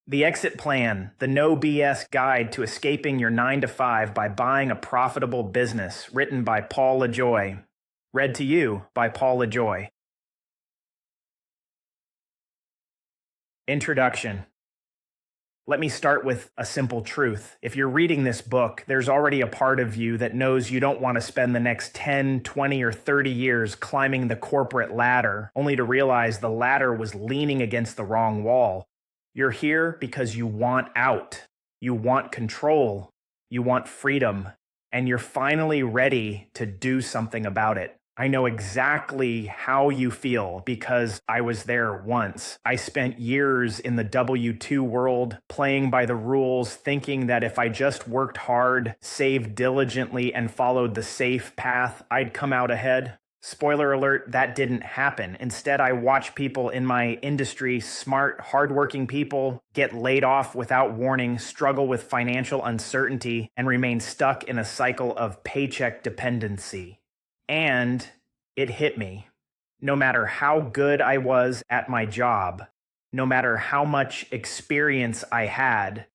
The Exit Plan, the no BS guide to escaping your 9 to 5 by buying a profitable business, written by Paul Lajoie. Read to you by Paul Lajoie. Introduction. Let me start with a simple truth. If you're reading this book, there's already a part of you that knows you don't want to spend the next 10, 20, or 30 years climbing the corporate ladder, only to realize the ladder was leaning against the wrong wall. You're here because you want out. You want control. You want freedom. And you're finally ready to do something about it. I know exactly how you feel because I was there once. I spent years in the W-2 world, playing by the rules, thinking that if I just worked hard, saved diligently, and followed the safe path, I'd come out ahead. Spoiler alert, that didn't happen. Instead, I watched people in my industry, smart, hardworking people, get laid off without warning, struggle with financial uncertainty, and remain stuck in a cycle of paycheck dependency. And it hit me. No matter how good I was at my job, no matter how much experience I had,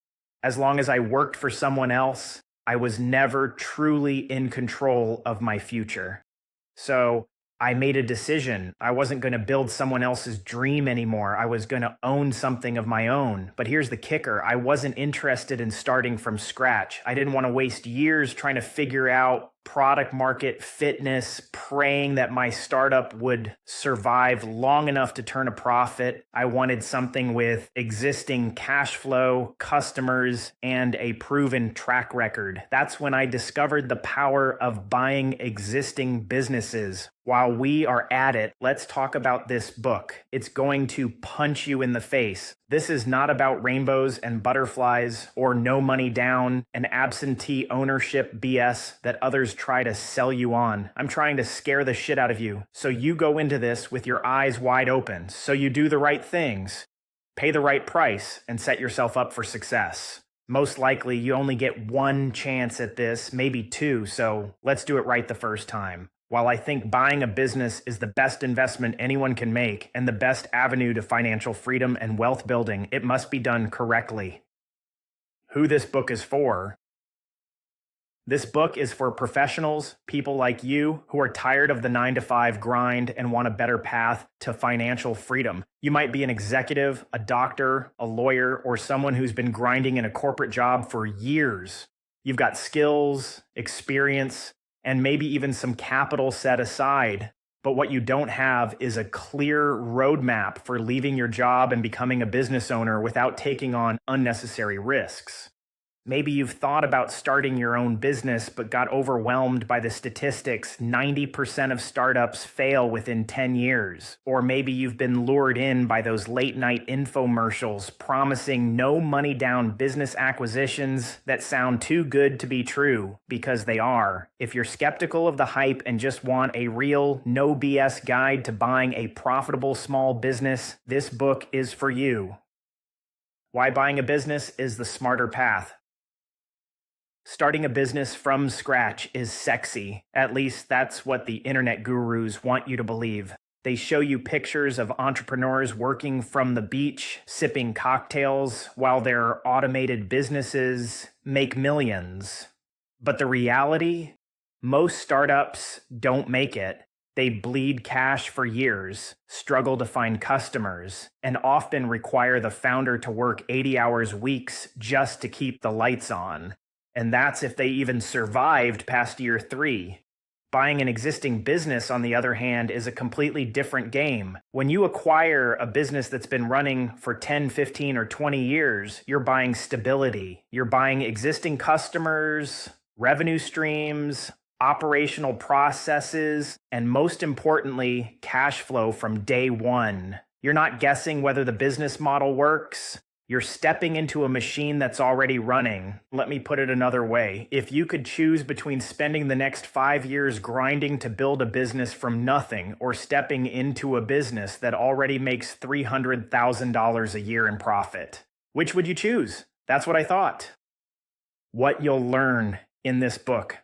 as long as I worked for someone else, I was never truly in control of my future. So I made a decision. I wasn't going to build someone else's dream anymore. I was going to own something of my own. But here's the kicker. I wasn't interested in starting from scratch. I didn't want to waste years trying to figure out product market fitness, praying that my startup would survive long enough to turn a profit. I wanted something with existing cash flow, customers, and a proven track record. That's when I discovered the power of buying existing businesses. While we are at it, let's talk about this book. It's going to punch you in the face. This is not about rainbows and butterflies or no money down and absentee ownership BS that others try to sell you on. I'm trying to scare the shit out of you. So you go into this with your eyes wide open. So you do the right things, pay the right price, and set yourself up for success. Most likely you only get one chance at this, maybe two. So let's do it right the first time. While I think buying a business is the best investment anyone can make and the best avenue to financial freedom and wealth building, it must be done correctly. Who this book is for? This book is for professionals, people like you who are tired of the 9 to 5 grind and want a better path to financial freedom. You might be an executive, a doctor, a lawyer, or someone who's been grinding in a corporate job for years. You've got skills, experience, and maybe even some capital set aside. But what you don't have is a clear roadmap for leaving your job and becoming a business owner without taking on unnecessary risks. Maybe you've thought about starting your own business but got overwhelmed by the statistics. 90% of startups fail within 10 years. Or maybe you've been lured in by those late night infomercials promising no money down business acquisitions that sound too good to be true, because they are. If you're skeptical of the hype and just want a real no BS guide to buying a profitable small business, this book is for you. Why buying a business is the smarter path. Starting a business from scratch is sexy. At least that's what the internet gurus want you to believe. They show you pictures of entrepreneurs working from the beach, sipping cocktails, while their automated businesses make millions. But the reality? Most startups don't make it. They bleed cash for years, struggle to find customers, and often require the founder to work 80 hours weeks just to keep the lights on. And that's if they even survived past year 3. Buying an existing business, on the other hand, is a completely different game. When you acquire a business that's been running for 10, 15, or 20 years, you're buying stability. You're buying existing customers, revenue streams, operational processes, and most importantly, cash flow from day one. You're not guessing whether the business model works. You're stepping into a machine that's already running. Let me put it another way. If you could choose between spending the next 5 years grinding to build a business from nothing or stepping into a business that already makes $300,000 a year in profit, which would you choose? That's what I thought. What you'll learn in this book.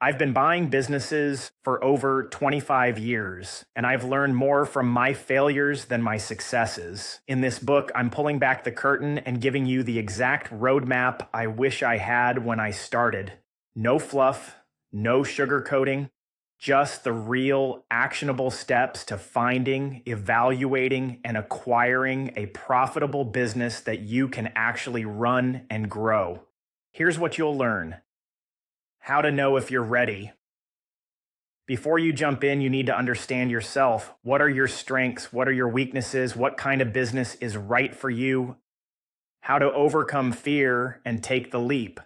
I've been buying businesses for over 25 years, and I've learned more from my failures than my successes. In this book, I'm pulling back the curtain and giving you the exact roadmap I wish I had when I started. No fluff, no sugarcoating, just the real actionable steps to finding, evaluating, and acquiring a profitable business that you can actually run and grow. Here's what you'll learn. How to know if you're ready. Before you jump in, you need to understand yourself. What are your strengths? What are your weaknesses? What kind of business is right for you? How to overcome fear and take the leap.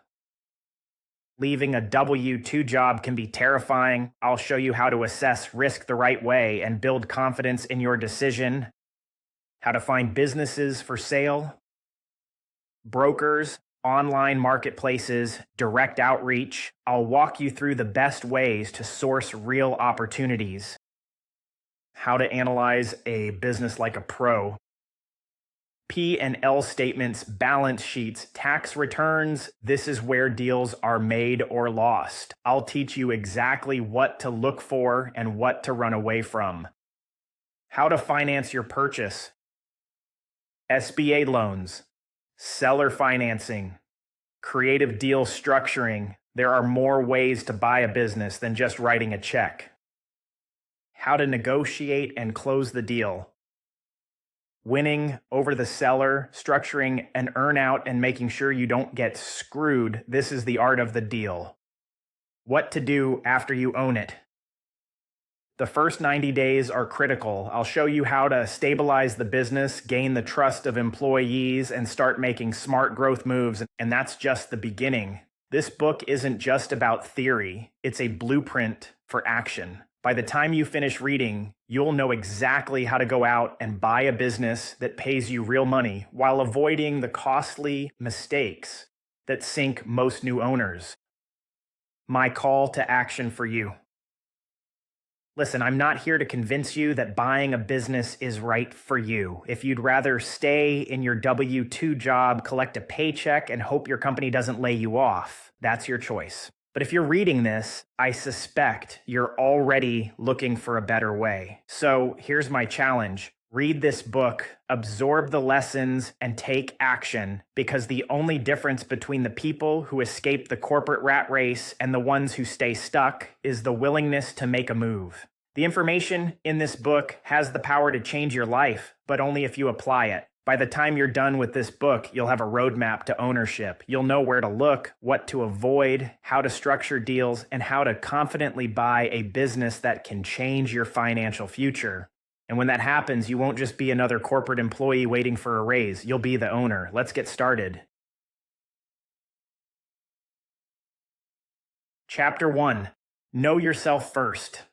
Leaving a W-2 job can be terrifying. I'll show you how to assess risk the right way and build confidence in your decision. How to find businesses for sale. Brokers, online marketplaces, direct outreach. I'll walk you through the best ways to source real opportunities. How to analyze a business like a pro. P&L statements, balance sheets, tax returns. This is where deals are made or lost. I'll teach you exactly what to look for and what to run away from. How to finance your purchase. SBA loans. Seller financing, creative deal structuring. There are more ways to buy a business than just writing a check. How to negotiate and close the deal. Winning over the seller, structuring an earnout and making sure you don't get screwed. This is the art of the deal. What to do after you own it. The first 90 days are critical. I'll show you how to stabilize the business, gain the trust of employees, and start making smart growth moves. And that's just the beginning. This book isn't just about theory. It's a blueprint for action. By the time you finish reading, you'll know exactly how to go out and buy a business that pays you real money while avoiding the costly mistakes that sink most new owners. My call to action for you. Listen, I'm not here to convince you that buying a business is right for you. If you'd rather stay in your W-2 job, collect a paycheck, and hope your company doesn't lay you off, that's your choice. But if you're reading this, I suspect you're already looking for a better way. So here's my challenge. Read this book, absorb the lessons, and take action, because the only difference between the people who escape the corporate rat race and the ones who stay stuck is the willingness to make a move. The information in this book has the power to change your life, but only if you apply it. By the time you're done with this book, you'll have a roadmap to ownership. You'll know where to look, what to avoid, how to structure deals, and how to confidently buy a business that can change your financial future. And when that happens, you won't just be another corporate employee waiting for a raise. You'll be the owner. Let's get started. Chapter 1. Know yourself first.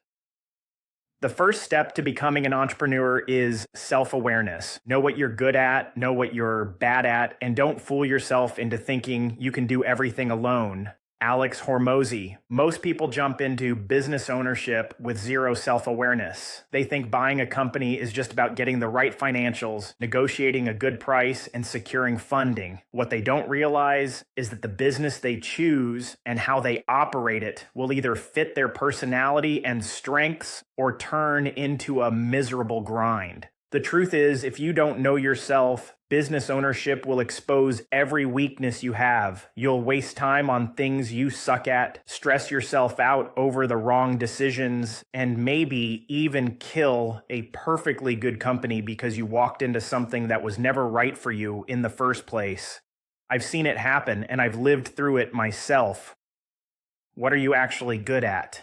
The first step to becoming an entrepreneur is self-awareness. Know what you're good at, know what you're bad at, and don't fool yourself into thinking you can do everything alone. Alex Hormozy. Most people jump into business ownership with zero self-awareness. They think buying a company is just about getting the right financials, negotiating a good price, and securing funding. What they don't realize is that the business they choose and how they operate it will either fit their personality and strengths or turn into a miserable grind. The truth is, if you don't know yourself, business ownership will expose every weakness you have. You'll waste time on things you suck at, stress yourself out over the wrong decisions, and maybe even kill a perfectly good company because you walked into something that was never right for you in the first place. I've seen it happen, and I've lived through it myself. What are you actually good at?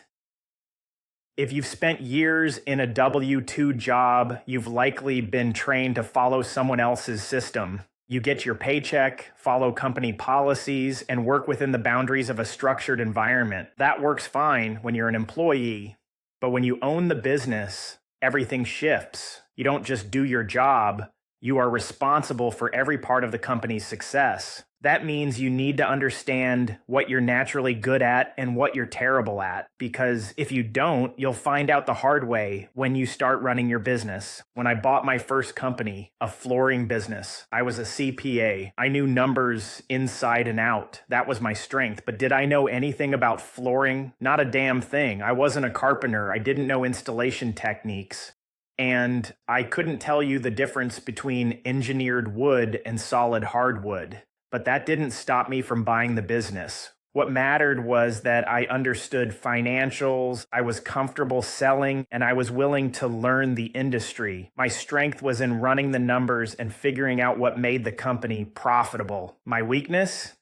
If you've spent years in a W-2 job, you've likely been trained to follow someone else's system. You get your paycheck, follow company policies, and work within the boundaries of a structured environment. That works fine when you're an employee, but when you own the business, everything shifts. You don't just do your job, you are responsible for every part of the company's success. That means you need to understand what you're naturally good at and what you're terrible at, because if you don't, you'll find out the hard way when you start running your business. When I bought my first company, a flooring business, I was a CPA. I knew numbers inside and out. That was my strength. But did I know anything about flooring? Not a damn thing. I wasn't a carpenter. I didn't know installation techniques. And I couldn't tell you the difference between engineered wood and solid hardwood. But that didn't stop me from buying the business. What mattered was that I understood financials, I was comfortable selling, and I was willing to learn the industry. My strength was in running the numbers and figuring out what made the company profitable. My weakness?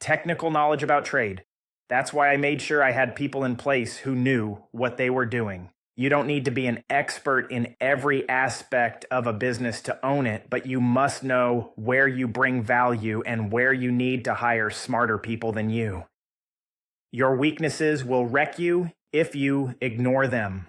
Technical knowledge about trade. That's why I made sure I had people in place who knew what they were doing. You don't need to be an expert in every aspect of a business to own it, but you must know where you bring value and where you need to hire smarter people than you. Your weaknesses will wreck you if you ignore them.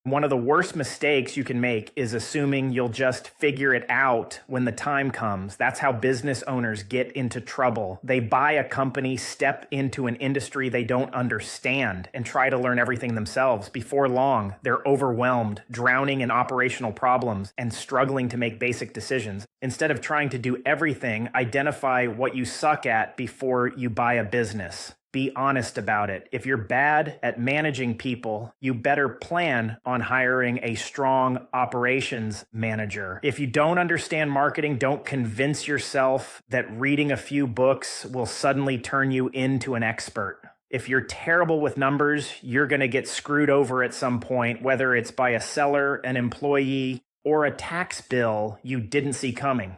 One of the worst mistakes you can make is assuming you'll just figure it out when the time comes. That's how business owners get into trouble. They buy a company, step into an industry they don't understand, and try to learn everything themselves. Before long, they're overwhelmed, drowning in operational problems, and struggling to make basic decisions. Instead of trying to do everything, identify what you suck at before you buy a business. Be honest about it. If you're bad at managing people, you better plan on hiring a strong operations manager. If you don't understand marketing, don't convince yourself that reading a few books will suddenly turn you into an expert. If you're terrible with numbers, you're going to get screwed over at some point, whether it's by a seller, an employee, or a tax bill you didn't see coming.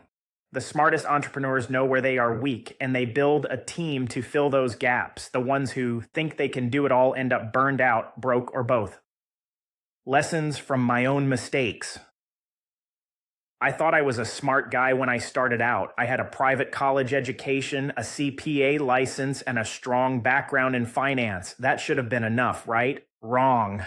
The smartest entrepreneurs know where they are weak, and they build a team to fill those gaps. The ones who think they can do it all end up burned out, broke, or both. Lessons from my own mistakes. I thought I was a smart guy when I started out. I had a private college education, a CPA license, and a strong background in finance. That should have been enough, right? Wrong.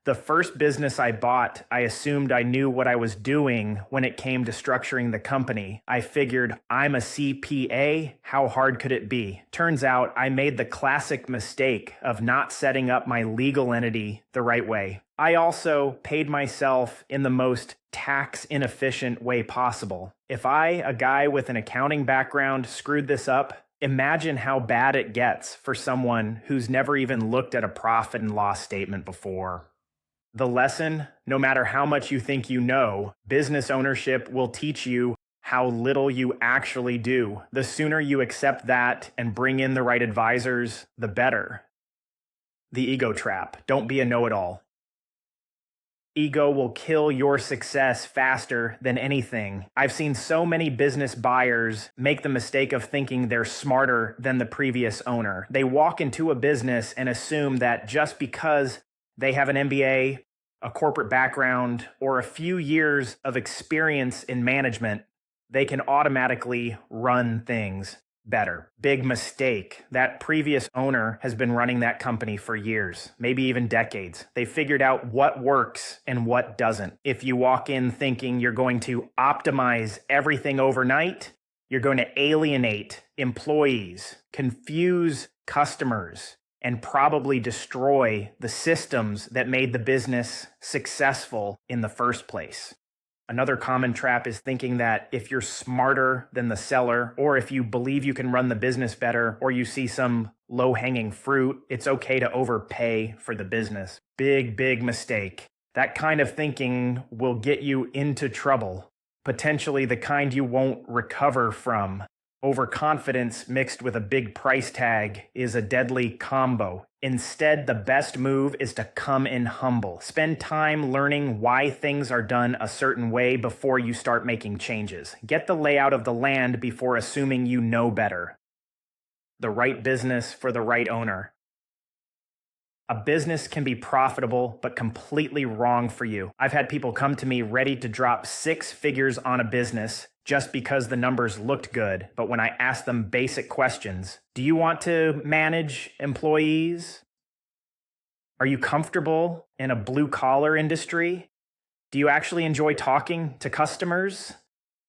The first business I bought, I assumed I knew what I was doing when it came to structuring the company. I figured, I'm a CPA, how hard could it be? Turns out I made the classic mistake of not setting up my legal entity the right way. I also paid myself in the most tax inefficient way possible. If I, a guy with an accounting background, screwed this up, imagine how bad it gets for someone who's never even looked at a profit and loss statement before. The lesson, no matter how much you think you know, business ownership will teach you how little you actually do. The sooner you accept that and bring in the right advisors, the better. The ego trap. Don't be a know-it-all. Ego will kill your success faster than anything. I've seen so many business buyers make the mistake of thinking they're smarter than the previous owner. They walk into a business and assume that just because they have an MBA, a corporate background, or a few years of experience in management, they can automatically run things better. Big mistake. That previous owner has been running that company for years, maybe even decades. They figured out what works and what doesn't. If you walk in thinking you're going to optimize everything overnight, you're going to alienate employees, confuse customers, and probably destroy the systems that made the business successful in the first place. Another common trap is thinking that if you're smarter than the seller, or if you believe you can run the business better, or you see some low-hanging fruit, it's okay to overpay for the business. Big mistake. That kind of thinking will get you into trouble, potentially the kind you won't recover from. Overconfidence mixed with a big price tag is a deadly combo. Instead, the best move is to come in humble. Spend time learning why things are done a certain way before you start making changes. Get the layout of the land before assuming you know better. The right business for the right owner. A business can be profitable, but completely wrong for you. I've had people come to me ready to drop 6 figures on a business just because the numbers looked good. But when I ask them basic questions, do you want to manage employees? Are you comfortable in a blue-collar industry? Do you actually enjoy talking to customers?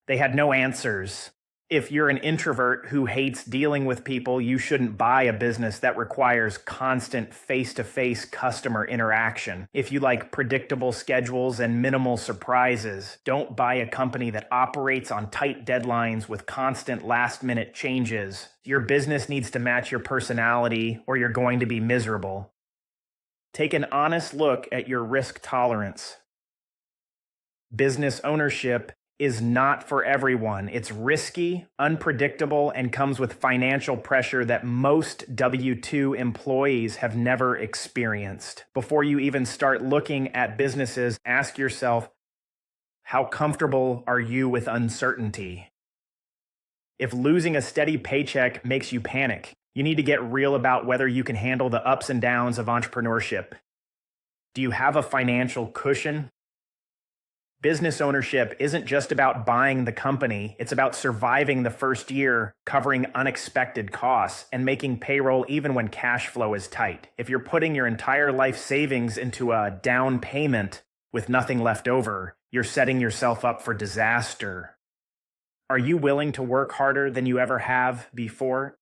They had no answers. If you're an introvert who hates dealing with people, you shouldn't buy a business that requires constant face-to-face customer interaction. If you like predictable schedules and minimal surprises, don't buy a company that operates on tight deadlines with constant last-minute changes. Your business needs to match your personality, or you're going to be miserable. Take an honest look at your risk tolerance. Business ownership is not for everyone. It's risky, unpredictable, and comes with financial pressure that most W-2 employees have never experienced. Before you even start looking at businesses, ask yourself, how comfortable are you with uncertainty? If losing a steady paycheck makes you panic, you need to get real about whether you can handle the ups and downs of entrepreneurship. Do you have a financial cushion? Business ownership isn't just about buying the company, it's about surviving the first year, covering unexpected costs, and making payroll even when cash flow is tight. If you're putting your entire life savings into a down payment with nothing left over, you're setting yourself up for disaster. Are you willing to work harder than you ever have before?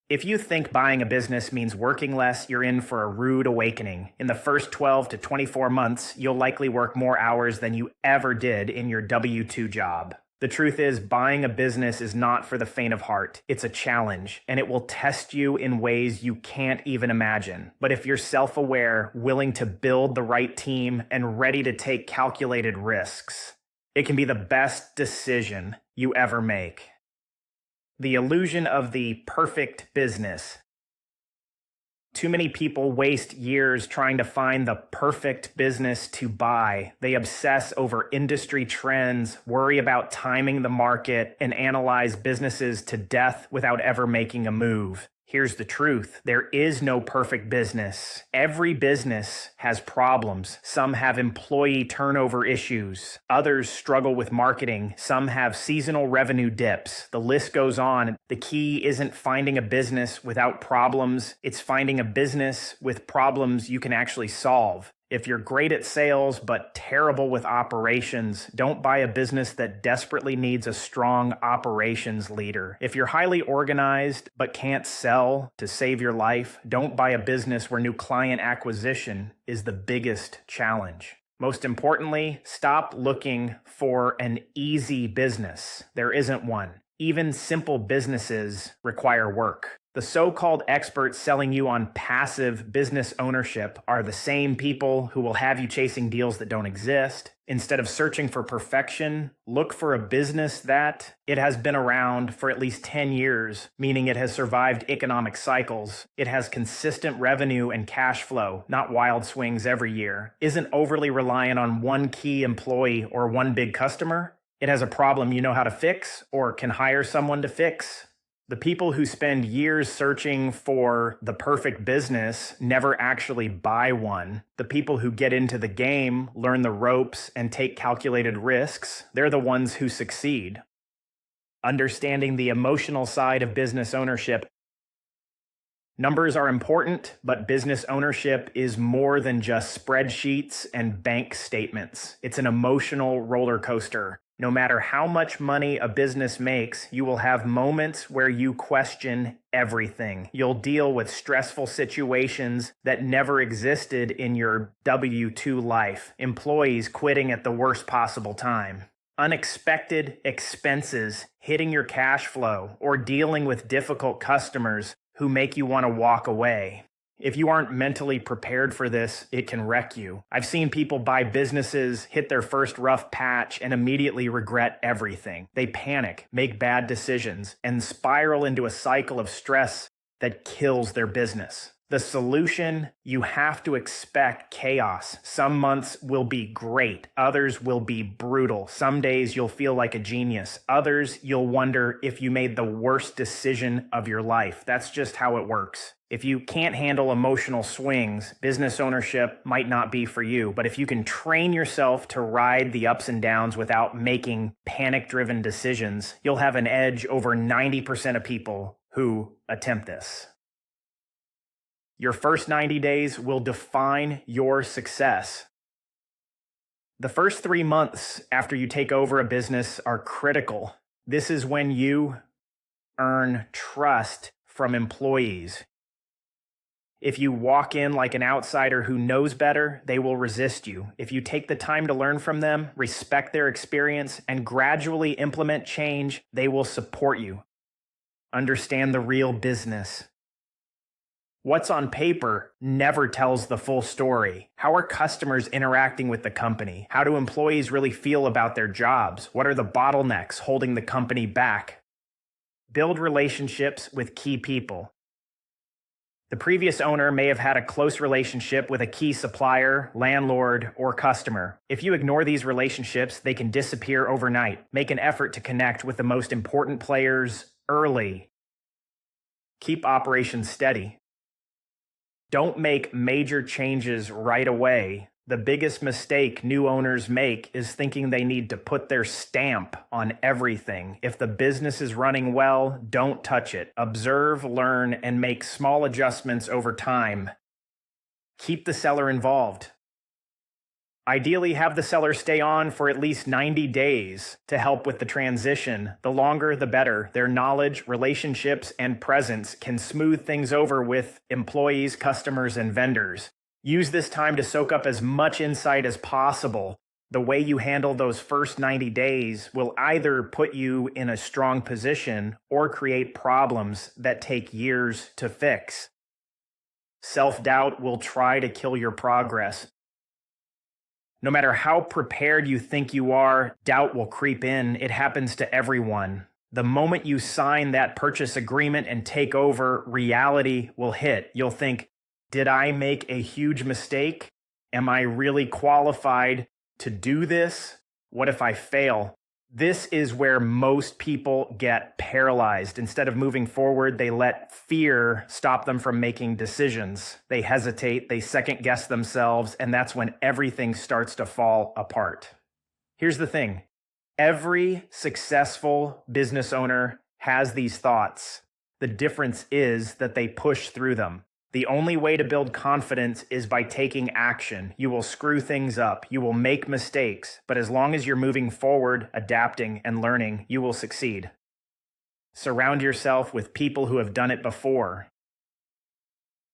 If you think buying a business means working less, you're in for a rude awakening. In the first 12 to 24 months, you'll likely work more hours than you ever did in your W-2 job. The truth is, buying a business is not for the faint of heart. It's a challenge, and it will test you in ways you can't even imagine. But if you're self-aware, willing to build the right team, and ready to take calculated risks, it can be the best decision you ever make. The illusion of the perfect business. Too many people waste years trying to find the perfect business to buy. They obsess over industry trends, worry about timing the market, and analyze businesses to death without ever making a move. Here's the truth. There is no perfect business. Every business has problems. Some have employee turnover issues. Others struggle with marketing. Some have seasonal revenue dips. The list goes on. The key isn't finding a business without problems. It's finding a business with problems you can actually solve. If you're great at sales but terrible with operations, don't buy a business that desperately needs a strong operations leader. If you're highly organized but can't sell to save your life, don't buy a business where new client acquisition is the biggest challenge. Most importantly, stop looking for an easy business. There isn't one. Even simple businesses require work. The so-called experts selling you on passive business ownership are the same people who will have you chasing deals that don't exist. Instead of searching for perfection, look for a business that it has been around for at least 10 years, meaning it has survived economic cycles. It has consistent revenue and cash flow, not wild swings every year. Isn't overly reliant on one key employee or one big customer. It has a problem you know how to fix or can hire someone to fix. The people who spend years searching for the perfect business never actually buy one. The people who get into the game, learn the ropes, and take calculated risks, they're the ones who succeed. Understanding the emotional side of business ownership. Numbers are important, but business ownership is more than just spreadsheets and bank statements. It's an emotional roller coaster. No matter how much money a business makes, you will have moments where you question everything. You'll deal with stressful situations that never existed in your W-2 life. Employees quitting at the worst possible time. Unexpected expenses hitting your cash flow, or dealing with difficult customers who make you want to walk away. If you aren't mentally prepared for this, it can wreck you. I've seen people buy businesses, hit their first rough patch, and immediately regret everything. They panic, make bad decisions, and spiral into a cycle of stress that kills their business. The solution, you have to expect chaos. Some months will be great. Others will be brutal. Some days you'll feel like a genius. Others, you'll wonder if you made the worst decision of your life. That's just how it works. If you can't handle emotional swings, business ownership might not be for you. But if you can train yourself to ride the ups and downs without making panic-driven decisions, you'll have an edge over 90% of people who attempt this. Your first 90 days will define your success. The first 3 months after you take over a business are critical. This is when you earn trust from employees. If you walk in like an outsider who knows better, they will resist you. If you take the time to learn from them, respect their experience, and gradually implement change, they will support you. Understand the real business. What's on paper never tells the full story. How are customers interacting with the company? How do employees really feel about their jobs? What are the bottlenecks holding the company back? Build relationships with key people. The previous owner may have had a close relationship with a key supplier, landlord, or customer. If you ignore these relationships, they can disappear overnight. Make an effort to connect with the most important players early. Keep operations steady. Don't make major changes right away. The biggest mistake new owners make is thinking they need to put their stamp on everything. If the business is running well, don't touch it. Observe, learn, and make small adjustments over time. Keep the seller involved. Ideally, have the seller stay on for at least 90 days to help with the transition. The longer, the better. Their knowledge, relationships, and presence can smooth things over with employees, customers, and vendors. Use this time to soak up as much insight as possible. The way you handle those first 90 days will either put you in a strong position or create problems that take years to fix. Self-doubt will try to kill your progress. No matter how prepared you think you are, doubt will creep in. It happens to everyone. The moment you sign that purchase agreement and take over, reality will hit. You'll think, did I make a huge mistake? Am I really qualified to do this? What if I fail? This is where most people get paralyzed. Instead of moving forward, they let fear stop them from making decisions. They hesitate, they second guess themselves, and that's when everything starts to fall apart. Here's the thing. Every successful business owner has these thoughts. The difference is that they push through them. The only way to build confidence is by taking action. You will screw things up. You will make mistakes. But as long as you're moving forward, adapting, and learning, you will succeed. Surround yourself with people who have done it before.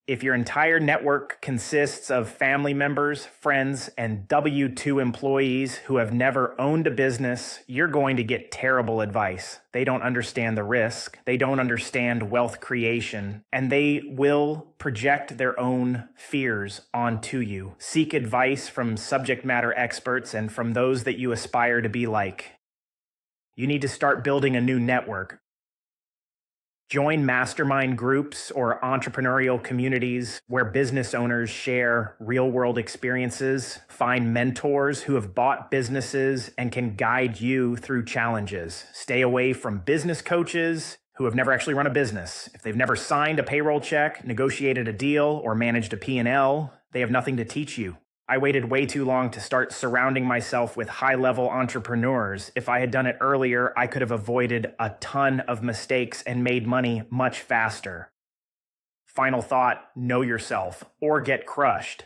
If your entire network consists of family members, friends, and W-2 employees who have never owned a business, you're going to get terrible advice. They don't understand the risk, they don't understand wealth creation, and they will project their own fears onto you. Seek advice from subject matter experts and from those that you aspire to be like. You need to start building a new network. Join mastermind groups or entrepreneurial communities where business owners share real-world experiences. Find mentors who have bought businesses and can guide you through challenges. Stay away from business coaches who have never actually run a business. If they've never signed a payroll check, negotiated a deal, or managed a P&L, they have nothing to teach you. I waited way too long to start surrounding myself with high-level entrepreneurs. If I had done it earlier, I could have avoided a ton of mistakes and made money much faster. Final thought, know yourself or get crushed.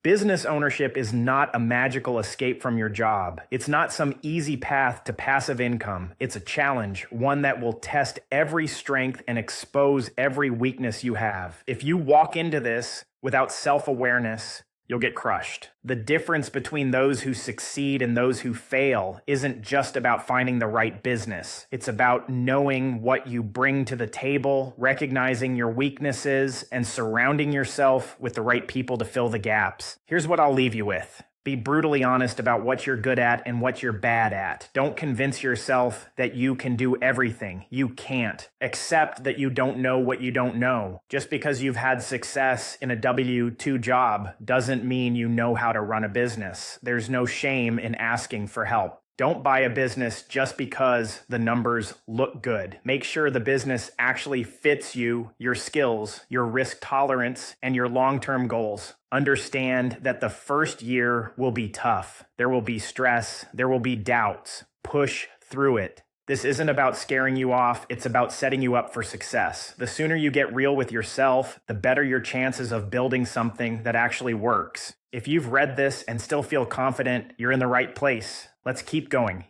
Business ownership is not a magical escape from your job. It's not some easy path to passive income. It's a challenge, one that will test every strength and expose every weakness you have. If you walk into this without self-awareness, you'll get crushed. The difference between those who succeed and those who fail isn't just about finding the right business. It's about knowing what you bring to the table, recognizing your weaknesses, and surrounding yourself with the right people to fill the gaps. Here's what I'll leave you with. Be brutally honest about what you're good at and what you're bad at. Don't convince yourself that you can do everything. You can't. Accept that you don't know what you don't know. Just because you've had success in a W-2 job doesn't mean you know how to run a business. There's no shame in asking for help. Don't buy a business just because the numbers look good. Make sure the business actually fits you, your skills, your risk tolerance, and your long-term goals. Understand that the first year will be tough. There will be stress. There will be doubts. Push through it. This isn't about scaring you off. It's about setting you up for success. The sooner you get real with yourself, the better your chances of building something that actually works. If you've read this and still feel confident, you're in the right place. Let's keep going.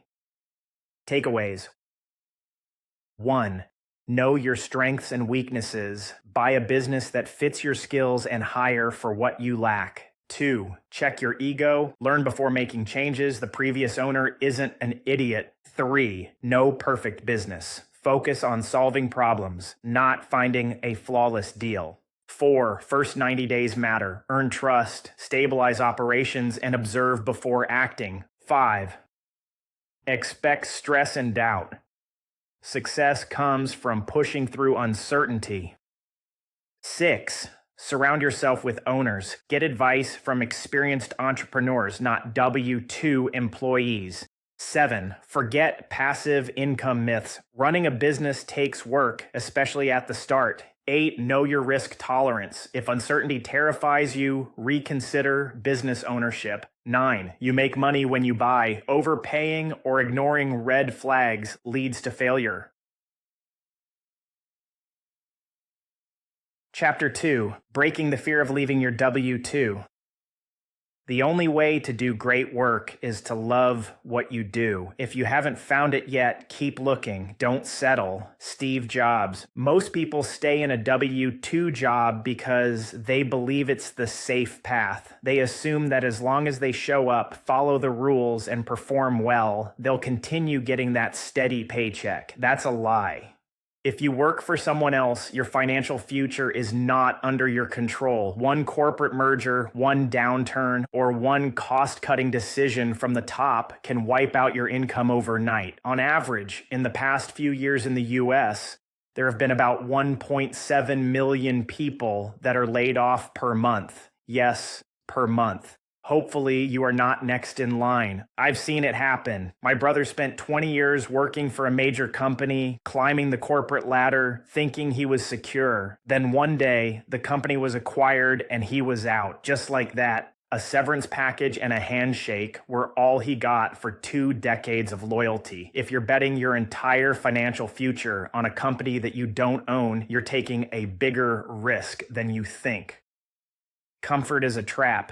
Takeaways. 1. Know your strengths and weaknesses. Buy a business that fits your skills and hire for what you lack. 2. Check your ego. Learn before making changes. The previous owner isn't an idiot. 3. No perfect business. Focus on solving problems, not finding a flawless deal. 4. First 90 days matter. Earn trust, stabilize operations, and observe before acting. 5. Expect stress and doubt. Success comes from pushing through uncertainty. 6. Surround yourself with owners. Get advice from experienced entrepreneurs, not W-2 employees. 7. Forget passive income myths. Running a business takes work, especially at the start. 8. Know your risk tolerance. If uncertainty terrifies you, reconsider business ownership. 9. You make money when you buy. Overpaying or ignoring red flags leads to failure. Chapter 2. Breaking the fear of leaving your W-2. The only way to do great work is to love what you do. If you haven't found it yet, keep looking. Don't settle. Steve Jobs. Most people stay in a W-2 job because they believe it's the safe path. They assume that as long as they show up, follow the rules, and perform well, they'll continue getting that steady paycheck. That's a lie. If you work for someone else, your financial future is not under your control. One corporate merger, one downturn, or one cost-cutting decision from the top can wipe out your income overnight. On average, in the past few years in the US, there have been about 1.7 million people that are laid off per month. Yes, per month. Hopefully, you are not next in line. I've seen it happen. My brother spent 20 years working for a major company, climbing the corporate ladder, thinking he was secure. Then one day, the company was acquired and he was out. Just like that, a severance package and a handshake were all he got for 2 decades of loyalty. If you're betting your entire financial future on a company that you don't own, you're taking a bigger risk than you think. Comfort is a trap.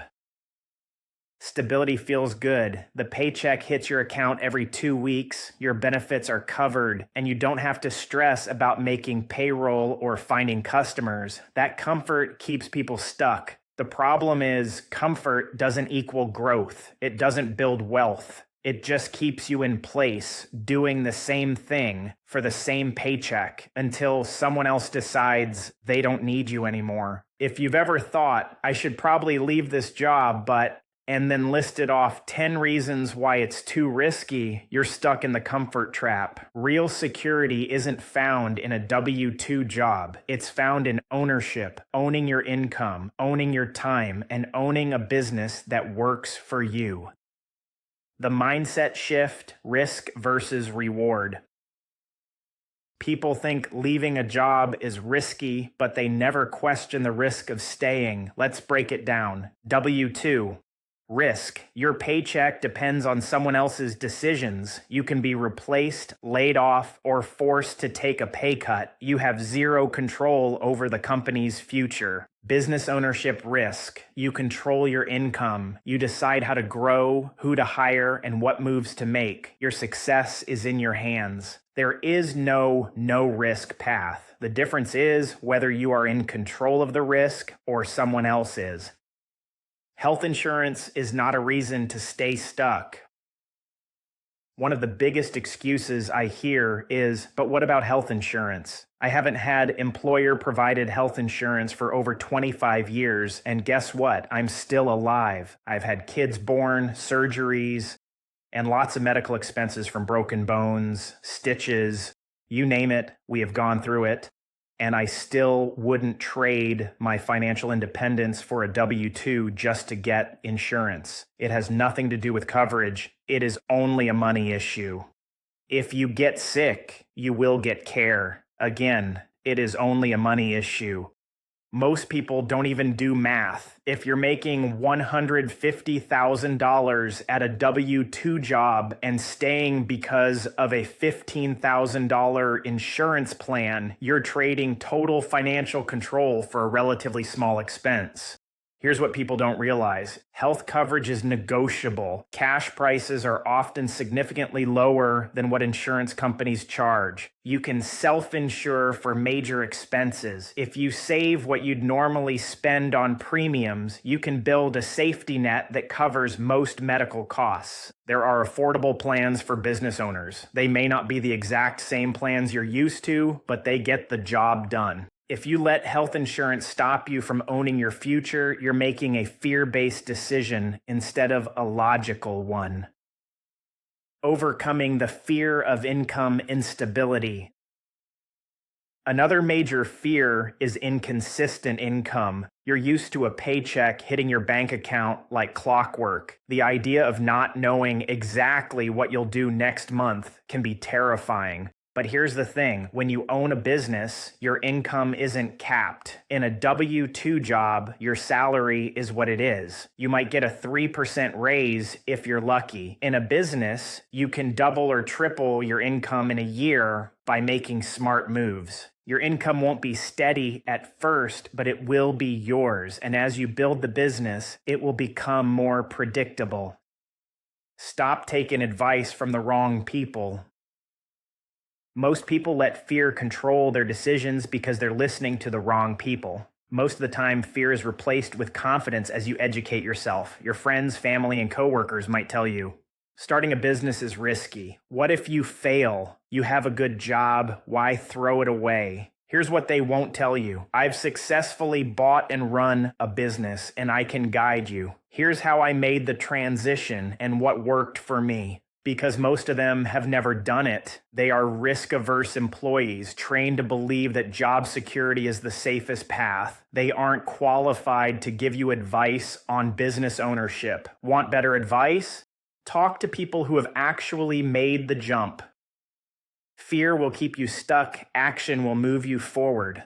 Stability feels good. The paycheck hits your account every 2 weeks, your benefits are covered, and you don't have to stress about making payroll or finding customers. That comfort keeps people stuck. The problem is comfort doesn't equal growth. It doesn't build wealth. It just keeps you in place, doing the same thing for the same paycheck until someone else decides they don't need you anymore. If you've ever thought, I should probably leave this job, and then listed off 10 reasons why it's too risky, you're stuck in the comfort trap. Real security isn't found in a W-2 job. It's found in ownership, owning your income, owning your time, and owning a business that works for you. The mindset shift, risk versus reward. People think leaving a job is risky, but they never question the risk of staying. Let's break it down. W-2. Risk. Your paycheck depends on someone else's decisions. You can be replaced, laid off, or forced to take a pay cut. You have zero control over the company's future. Business ownership risk. You control your income. You decide how to grow, who to hire, and what moves to make. Your success is in your hands. There is no risk path. The difference is whether you are in control of the risk or someone else is. Health insurance is not a reason to stay stuck. One of the biggest excuses I hear is, but what about health insurance? I haven't had employer-provided health insurance for over 25 years, and guess what? I'm still alive. I've had kids born, surgeries, and lots of medical expenses from broken bones, stitches, you name it, we have gone through it. And I still wouldn't trade my financial independence for a W-2 just to get insurance. It has nothing to do with coverage. It is only a money issue. If you get sick, you will get care. Again, it is only a money issue. Most people don't even do math. If you're making $150,000 at a W-2 job and staying because of a $15,000 insurance plan, you're trading total financial control for a relatively small expense. Here's what people don't realize. Health coverage is negotiable. Cash prices are often significantly lower than what insurance companies charge. You can self-insure for major expenses. If you save what you'd normally spend on premiums, you can build a safety net that covers most medical costs. There are affordable plans for business owners. They may not be the exact same plans you're used to, but they get the job done. If you let health insurance stop you from owning your future, you're making a fear-based decision instead of a logical one. Overcoming the fear of income instability. Another major fear is inconsistent income. You're used to a paycheck hitting your bank account like clockwork. The idea of not knowing exactly what you'll do next month can be terrifying. But here's the thing, when you own a business, your income isn't capped. In a W-2 job, your salary is what it is. You might get a 3% raise if you're lucky. In a business, you can double or triple your income in a year by making smart moves. Your income won't be steady at first, but it will be yours. And as you build the business, it will become more predictable. Stop taking advice from the wrong people. Most people let fear control their decisions because they're listening to the wrong people. Most of the time, fear is replaced with confidence as you educate yourself. Your friends, family, and coworkers might tell you, starting a business is risky. What if you fail? You have a good job. Why throw it away? Here's what they won't tell you. I've successfully bought and run a business, and I can guide you. Here's how I made the transition and what worked for me. Because most of them have never done it. They are risk-averse employees trained to believe that job security is the safest path. They aren't qualified to give you advice on business ownership. Want better advice? Talk to people who have actually made the jump. Fear will keep you stuck. Action will move you forward.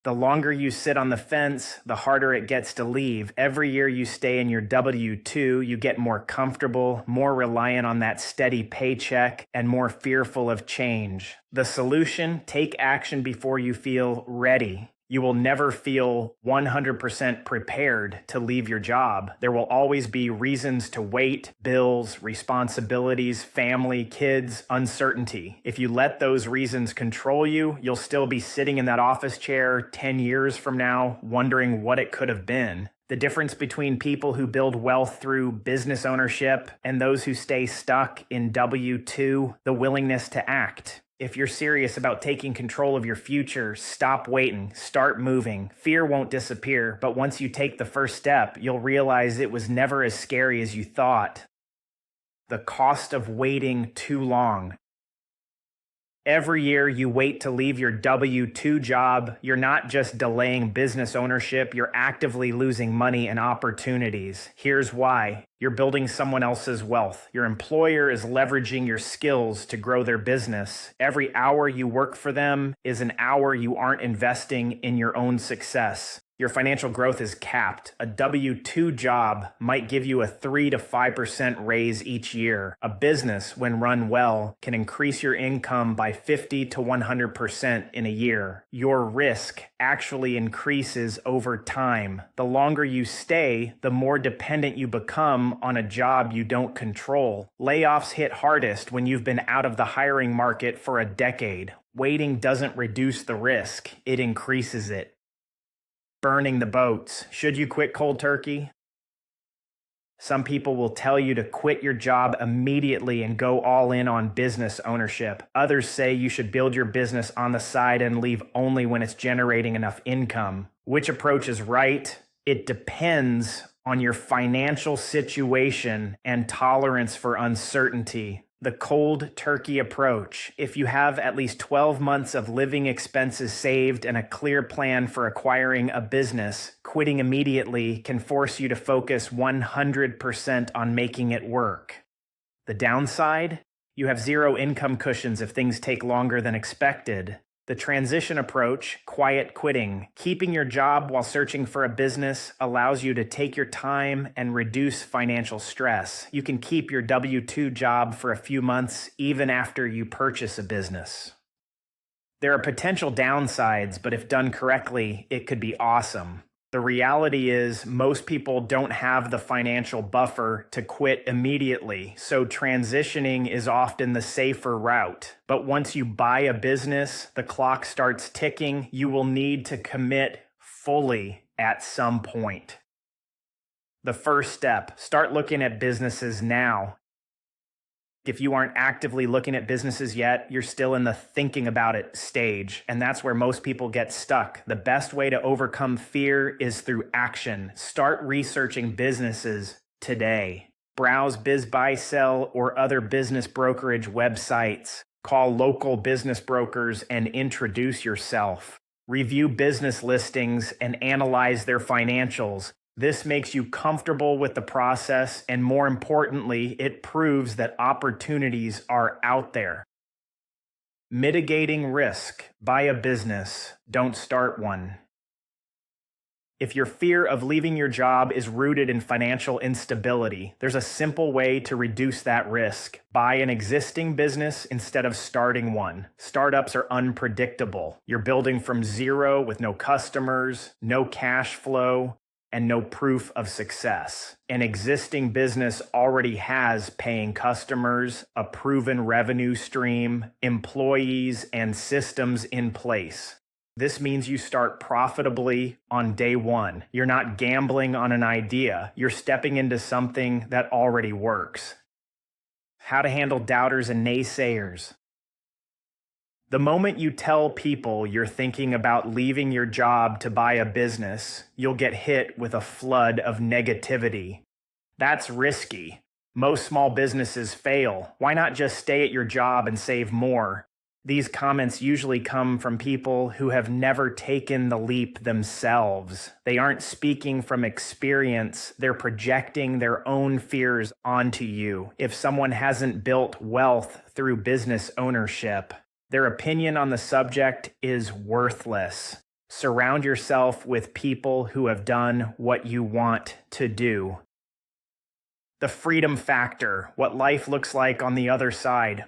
The longer you sit on the fence, the harder it gets to leave. Every year you stay in your W-2, you get more comfortable, more reliant on that steady paycheck, and more fearful of change. The solution? Take action before you feel ready. You will never feel 100% prepared to leave your job. There will always be reasons to wait, bills, responsibilities, family, kids, uncertainty. If you let those reasons control you, you'll still be sitting in that office chair 10 years from now, wondering what it could have been. The difference between people who build wealth through business ownership and those who stay stuck in W-2, the willingness to act. If you're serious about taking control of your future, stop waiting, start moving. Fear won't disappear, but once you take the first step, you'll realize it was never as scary as you thought. The cost of waiting too long. Every year you wait to leave your W-2 job, you're not just delaying business ownership, you're actively losing money and opportunities. Here's why. You're building someone else's wealth. Your employer is leveraging your skills to grow their business. Every hour you work for them is an hour you aren't investing in your own success. Your financial growth is capped. A W-2 job might give you a 3 to 5% raise each year. A business, when run well, can increase your income by 50 to 100% in a year. Your risk actually increases over time. The longer you stay, the more dependent you become on a job you don't control. Layoffs hit hardest when you've been out of the hiring market for a decade. Waiting doesn't reduce the risk, it increases it. Burning the boats. Should you quit cold turkey? Some people will tell you to quit your job immediately and go all in on business ownership. Others say you should build your business on the side and leave only when it's generating enough income. Which approach is right? It depends on your financial situation and tolerance for uncertainty. The cold turkey approach. If you have at least 12 months of living expenses saved and a clear plan for acquiring a business, quitting immediately can force you to focus 100% on making it work. The downside? You have zero income cushions if things take longer than expected. The transition approach, quiet quitting, keeping your job while searching for a business allows you to take your time and reduce financial stress. You can keep your W-2 job for a few months even after you purchase a business. There are potential downsides, but if done correctly, it could be awesome. The reality is, most people don't have the financial buffer to quit immediately, so transitioning is often the safer route. But once you buy a business, the clock starts ticking. You will need to commit fully at some point. The first step, start looking at businesses now. If you aren't actively looking at businesses yet, you're still in the thinking about it stage, and that's where most people get stuck. The best way to overcome fear is through action. Start researching businesses today. Browse BizBuySell or other business brokerage websites. Call local business brokers and introduce yourself. Review business listings and analyze their financials. This makes you comfortable with the process, and more importantly, it proves that opportunities are out there. Mitigating risk. Buy a business. Don't start one. If your fear of leaving your job is rooted in financial instability, there's a simple way to reduce that risk. Buy an existing business instead of starting one. Startups are unpredictable. You're building from zero with no customers, no cash flow, and no proof of success. An existing business already has paying customers, a proven revenue stream, employees, and systems in place. This means you start profitably on day one. You're not gambling on an idea. You're stepping into something that already works. How to handle doubters and naysayers. The moment you tell people you're thinking about leaving your job to buy a business, you'll get hit with a flood of negativity. That's risky. Most small businesses fail. Why not just stay at your job and save more? These comments usually come from people who have never taken the leap themselves. They aren't speaking from experience. They're projecting their own fears onto you. If someone hasn't built wealth through business ownership, their opinion on the subject is worthless. Surround yourself with people who have done what you want to do. The freedom factor, what life looks like on the other side.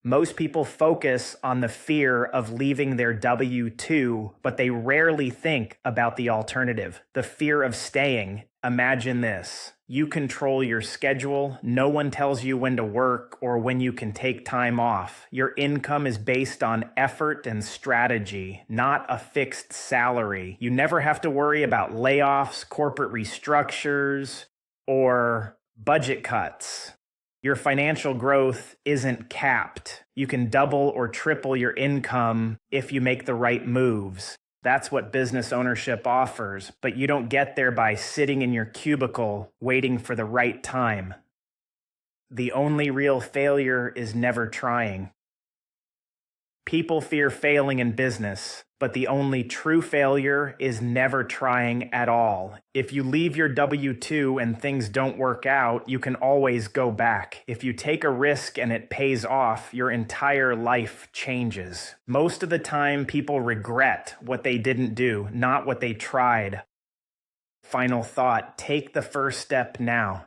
Most people focus on the fear of leaving their W-2, but they rarely think about the alternative, the fear of staying. Imagine this. You control your schedule. No one tells you when to work or when you can take time off. Your income is based on effort and strategy, not a fixed salary. You never have to worry about layoffs, corporate restructures, or budget cuts. Your financial growth isn't capped. You can double or triple your income if you make the right moves. That's what business ownership offers, but you don't get there by sitting in your cubicle waiting for the right time. The only real failure is never trying. People fear failing in business, but the only true failure is never trying at all. If you leave your W-2 and things don't work out, you can always go back. If you take a risk and it pays off, your entire life changes. Most of the time, people regret what they didn't do, not what they tried. Final thought, take the first step now.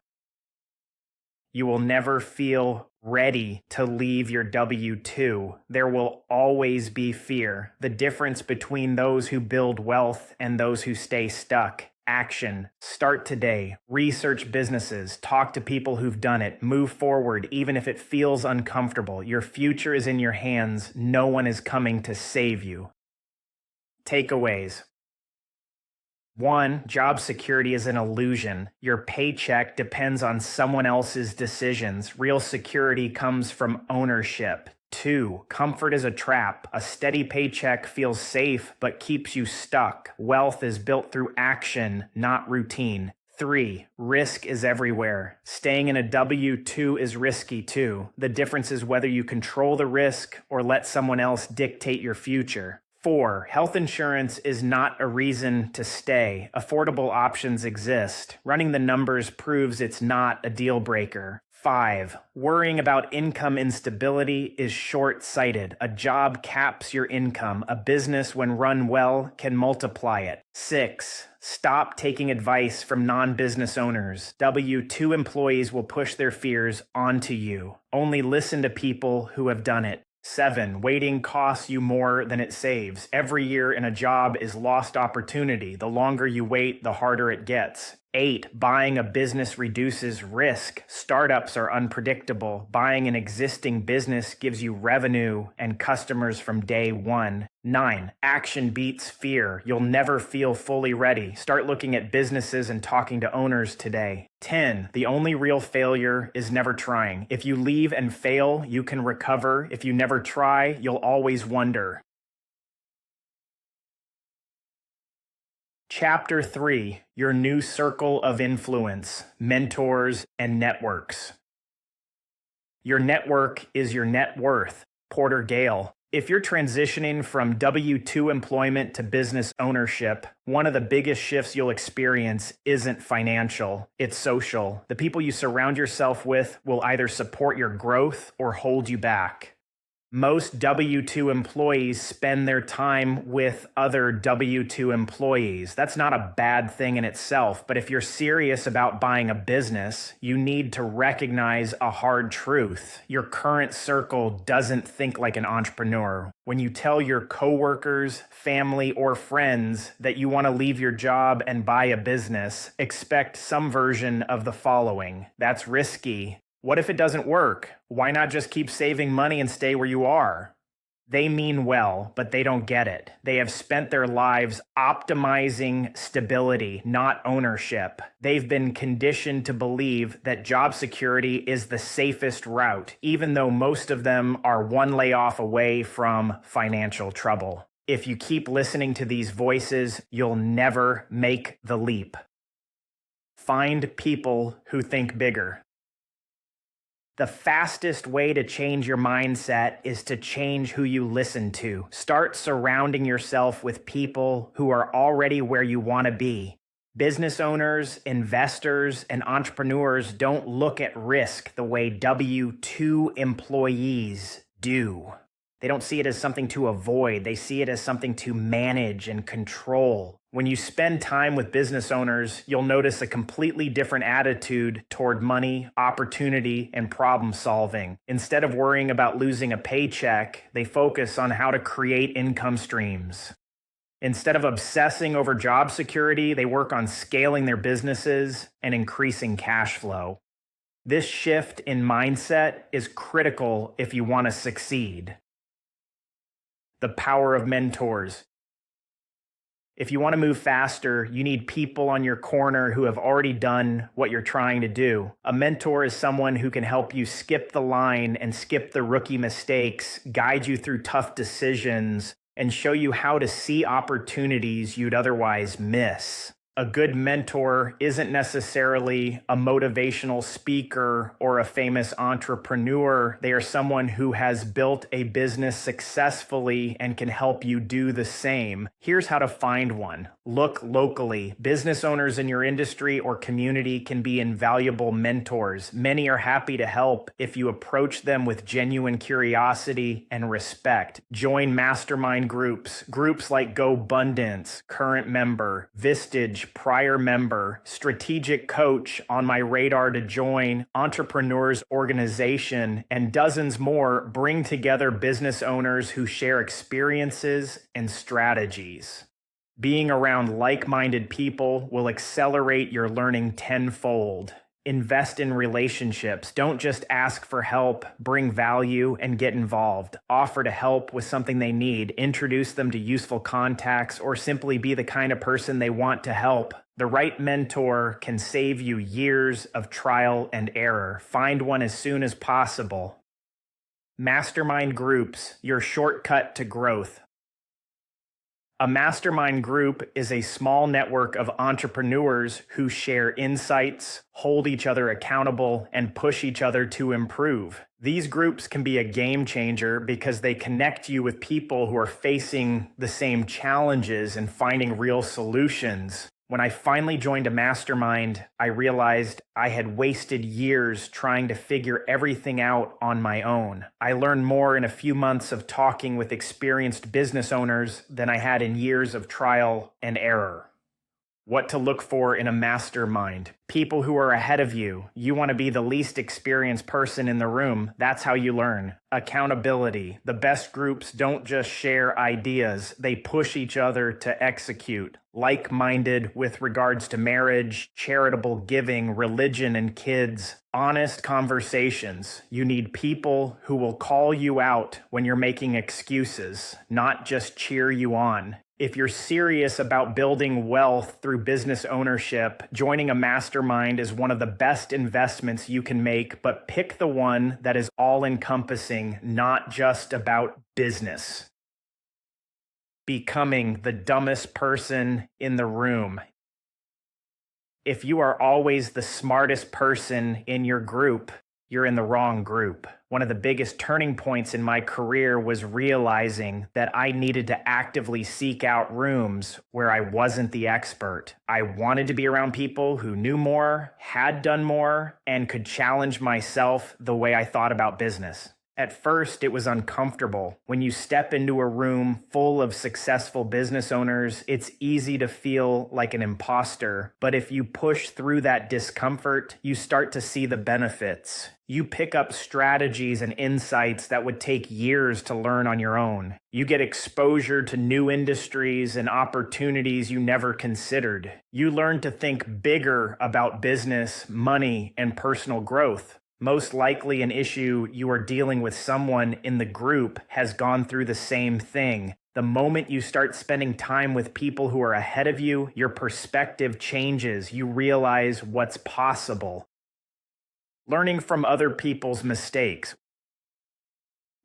You will never feel ready to leave your W-2. There will always be fear. The difference between those who build wealth and those who stay stuck. Action. Start today. Research businesses. Talk to people who've done it. Move forward, even if it feels uncomfortable. Your future is in your hands. No one is coming to save you. Takeaways. 1. Job security is an illusion. Your paycheck depends on someone else's decisions. Real security comes from ownership. 2. Comfort is a trap. A steady paycheck feels safe but keeps you stuck. Wealth is built through action, not routine. 3. Risk is everywhere. Staying in a W-2 is risky too. The difference is whether you control the risk or let someone else dictate your future. 4. Health insurance is not a reason to stay. Affordable options exist. Running the numbers proves it's not a deal breaker. 5. Worrying about income instability is short-sighted. A job caps your income. A business, when run well, can multiply it. 6. Stop taking advice from non-business owners. W-2 employees will push their fears onto you. Only listen to people who have done it. 7. Waiting costs you more than it saves. Every year in a job is lost opportunity. The longer you wait, the harder it gets. 8. Buying a business reduces risk. Startups are unpredictable. Buying an existing business gives you revenue and customers from day one. 9. Action beats fear. You'll never feel fully ready. Start looking at businesses and talking to owners today. 10. The only real failure is never trying. If you leave and fail, you can recover. If you never try, you'll always wonder. Chapter 3, Your New Circle of Influence, Mentors and Networks. Your network is your net worth. Porter Gale. If you're transitioning from W-2 employment to business ownership, one of the biggest shifts you'll experience isn't financial, it's social. The people you surround yourself with will either support your growth or hold you back. Most W-2 employees spend their time with other W-2 employees. That's not a bad thing in itself, but if you're serious about buying a business, you need to recognize a hard truth. Your current circle doesn't think like an entrepreneur. When you tell your coworkers, family, or friends that you want to leave your job and buy a business, expect some version of the following. That's risky. What if it doesn't work? Why not just keep saving money and stay where you are? They mean well, but they don't get it. They have spent their lives optimizing stability, not ownership. They've been conditioned to believe that job security is the safest route, even though most of them are one layoff away from financial trouble. If you keep listening to these voices, you'll never make the leap. Find people who think bigger. The fastest way to change your mindset is to change who you listen to. Start surrounding yourself with people who are already where you want to be. Business owners, investors, and entrepreneurs don't look at risk the way W-2 employees do. They don't see it as something to avoid. They see it as something to manage and control. When you spend time with business owners, you'll notice a completely different attitude toward money, opportunity, and problem solving. Instead of worrying about losing a paycheck, they focus on how to create income streams. Instead of obsessing over job security, they work on scaling their businesses and increasing cash flow. This shift in mindset is critical if you want to succeed. The power of mentors. If you want to move faster, you need people on your corner who have already done what you're trying to do. A mentor is someone who can help you skip the line and skip the rookie mistakes, guide you through tough decisions, and show you how to see opportunities you'd otherwise miss. A good mentor isn't necessarily a motivational speaker or a famous entrepreneur. They are someone who has built a business successfully and can help you do the same. Here's how to find one. Look locally. Business owners in your industry or community can be invaluable mentors. Many are happy to help if you approach them with genuine curiosity and respect. Join mastermind groups. Groups like GoBundance, current member, Vistage, prior member, strategic coach on my radar to join, entrepreneurs organization, and dozens more bring together business owners who share experiences and strategies. Being around like-minded people will accelerate your learning tenfold. Invest in relationships. Don't just ask for help, bring value, and get involved. Offer to help with something they need. Introduce them to useful contacts, or simply be the kind of person they want to help. The right mentor can save you years of trial and error. Find one as soon as possible. Mastermind groups, your shortcut to growth. A mastermind group is a small network of entrepreneurs who share insights, hold each other accountable, and push each other to improve. These groups can be a game changer because they connect you with people who are facing the same challenges and finding real solutions. When I finally joined a mastermind, I realized I had wasted years trying to figure everything out on my own. I learned more in a few months of talking with experienced business owners than I had in years of trial and error. What to look for in a mastermind. People who are ahead of you. You want to be the least experienced person in the room. That's how you learn. Accountability. The best groups don't just share ideas, they push each other to execute. Like-minded with regards to marriage, charitable giving, religion, and kids. Honest conversations. You need people who will call you out when you're making excuses, not just cheer you on. If you're serious about building wealth through business ownership, joining a mastermind is one of the best investments you can make, but pick the one that is all-encompassing, not just about business. Becoming the dumbest person in the room. If you are always the smartest person in your group, you're in the wrong group. One of the biggest turning points in my career was realizing that I needed to actively seek out rooms where I wasn't the expert. I wanted to be around people who knew more, had done more, and could challenge myself the way I thought about business. At first, it was uncomfortable. When you step into a room full of successful business owners, it's easy to feel like an imposter. But if you push through that discomfort, you start to see the benefits. You pick up strategies and insights that would take years to learn on your own. You get exposure to new industries and opportunities you never considered. You learn to think bigger about business, money, and personal growth. Most likely an issue you are dealing with someone in the group has gone through the same thing. The moment you start spending time with people who are ahead of you, your perspective changes. You realize what's possible. Learning from other people's mistakes.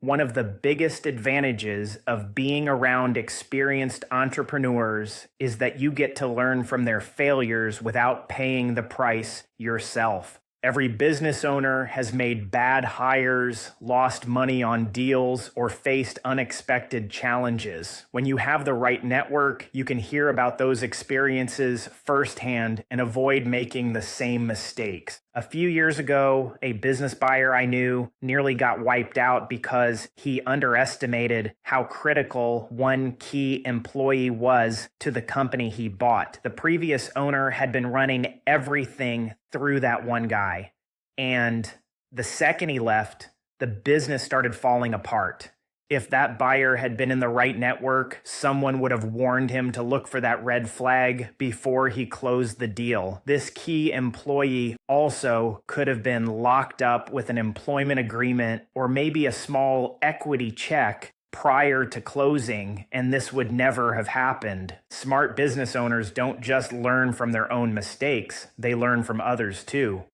One of the biggest advantages of being around experienced entrepreneurs is that you get to learn from their failures without paying the price yourself. Every business owner has made bad hires, lost money on deals, or faced unexpected challenges. When you have the right network, you can hear about those experiences firsthand and avoid making the same mistakes. A few years ago, a business buyer I knew nearly got wiped out because he underestimated how critical one key employee was to the company he bought. The previous owner had been running everything through that one guy. And the second he left, the business started falling apart. If that buyer had been in the right network, someone would have warned him to look for that red flag before he closed the deal. This key employee also could have been locked up with an employment agreement or maybe a small equity check prior to closing, and this would never have happened. Smart business owners don't just learn from their own mistakes, they learn from others too.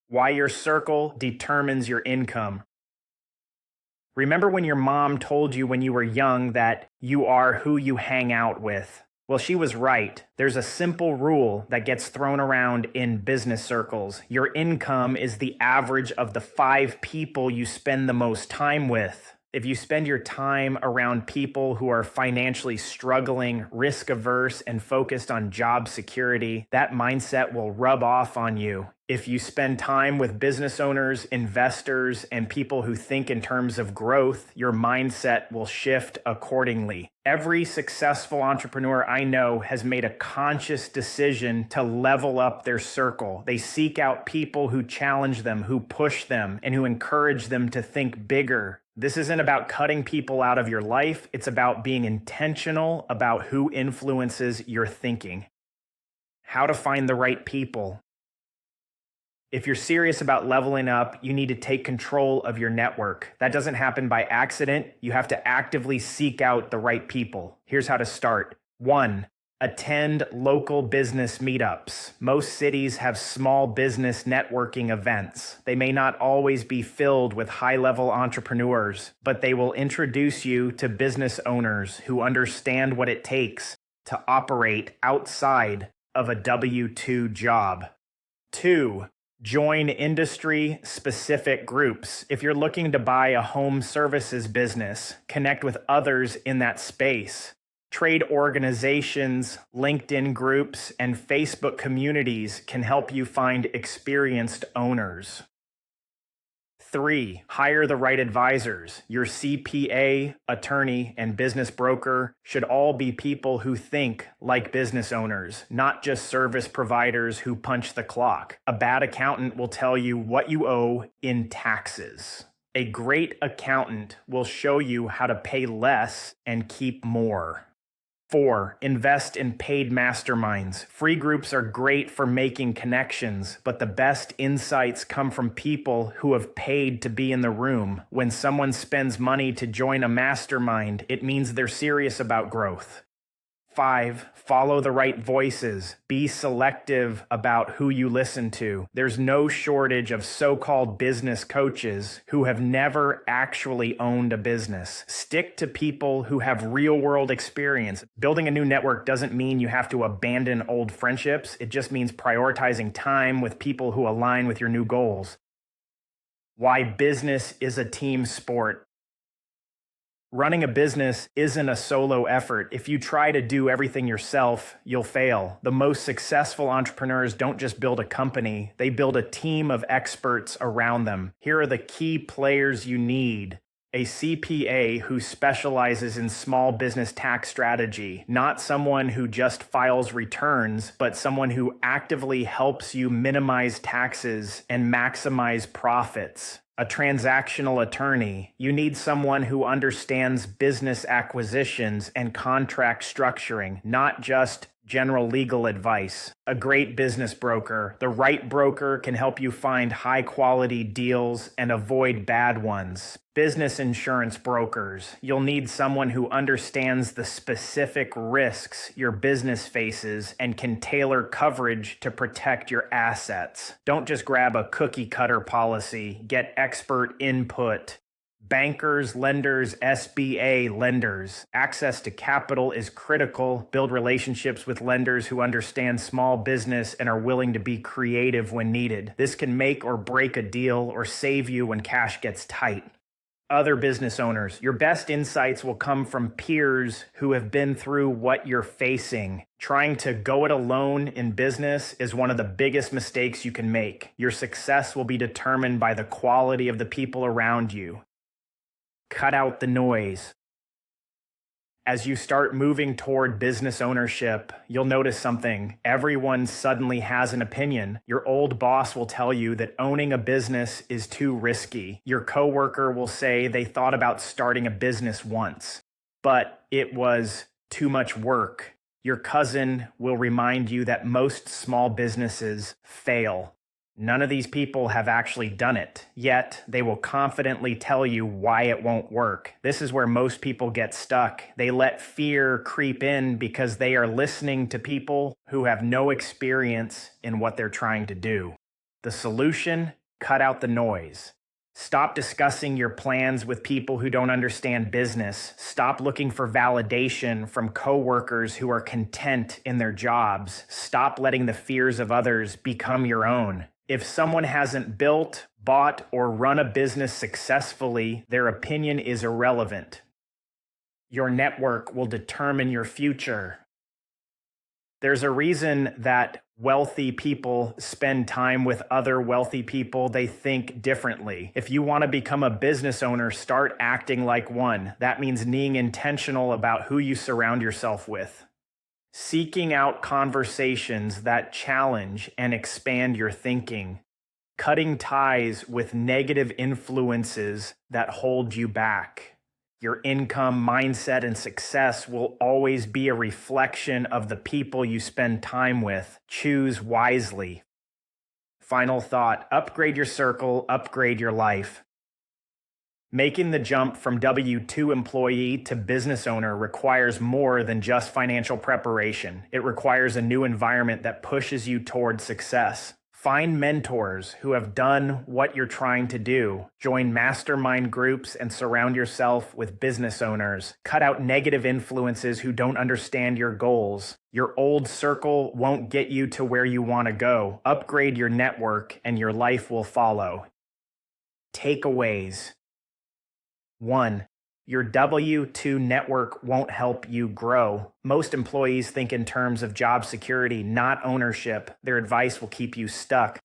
Why your circle determines your income. Remember when your mom told you when you were young that you are who you hang out with? Well, she was right. There's a simple rule that gets thrown around in business circles. Your income is the average of the 5 people you spend the most time with. If you spend your time around people who are financially struggling, risk-averse, and focused on job security, that mindset will rub off on you. If you spend time with business owners, investors, and people who think in terms of growth, your mindset will shift accordingly. Every successful entrepreneur I know has made a conscious decision to level up their circle. They seek out people who challenge them, who push them, and who encourage them to think bigger. This isn't about cutting people out of your life. It's about being intentional about who influences your thinking. How to find the right people. If you're serious about leveling up, you need to take control of your network. That doesn't happen by accident. You have to actively seek out the right people. Here's how to start. 1. Attend local business meetups. Most cities have small business networking events. They may not always be filled with high-level entrepreneurs, but they will introduce you to business owners who understand what it takes to operate outside of a W-2 job. 2. Join industry-specific groups. If you're looking to buy a home services business, connect with others in that space. Trade organizations, LinkedIn groups, and Facebook communities can help you find experienced owners. 3, hire the right advisors. Your CPA, attorney, and business broker should all be people who think like business owners, not just service providers who punch the clock. A bad accountant will tell you what you owe in taxes. A great accountant will show you how to pay less and keep more. 4, invest in paid masterminds. Free groups are great for making connections, but the best insights come from people who have paid to be in the room. When someone spends money to join a mastermind, it means they're serious about growth. 5, follow the right voices. Be selective about who you listen to. There's no shortage of so-called business coaches who have never actually owned a business. Stick to people who have real-world experience. Building a new network doesn't mean you have to abandon old friendships. It just means prioritizing time with people who align with your new goals. Why business is a team sport. Running a business isn't a solo effort. If you try to do everything yourself, you'll fail. The most successful entrepreneurs don't just build a company, they build a team of experts around them. Here are the key players you need. A CPA who specializes in small business tax strategy, not someone who just files returns, but someone who actively helps you minimize taxes and maximize profits. A transactional attorney. You need someone who understands business acquisitions and contract structuring, not just general legal advice. A great business broker. The right broker can help you find high-quality deals and avoid bad ones. Business insurance brokers. You'll need someone who understands the specific risks your business faces and can tailor coverage to protect your assets. Don't just grab a cookie-cutter policy. Get expert input. Bankers, lenders, SBA lenders. Access to capital is critical. Build relationships with lenders who understand small business and are willing to be creative when needed. This can make or break a deal or save you when cash gets tight. Other business owners. Your best insights will come from peers who have been through what you're facing. Trying to go it alone in business is one of the biggest mistakes you can make. Your success will be determined by the quality of the people around you. Cut out the noise. As you start moving toward business ownership, you'll notice something. Everyone suddenly has an opinion. Your old boss will tell you that owning a business is too risky. Your coworker will say they thought about starting a business once, but it was too much work. Your cousin will remind you that most small businesses fail. None of these people have actually done it, yet they will confidently tell you why it won't work. This is where most people get stuck. They let fear creep in because they are listening to people who have no experience in what they're trying to do. The solution? Cut out the noise. Stop discussing your plans with people who don't understand business. Stop looking for validation from coworkers who are content in their jobs. Stop letting the fears of others become your own. If someone hasn't built, bought, or run a business successfully, their opinion is irrelevant. Your network will determine your future. There's a reason that wealthy people spend time with other wealthy people. They think differently. If you want to become a business owner, start acting like one. That means being intentional about who you surround yourself with. Seeking out conversations that challenge and expand your thinking. Cutting ties with negative influences that hold you back. Your income, mindset, and success will always be a reflection of the people you spend time with. Choose wisely. Final thought, upgrade your circle, upgrade your life. Making the jump from W-2 employee to business owner requires more than just financial preparation. It requires a new environment that pushes you toward success. Find mentors who have done what you're trying to do. Join mastermind groups and surround yourself with business owners. Cut out negative influences who don't understand your goals. Your old circle won't get you to where you want to go. Upgrade your network and your life will follow. Takeaways. 1. Your W-2 network won't help you grow. Most employees think in terms of job security, not ownership. Their advice will keep you stuck.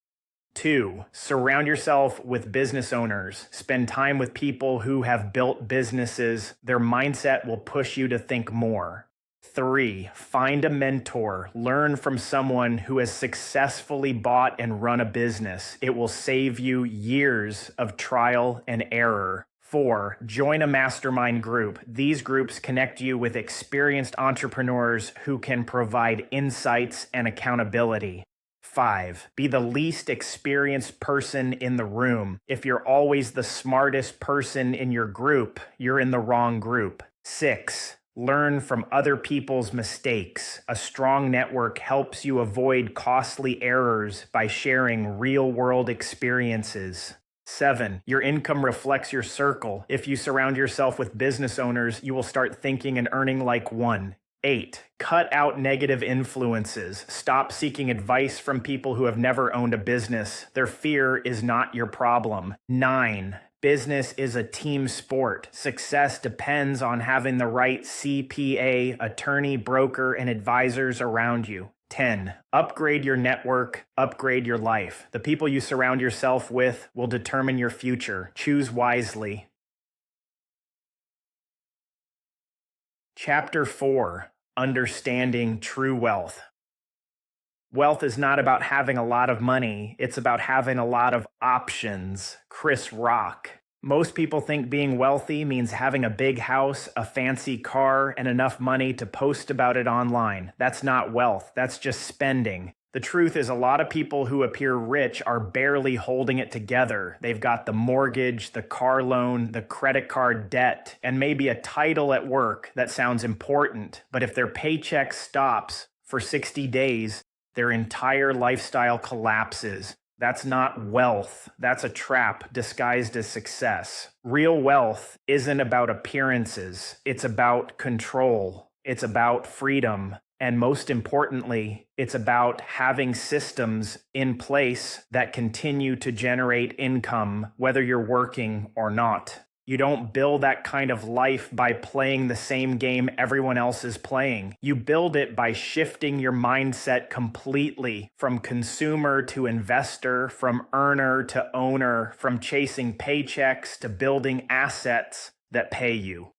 2, surround yourself with business owners. Spend time with people who have built businesses. Their mindset will push you to think more. 3, find a mentor. Learn from someone who has successfully bought and run a business. It will save you years of trial and error. 4, join a mastermind group. These groups connect you with experienced entrepreneurs who can provide insights and accountability. 5, be the least experienced person in the room. If you're always the smartest person in your group, you're in the wrong group. 6, learn from other people's mistakes. A strong network helps you avoid costly errors by sharing real-world experiences. 7, your income reflects your circle. If you surround yourself with business owners, you will start thinking and earning like one. 8, cut out negative influences. Stop seeking advice from people who have never owned a business. Their fear is not your problem. 9, business is a team sport. Success depends on having the right CPA, attorney, broker, and advisors around you. 10, upgrade your network, upgrade your life. The people you surround yourself with will determine your future. Choose wisely. Chapter 4, Understanding True Wealth. Wealth is not about having a lot of money. It's about having a lot of options. Chris Rock. Most people think being wealthy means having a big house, a fancy car, and enough money to post about it online. That's not wealth. That's just spending. The truth is, a lot of people who appear rich are barely holding it together. They've got the mortgage, the car loan, the credit card debt, and maybe a title at work that sounds important. But if their paycheck stops for 60 days, their entire lifestyle collapses. That's not wealth. That's a trap disguised as success. Real wealth isn't about appearances. It's about control. It's about freedom. And most importantly, it's about having systems in place that continue to generate income, whether you're working or not. You don't build that kind of life by playing the same game everyone else is playing. You build it by shifting your mindset completely from consumer to investor, from earner to owner, from chasing paychecks to building assets that pay you.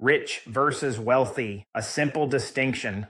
Rich versus wealthy, a simple distinction.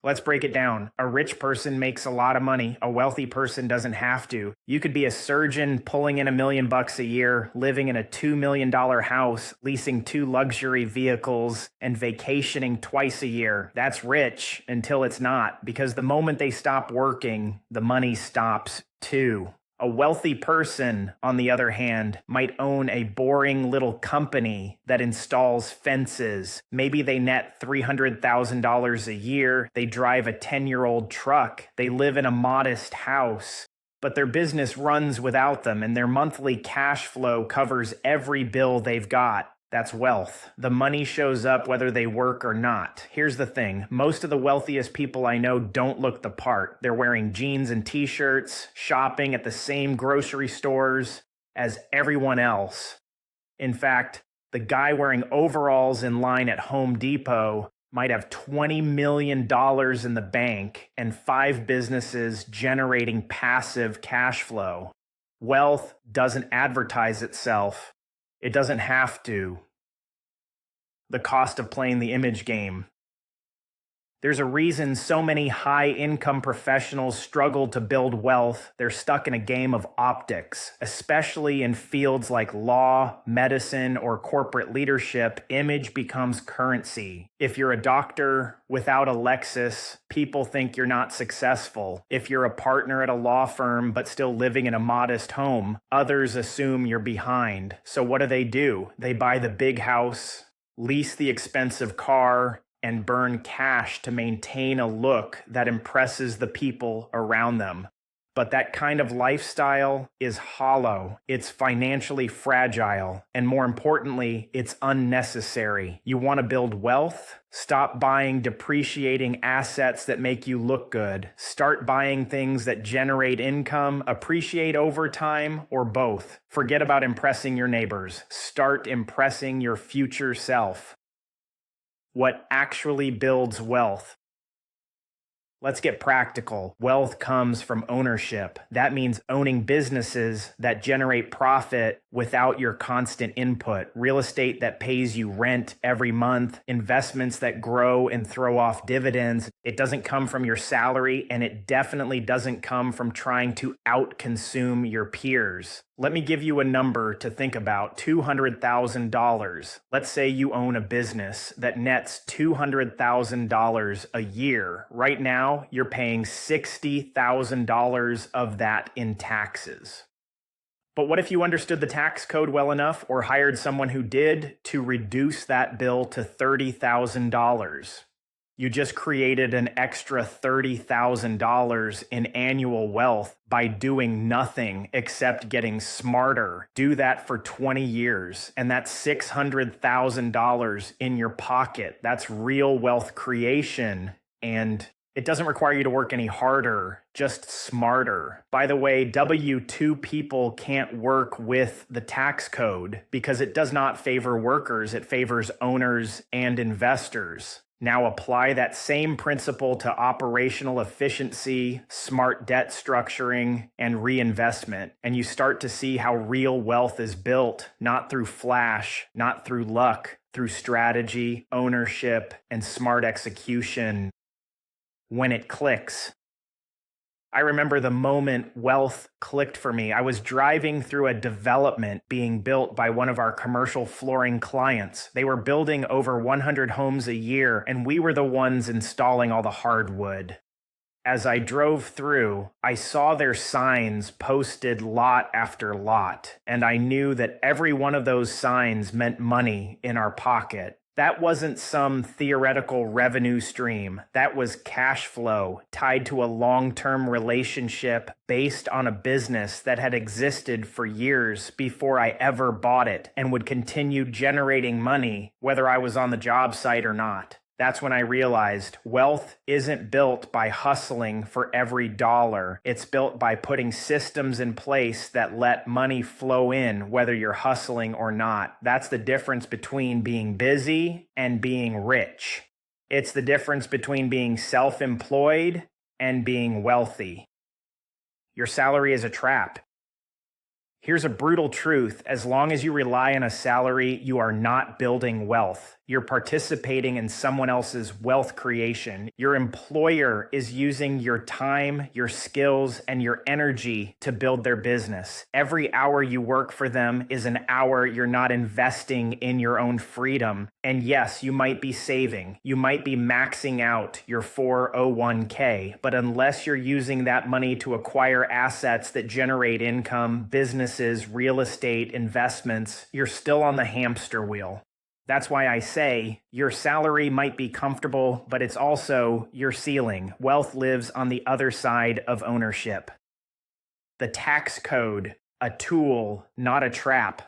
Let's break it down. A rich person makes a lot of money. A wealthy person doesn't have to. You could be a surgeon pulling in $1 million a year, living in a $2 million house, leasing 2 luxury vehicles, and vacationing twice a year. That's rich until it's not, because the moment they stop working, the money stops too. A wealthy person, on the other hand, might own a boring little company that installs fences. Maybe they net $300,000 a year. They drive a 10-year-old truck. They live in a modest house. But their business runs without them, and their monthly cash flow covers every bill they've got. That's wealth. The money shows up whether they work or not. Here's the thing. Most of the wealthiest people I know don't look the part. They're wearing jeans and t-shirts, shopping at the same grocery stores as everyone else. In fact, the guy wearing overalls in line at Home Depot might have $20 million in the bank and 5 businesses generating passive cash flow. Wealth doesn't advertise itself. It doesn't have to. The cost of playing the image game. There's a reason so many high-income professionals struggle to build wealth. They're stuck in a game of optics, especially in fields like law, medicine, or corporate leadership. Image becomes currency. If you're a doctor without a Lexus, people think you're not successful. If you're a partner at a law firm but still living in a modest home, others assume you're behind. So what do? They buy the big house, lease the expensive car, and burn cash to maintain a look that impresses the people around them. But that kind of lifestyle is hollow, it's financially fragile, and more importantly, it's unnecessary. You want to build wealth? Stop buying depreciating assets that make you look good. Start buying things that generate income, appreciate over time, or both. Forget about impressing your neighbors. Start impressing your future self. What actually builds wealth? Let's get practical. Wealth comes from ownership. That means owning businesses that generate profit without your constant input, real estate that pays you rent every month, investments that grow and throw off dividends. It doesn't come from your salary, and it definitely doesn't come from trying to outconsume your peers. Let me give you a number to think about, $200,000. Let's say you own a business that nets $200,000 a year. Right now, you're paying $60,000 of that in taxes. But what if you understood the tax code well enough or hired someone who did to reduce that bill to $30,000? You just created an extra $30,000 in annual wealth by doing nothing except getting smarter. Do that for 20 years, and that's $600,000 in your pocket. That's real wealth creation, and it doesn't require you to work any harder, just smarter. By the way, W-2 people can't work with the tax code because it does not favor workers. It favors owners and investors. Now apply that same principle to operational efficiency, smart debt structuring, and reinvestment, and you start to see how real wealth is built, not through flash, not through luck, through strategy, ownership, and smart execution. When it clicks. I remember the moment wealth clicked for me. I was driving through a development being built by one of our commercial flooring clients. They were building over 100 homes a year, and we were the ones installing all the hardwood. As I drove through, I saw their signs posted lot after lot, and I knew that every one of those signs meant money in our pocket. That wasn't some theoretical revenue stream. That was cash flow tied to a long-term relationship based on a business that had existed for years before I ever bought it and would continue generating money whether I was on the job site or not. That's when I realized wealth isn't built by hustling for every dollar. It's built by putting systems in place that let money flow in, whether you're hustling or not. That's the difference between being busy and being rich. It's the difference between being self-employed and being wealthy. Your salary is a trap. Here's a brutal truth. As long as you rely on a salary, you are not building wealth. You're participating in someone else's wealth creation. Your employer is using your time, your skills, and your energy to build their business. Every hour you work for them is an hour you're not investing in your own freedom. And yes, you might be saving. You might be maxing out your 401k. But unless you're using that money to acquire assets that generate income, businesses, real estate, investments, you're still on the hamster wheel. That's why I say your salary might be comfortable, but it's also your ceiling. Wealth lives on the other side of ownership. The tax code, a tool, not a trap.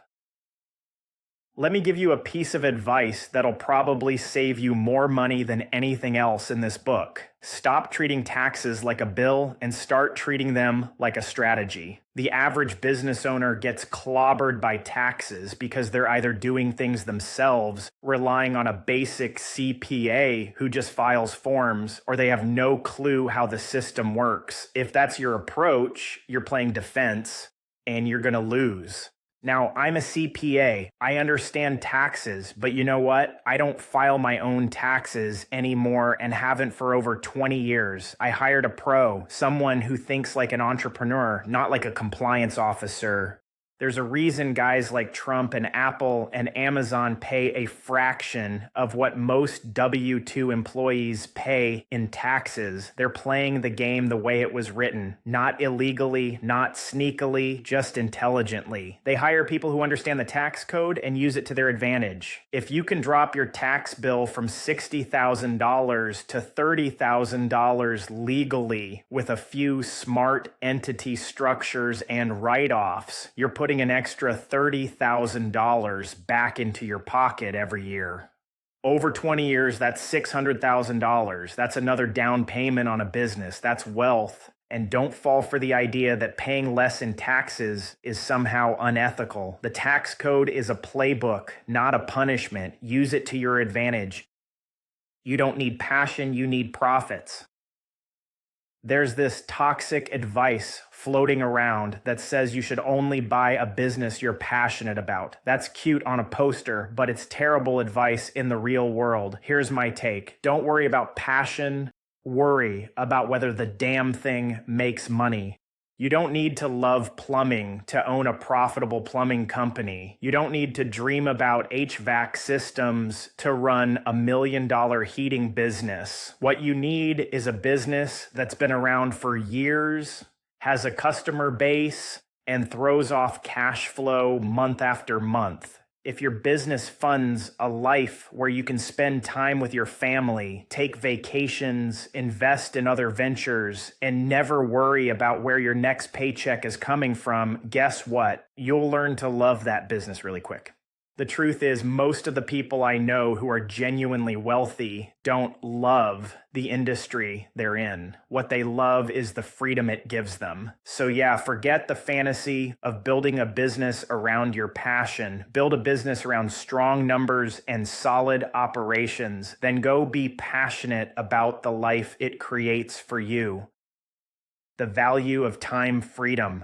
Let me give you a piece of advice that'll probably save you more money than anything else in this book. Stop treating taxes like a bill and start treating them like a strategy. The average business owner gets clobbered by taxes because they're either doing things themselves, relying on a basic CPA who just files forms, or they have no clue how the system works. If that's your approach, you're playing defense and you're going to lose. Now, I'm a CPA. I understand taxes, but you know what? I don't file my own taxes anymore and haven't for over 20 years. I hired a pro, someone who thinks like an entrepreneur, not like a compliance officer. There's a reason guys like Trump and Apple and Amazon pay a fraction of what most W-2 employees pay in taxes. They're playing the game the way it was written, not illegally, not sneakily, just intelligently. They hire people who understand the tax code and use it to their advantage. If you can drop your tax bill from $60,000 to $30,000 legally with a few smart entity structures and write-offs, you're putting an extra $30,000 back into your pocket every year. Over 20 years, that's $600,000. That's another down payment on a business. That's wealth. And don't fall for the idea that paying less in taxes is somehow unethical. The tax code is a playbook, not a punishment. Use it to your advantage. You don't need passion, you need profits. There's this toxic advice floating around that says you should only buy a business you're passionate about. That's cute on a poster, but it's terrible advice in the real world. Here's my take. Don't worry about passion. Worry about whether the damn thing makes money. You don't need to love plumbing to own a profitable plumbing company. You don't need to dream about HVAC systems to run $1 million heating business. What you need is a business that's been around for years, has a customer base, and throws off cash flow month after month. If your business funds a life where you can spend time with your family, take vacations, invest in other ventures, and never worry about where your next paycheck is coming from, guess what? You'll learn to love that business really quick. The truth is, most of the people I know who are genuinely wealthy don't love the industry they're in. What they love is the freedom it gives them. So yeah, forget the fantasy of building a business around your passion. Build a business around strong numbers and solid operations. Then go be passionate about the life it creates for you. The value of time freedom.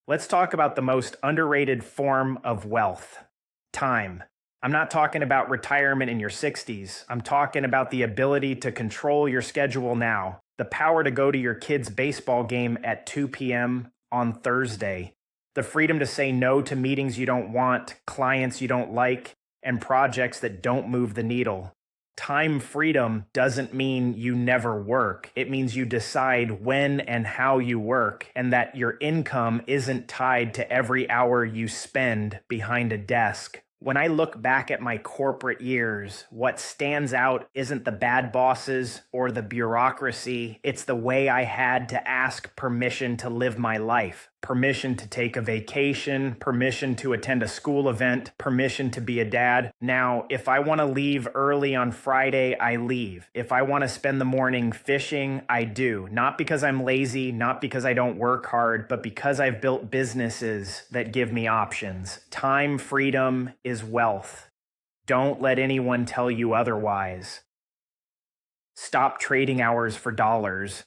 Let's talk about the most underrated form of wealth, time. I'm not talking about retirement in your 60s. I'm talking about the ability to control your schedule now, the power to go to your kid's baseball game at 2 p.m. on Thursday, the freedom to say no to meetings you don't want, clients you don't like, and projects that don't move the needle. Time freedom doesn't mean you never work. It means you decide when and how you work, and that your income isn't tied to every hour you spend behind a desk. When I look back at my corporate years, what stands out isn't the bad bosses or the bureaucracy. It's the way I had to ask permission to live my life. Permission to take a vacation, permission to attend a school event, permission to be a dad. Now, if I want to leave early on Friday, I leave. If I want to spend the morning fishing, I do. Not because I'm lazy, not because I don't work hard, but because I've built businesses that give me options. Time freedom is wealth. Don't let anyone tell you otherwise. Stop trading hours for dollars.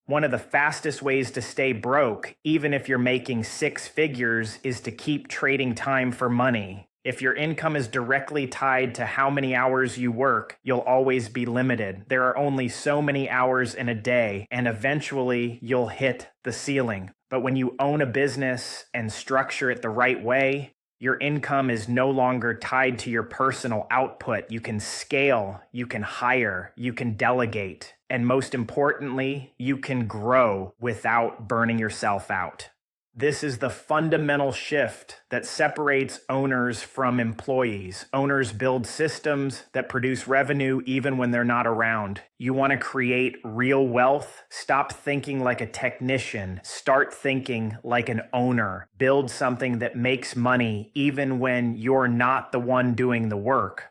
One of the fastest ways to stay broke, even if you're making six figures, is to keep trading time for money. If your income is directly tied to how many hours you work, you'll always be limited. There are only so many hours in a day, and eventually you'll hit the ceiling. But when you own a business and structure it the right way, your income is no longer tied to your personal output. You can scale, you can hire, you can delegate, and most importantly, you can grow without burning yourself out. This is the fundamental shift that separates owners from employees. Owners build systems that produce revenue even when they're not around. You want to create real wealth? Stop thinking like a technician. Start thinking like an owner. Build something that makes money even when you're not the one doing the work.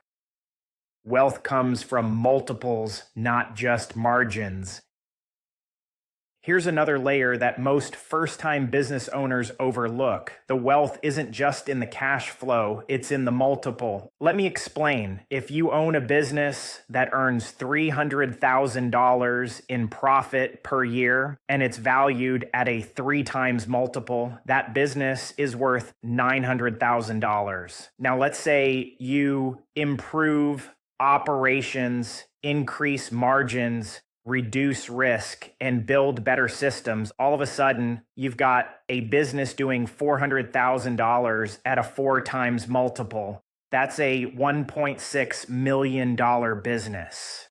Wealth comes from multiples, not just margins. Here's another layer that most first-time business owners overlook. The wealth isn't just in the cash flow, it's in the multiple. Let me explain. If you own a business that earns $300,000 in profit per year and it's valued at a 3 times multiple, that business is worth $900,000. Now let's say you improve operations, increase margins, reduce risk, and build better systems. All of a sudden, you've got a business doing $400,000 at a 4 times multiple. That's a $1.6 million business.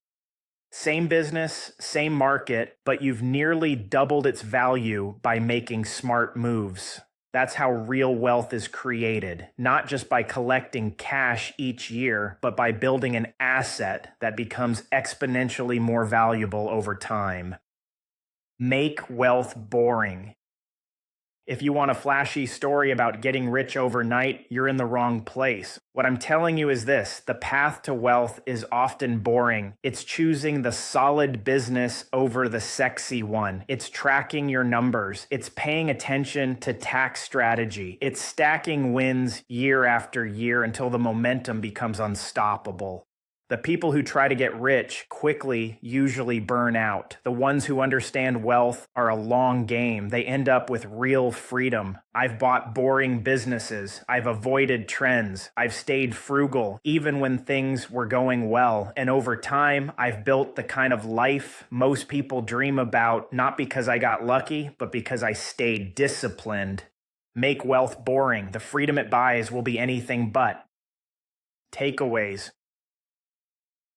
Same business, same market, but you've nearly doubled its value by making smart moves. That's how real wealth is created, not just by collecting cash each year, but by building an asset that becomes exponentially more valuable over time. Make wealth boring. If you want a flashy story about getting rich overnight, you're in the wrong place. What I'm telling you is this: the path to wealth is often boring. It's choosing the solid business over the sexy one. It's tracking your numbers. It's paying attention to tax strategy. It's stacking wins year after year until the momentum becomes unstoppable. The people who try to get rich quickly usually burn out. The ones who understand wealth are a long game. They end up with real freedom. I've bought boring businesses. I've avoided trends. I've stayed frugal, even when things were going well. And over time, I've built the kind of life most people dream about, not because I got lucky, but because I stayed disciplined. Make wealth boring. The freedom it buys will be anything but. Takeaways.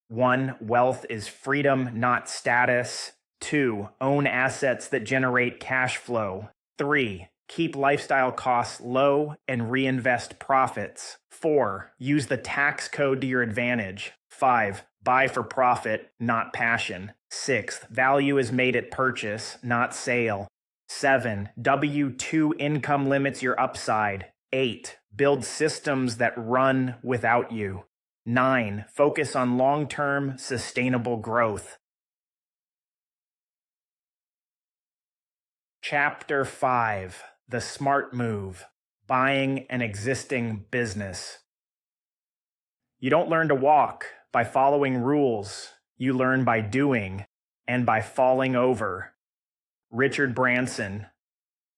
1. Wealth is freedom, not status. 2. Own assets that generate cash flow. 3. Keep lifestyle costs low and reinvest profits. 4. Use the tax code to your advantage. 5. Buy for profit, not passion. 6. Value is made at purchase, not sale. 7. W-2 income limits your upside. 8. Build systems that run without you. 9. Focus on long-term, sustainable growth. Chapter 5. The Smart Move. Buying an existing business. You don't learn to walk by following rules. You learn by doing and by falling over. Richard Branson.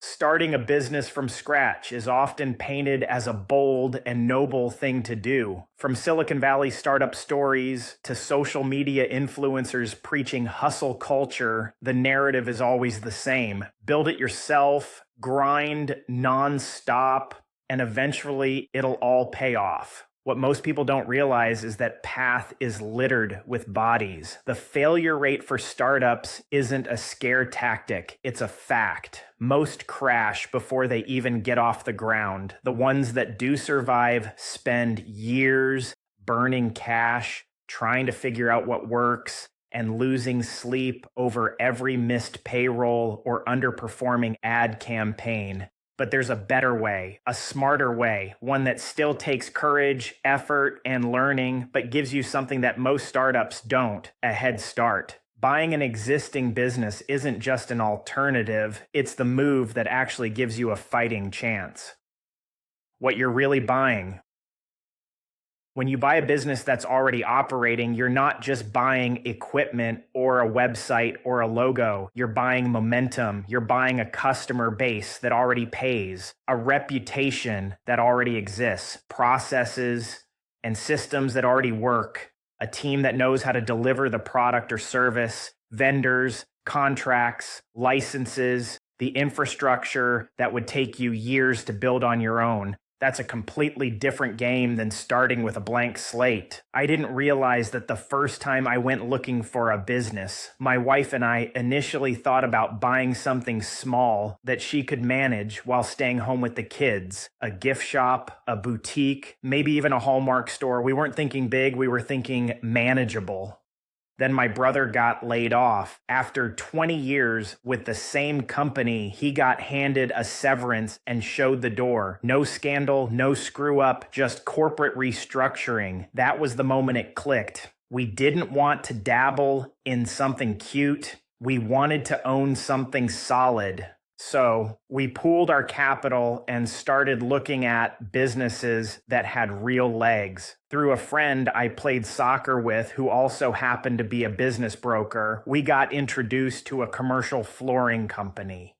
Starting a business from scratch is often painted as a bold and noble thing to do. From Silicon Valley startup stories to social media influencers preaching hustle culture, the narrative is always the same. Build it yourself, grind nonstop, and eventually it'll all pay off. What most people don't realize is that path is littered with bodies. The failure rate for startups isn't a scare tactic, it's a fact. Most crash before they even get off the ground. The ones that do survive spend years burning cash, trying to figure out what works, and losing sleep over every missed payroll or underperforming ad campaign. But there's a better way, a smarter way, one that still takes courage, effort, and learning, but gives you something that most startups don't, a head start. Buying an existing business isn't just an alternative, it's the move that actually gives you a fighting chance. What you're really buying. When you buy a business that's already operating, you're not just buying equipment or a website or a logo. You're buying momentum. You're buying a customer base that already pays, a reputation that already exists, processes and systems that already work, a team that knows how to deliver the product or service, vendors, contracts, licenses, the infrastructure that would take you years to build on your own. That's a completely different game than starting with a blank slate. I didn't realize that the first time I went looking for a business, my wife and I initially thought about buying something small that she could manage while staying home with the kids. A gift shop, a boutique, maybe even a Hallmark store. We weren't thinking big, we were thinking manageable. Then my brother got laid off. After 20 years with the same company, he got handed a severance and showed the door. No scandal, no screw up, just corporate restructuring. That was the moment it clicked. We didn't want to dabble in something cute. We wanted to own something solid. So we pooled our capital and started looking at businesses that had real legs. Through a friend I played soccer with who also happened to be a business broker, we got introduced to a commercial flooring company.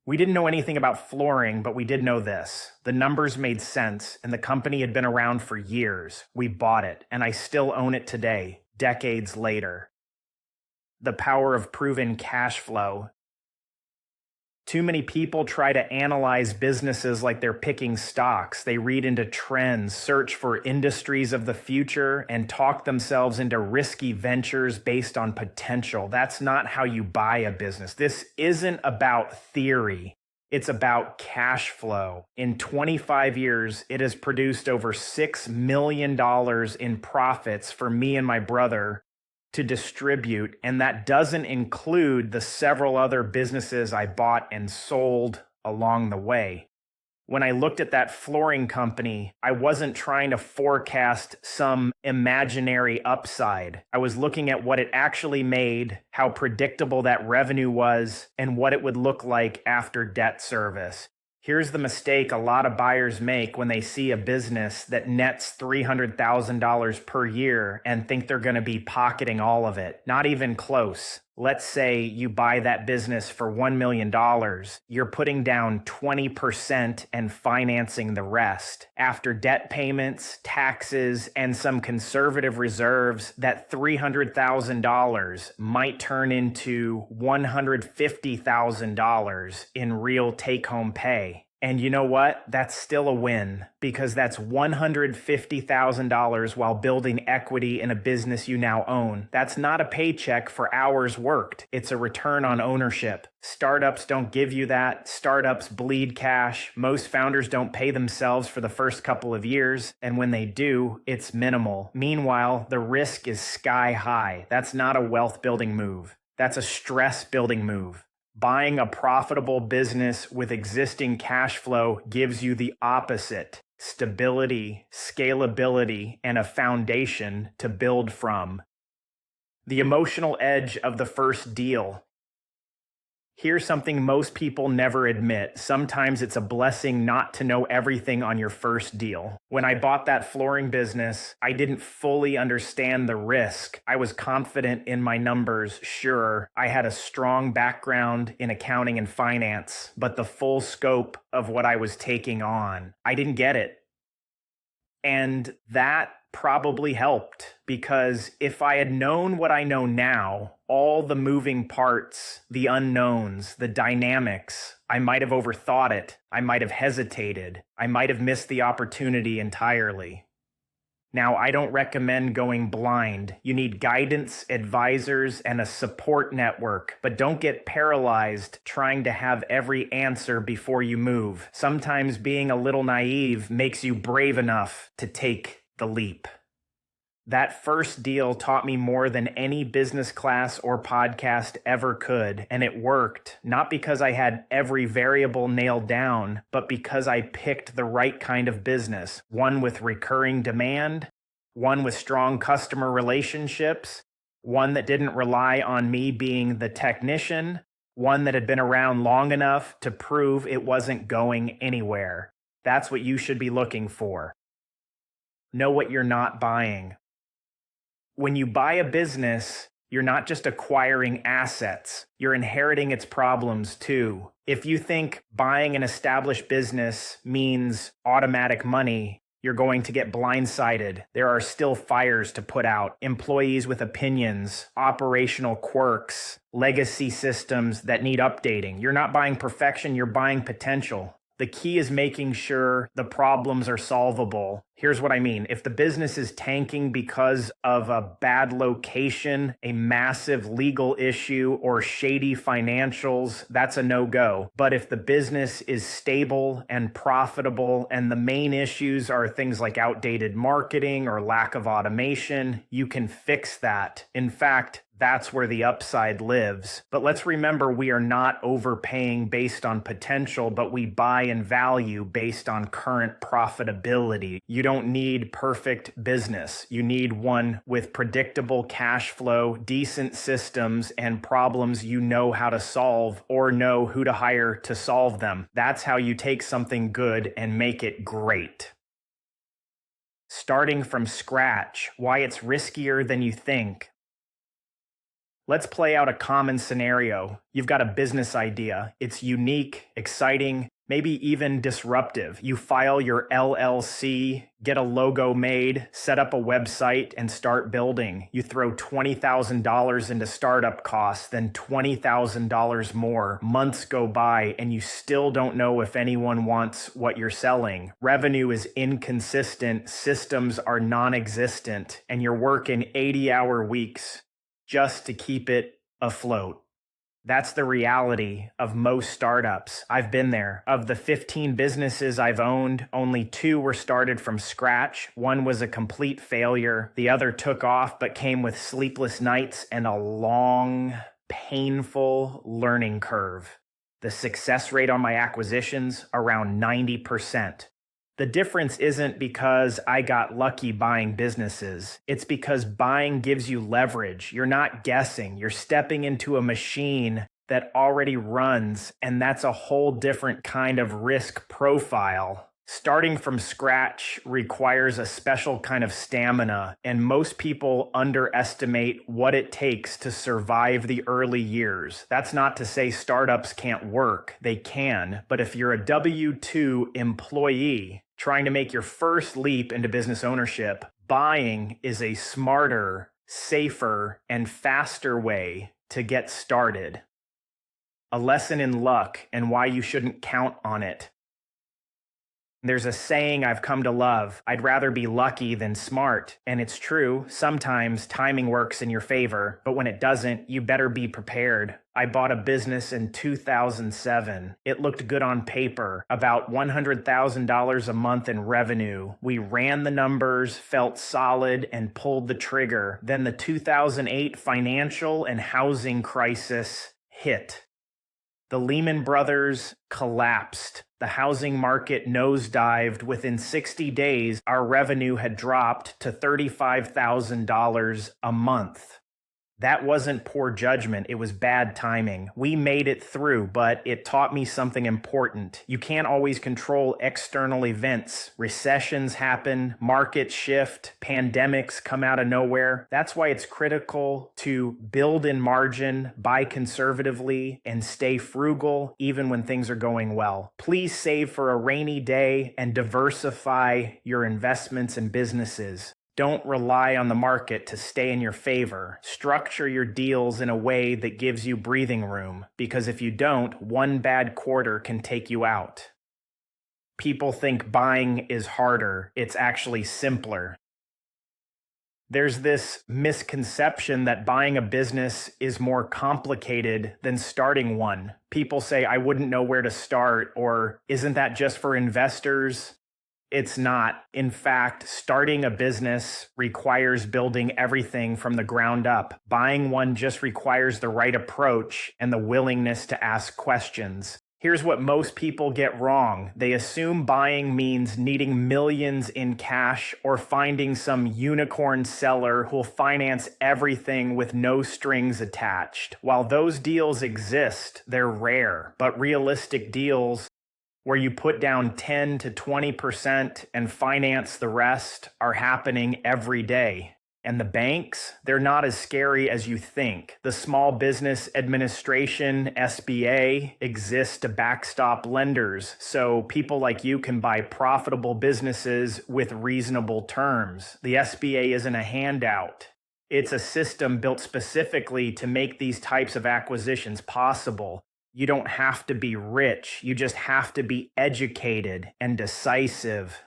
We didn't know anything about flooring, but we did know this. The numbers made sense, and the company had been around for years. We bought it, and I still own it today, decades later. The power of proven cash flow. Too many people try to analyze businesses like they're picking stocks. They read into trends, search for industries of the future, and talk themselves into risky ventures based on potential. That's not how you buy a business. This isn't about theory. It's about cash flow. In 25 years, it has produced over $6 million in profits for me and my brother to distribute, and that doesn't include the several other businesses I bought and sold along the way. When I looked at that flooring company, I wasn't trying to forecast some imaginary upside. I was looking at what it actually made, how predictable that revenue was, and what it would look like after debt service. Here's the mistake a lot of buyers make when they see a business that nets $300,000 per year and think they're going to be pocketing all of it. Not even close. Let's say you buy that business for $1 million. You're putting down 20% and financing the rest. After debt payments, taxes, and some conservative reserves, that $300,000 might turn into $150,000 in real take-home pay. And you know what? That's still a win, because that's $150,000 while building equity in a business you now own. That's not a paycheck for hours worked. It's a return on ownership. Startups don't give you that. Startups bleed cash. Most founders don't pay themselves for the first couple of years, and when they do, it's minimal. Meanwhile, the risk is sky high. That's not a wealth building move. That's a stress building move. Buying a profitable business with existing cash flow gives you the opposite: stability, scalability, and a foundation to build from. The emotional edge of the first deal. Here's something most people never admit. Sometimes it's a blessing not to know everything on your first deal. When I bought that flooring business, I didn't fully understand the risk. I was confident in my numbers, sure. I had a strong background in accounting and finance, but the full scope of what I was taking on, I didn't get it. And that probably helped, because if I had known what I know now, all the moving parts, the unknowns, the dynamics, I might have overthought it. I might have hesitated. I might have missed the opportunity entirely. Now, I don't recommend going blind. You need guidance, advisors, and a support network, but don't get paralyzed trying to have every answer before you move. Sometimes being a little naive makes you brave enough to take the leap. That first deal taught me more than any business class or podcast ever could, and it worked, not because I had every variable nailed down, but because I picked the right kind of business, one with recurring demand, one with strong customer relationships, one that didn't rely on me being the technician, one that had been around long enough to prove it wasn't going anywhere. That's what you should be looking for. Know what you're not buying. When you buy a business, you're not just acquiring assets, you're inheriting its problems too. If you think buying an established business means automatic money, you're going to get blindsided. There are still fires to put out, employees with opinions, operational quirks, legacy systems that need updating. You're not buying perfection, you're buying potential. The key is making sure the problems are solvable. Here's what I mean. If the business is tanking because of a bad location, a massive legal issue, or shady financials, that's a no-go. But if the business is stable and profitable and the main issues are things like outdated marketing or lack of automation, you can fix that. In fact, that's where the upside lives. But let's remember, we are not overpaying based on potential, but we buy in value based on current profitability. You don't need perfect business. You need one with predictable cash flow, decent systems, and problems you know how to solve or know who to hire to solve them. That's how you take something good and make it great. Starting from scratch, why it's riskier than you think. Let's play out a common scenario. You've got a business idea. It's unique, exciting, maybe even disruptive. You file your LLC, get a logo made, set up a website, and start building. You throw $20,000 into startup costs, then $20,000 more. Months go by, and you still don't know if anyone wants what you're selling. Revenue is inconsistent, systems are non-existent, and you're working 80-hour weeks just to keep it afloat. That's the reality of most startups. I've been there. Of the 15 businesses I've owned, only 2 were started from scratch. One was a complete failure. The other took off, but came with sleepless nights and a long, painful learning curve. The success rate on my acquisitions, around 90%. The difference isn't because I got lucky buying businesses. It's because buying gives you leverage. You're not guessing. You're stepping into a machine that already runs, and that's a whole different kind of risk profile. Starting from scratch requires a special kind of stamina, and most people underestimate what it takes to survive the early years. That's not to say startups can't work. They can, but if you're a W-2 employee trying to make your first leap into business ownership, buying is a smarter, safer, and faster way to get started. A lesson in luck and why you shouldn't count on it. There's a saying I've come to love: I'd rather be lucky than smart. And it's true, sometimes timing works in your favor, but when it doesn't, you better be prepared. I bought a business in 2007. It looked good on paper, about $100,000 a month in revenue. We ran the numbers, felt solid, and pulled the trigger. Then the 2008 financial and housing crisis hit. The Lehman Brothers collapsed. The housing market nosedived. Within 60 days, our revenue had dropped to $35,000 a month. That wasn't poor judgment, it was bad timing. We made it through, but it taught me something important. You can't always control external events. Recessions happen, markets shift, pandemics come out of nowhere. That's why it's critical to build in margin, buy conservatively, and stay frugal even when things are going well. Please save for a rainy day and diversify your investments and businesses. Don't rely on the market to stay in your favor. Structure your deals in a way that gives you breathing room, because if you don't, one bad quarter can take you out. People think buying is harder. It's actually simpler. There's this misconception that buying a business is more complicated than starting one. People say, I wouldn't know where to start, or isn't that just for investors? It's not. In fact, starting a business requires building everything from the ground up. Buying one just requires the right approach and the willingness to ask questions. Here's what most people get wrong. They assume buying means needing millions in cash or finding some unicorn seller who'll finance everything with no strings attached. While those deals exist, they're rare, but realistic deals where you put down 10 to 20% and finance the rest are happening every day. And the banks, they're not as scary as you think. The Small Business Administration, SBA, exists to backstop lenders, so people like you can buy profitable businesses with reasonable terms. The SBA isn't a handout. It's a system built specifically to make these types of acquisitions possible. You don't have to be rich. You just have to be educated and decisive.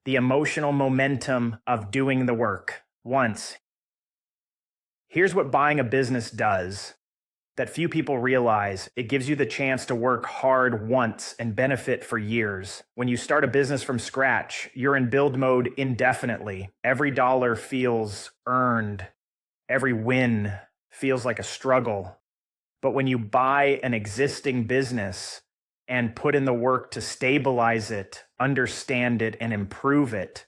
The emotional momentum of doing the work once. Here's what buying a business does that few people realize. It gives you the chance to work hard once and benefit for years. When you start a business from scratch, you're in build mode indefinitely. Every dollar feels earned. Every win feels like a struggle. But when you buy an existing business and put in the work to stabilize it, understand it, and improve it,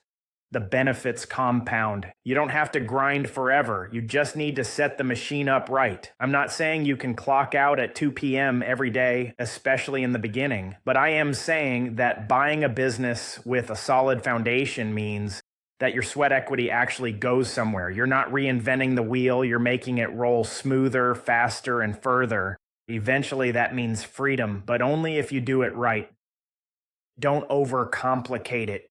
the benefits compound. You don't have to grind forever. You just need to set the machine up right. I'm not saying you can clock out at 2 p.m. every day, especially in the beginning, but I am saying that buying a business with a solid foundation means that your sweat equity actually goes somewhere. You're not reinventing the wheel, you're making it roll smoother, faster, and further. Eventually that means freedom, but only if you do it right. Don't overcomplicate it.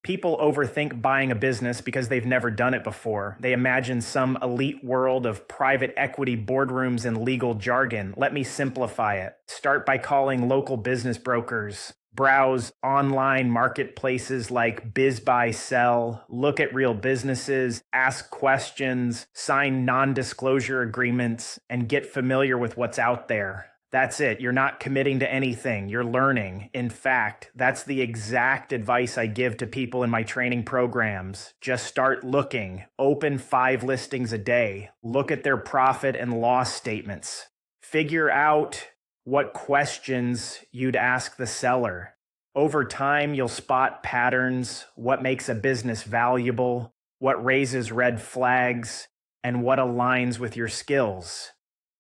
People overthink buying a business because they've never done it before. They imagine some elite world of private equity boardrooms and legal jargon. Let me simplify it. Start by calling local business brokers. Browse online marketplaces like BizBuySell, look at real businesses, ask questions, sign non-disclosure agreements, and get familiar with what's out there. That's it. You're not committing to anything. You're learning. In fact, that's the exact advice I give to people in my training programs. Just start looking. Open 5 listings a day. Look at their profit and loss statements. Figure out what questions you'd ask the seller. Over time, you'll spot patterns, what makes a business valuable, what raises red flags, and what aligns with your skills.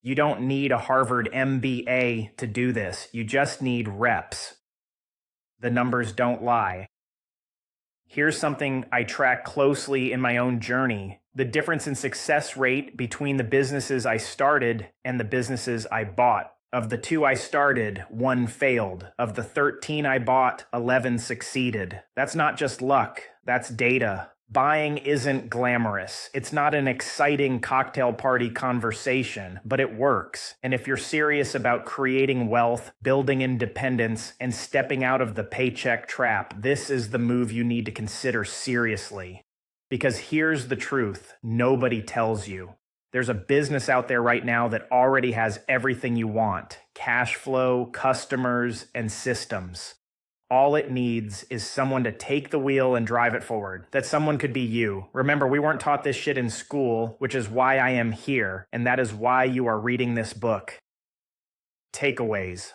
You don't need a Harvard MBA to do this. You just need reps. The numbers don't lie. Here's something I track closely in my own journey: the difference in success rate between the businesses I started and the businesses I bought. Of the 2 I started, 1 failed. Of the 13 I bought, 11 succeeded. That's not just luck, that's data. Buying isn't glamorous. It's not an exciting cocktail party conversation, but it works. And if you're serious about creating wealth, building independence, and stepping out of the paycheck trap, this is the move you need to consider seriously. Because here's the truth: nobody tells you. There's a business out there right now that already has everything you want: cash flow, customers, and systems. All it needs is someone to take the wheel and drive it forward. That someone could be you. Remember, we weren't taught this shit in school, which is why I am here, and that is why you are reading this book. Takeaways.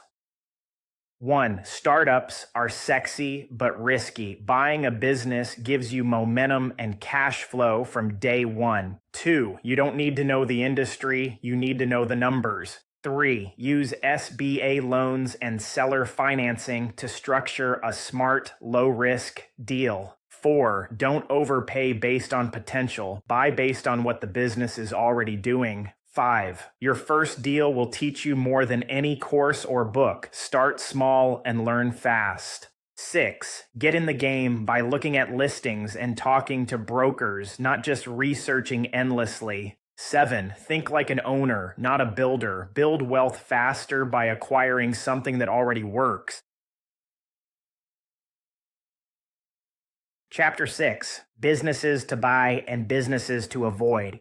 1. Startups are sexy but risky. Buying a business gives you momentum and cash flow from day one. 2. You don't need to know the industry, you need to know the numbers. 3. Use SBA loans and seller financing to structure a smart, low-risk deal. 4. Don't overpay based on potential. Buy based on what the business is already doing. 5. Your first deal will teach you more than any course or book. Start small and learn fast. 6. Get in the game by looking at listings and talking to brokers, not just researching endlessly. 7. Think like an owner, not a builder. Build wealth faster by acquiring something that already works. Chapter 6. Businesses to buy and businesses to avoid.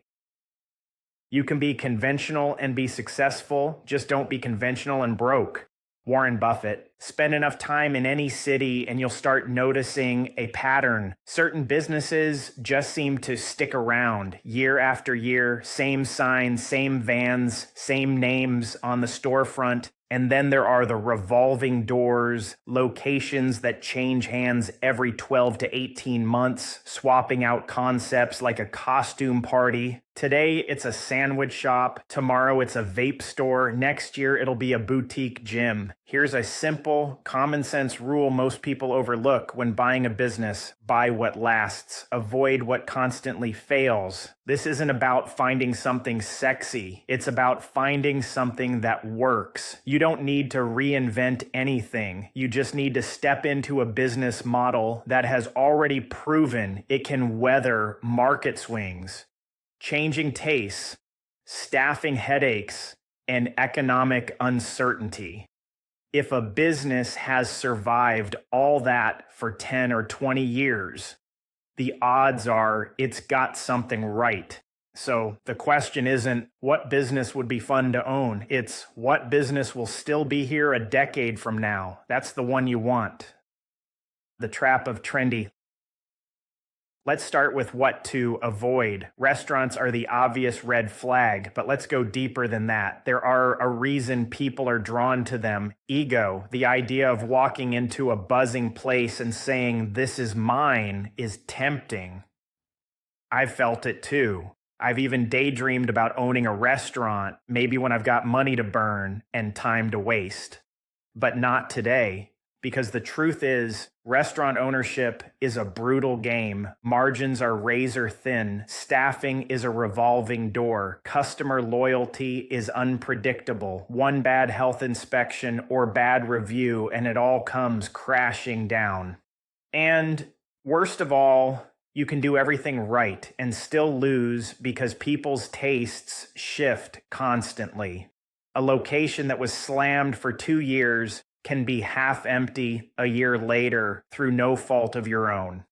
You can be conventional and be successful, just don't be conventional and broke. Warren Buffett. Spend enough time in any city and you'll start noticing a pattern. Certain businesses just seem to stick around year after year, same signs, same vans, same names on the storefront. And then there are the revolving doors, locations that change hands every 12 to 18 months, swapping out concepts like a costume party. Today, it's a sandwich shop. Tomorrow, it's a vape store. Next year, it'll be a boutique gym. Here's a simple, common sense rule most people overlook when buying a business: buy what lasts, avoid what constantly fails. This isn't about finding something sexy. It's about finding something that works. You don't need to reinvent anything. You just need to step into a business model that has already proven it can weather market swings, changing tastes, staffing headaches, and economic uncertainty. If a business has survived all that for 10 or 20 years, the odds are it's got something right. So the question isn't what business would be fun to own. It's what business will still be here a decade from now. That's the one you want. The trap of trendy. Let's start with what to avoid. Restaurants are the obvious red flag, but let's go deeper than that. There are a reason people are drawn to them. Ego, the idea of walking into a buzzing place and saying, "This is mine," is tempting. I've felt it too. I've even daydreamed about owning a restaurant, maybe when I've got money to burn and time to waste. But not today. Because the truth is, restaurant ownership is a brutal game. Margins are razor thin. Staffing is a revolving door. Customer loyalty is unpredictable. One bad health inspection or bad review, and it all comes crashing down. And worst of all, you can do everything right and still lose because people's tastes shift constantly. A location that was slammed for 2 years can be half empty a year later through no fault of your own.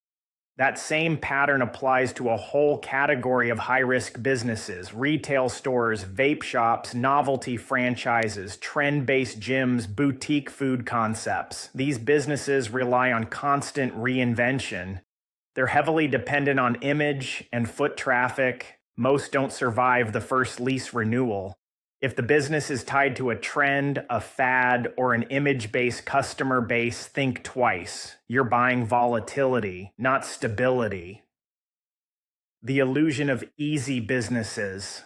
That same pattern applies to a whole category of high-risk businesses: retail stores, vape shops, novelty franchises, trend-based gyms, boutique food concepts. These businesses rely on constant reinvention. They're heavily dependent on image and foot traffic. Most don't survive the first lease renewal. If the business is tied to a trend, a fad, or an image-based customer base, think twice. You're buying volatility, not stability. The illusion of easy businesses.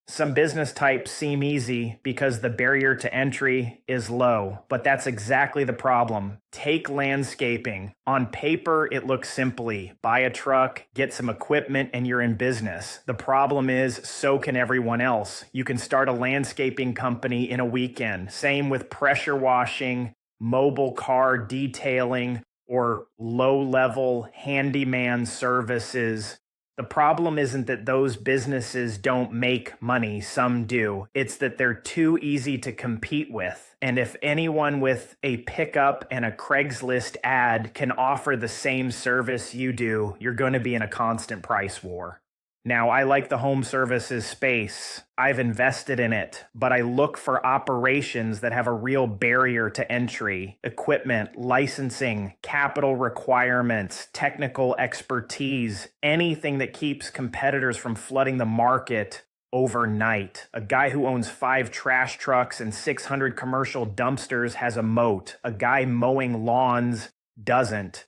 Some business types seem easy because the barrier to entry is low, but that's exactly the problem. Take landscaping. On paper, it looks simply. Buy a truck, get some equipment, and you're in business. The problem is, so can everyone else. You can start a landscaping company in a weekend. Same with pressure washing, mobile car detailing, or low-level handyman services. The problem isn't that those businesses don't make money, some do. It's that they're too easy to compete with. And if anyone with a pickup and a Craigslist ad can offer the same service you do, you're going to be in a constant price war. Now, I like the home services space. I've invested in it, but I look for operations that have a real barrier to entry: equipment, licensing, capital requirements, technical expertise, anything that keeps competitors from flooding the market overnight. A guy who owns 5 trash trucks and 600 commercial dumpsters has a moat. A guy mowing lawns doesn't.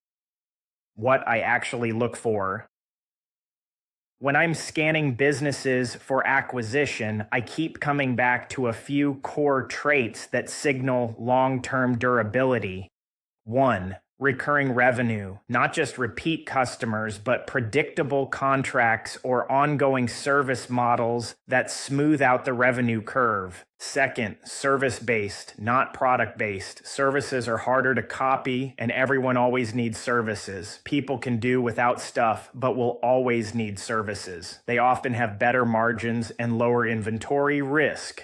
What I actually look for. When I'm scanning businesses for acquisition, I keep coming back to a few core traits that signal long-term durability. 1. Recurring revenue, not just repeat customers, but predictable contracts or ongoing service models that smooth out the revenue curve. 2. Service-based, not product-based. Services are harder to copy, and everyone always needs services. People can do without stuff, but will always need services. They often have better margins and lower inventory risk.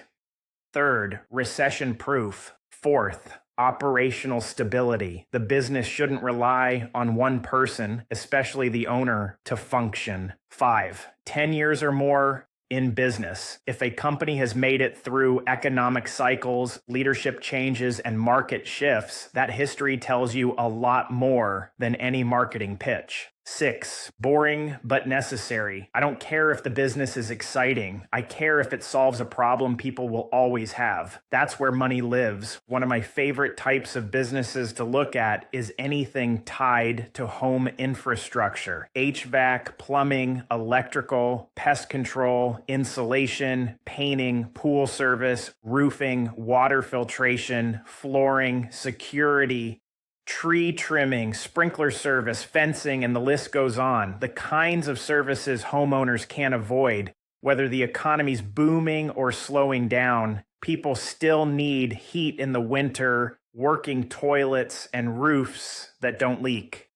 3. Recession-proof. 4. Operational stability. The business shouldn't rely on one person, especially the owner, to function. 5. 10 years or more in business. If a company has made it through economic cycles, leadership changes, and market shifts, that history tells you a lot more than any marketing pitch. 6. Boring but necessary. I don't care if the business is exciting. I care if it solves a problem people will always have. That's where money lives. One of my favorite types of businesses to look at is anything tied to home infrastructure. HVAC, plumbing, electrical, pest control, insulation, painting, pool service, roofing, water filtration, flooring, security, tree trimming, sprinkler service, fencing, and the list goes on. The kinds of services homeowners can't avoid. Whether the economy's booming or slowing down, people still need heat in the winter, working toilets, and roofs that don't leak.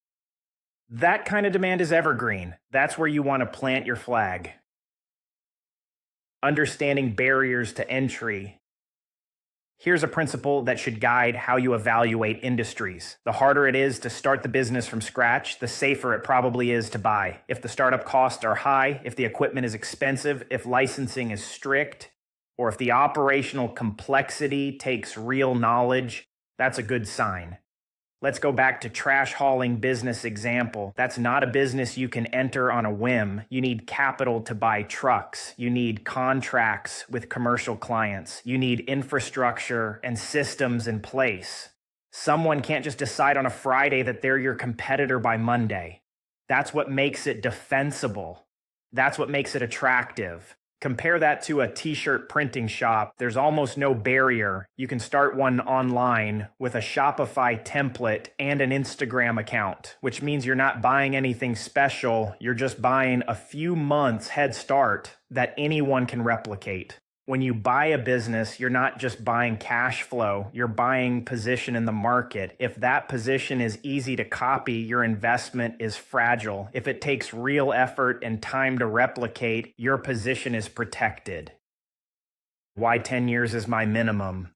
That kind of demand is evergreen. That's where you want to plant your flag. Understanding barriers to entry. Here's a principle that should guide how you evaluate industries. The harder it is to start the business from scratch, the safer it probably is to buy. If the startup costs are high, if the equipment is expensive, if licensing is strict, or if the operational complexity takes real knowledge, that's a good sign. Let's go back to trash hauling business example. That's not a business you can enter on a whim. You need capital to buy trucks. You need contracts with commercial clients. You need infrastructure and systems in place. Someone can't just decide on a Friday that they're your competitor by Monday. That's what makes it defensible. That's what makes it attractive. Compare that to a t-shirt printing shop. There's almost no barrier. You can start one online with a Shopify template and an Instagram account, which means you're not buying anything special. You're just buying a few months head start that anyone can replicate. When you buy a business, you're not just buying cash flow, you're buying position in the market. If that position is easy to copy, your investment is fragile. If it takes real effort and time to replicate, your position is protected. Why 10 years is my minimum?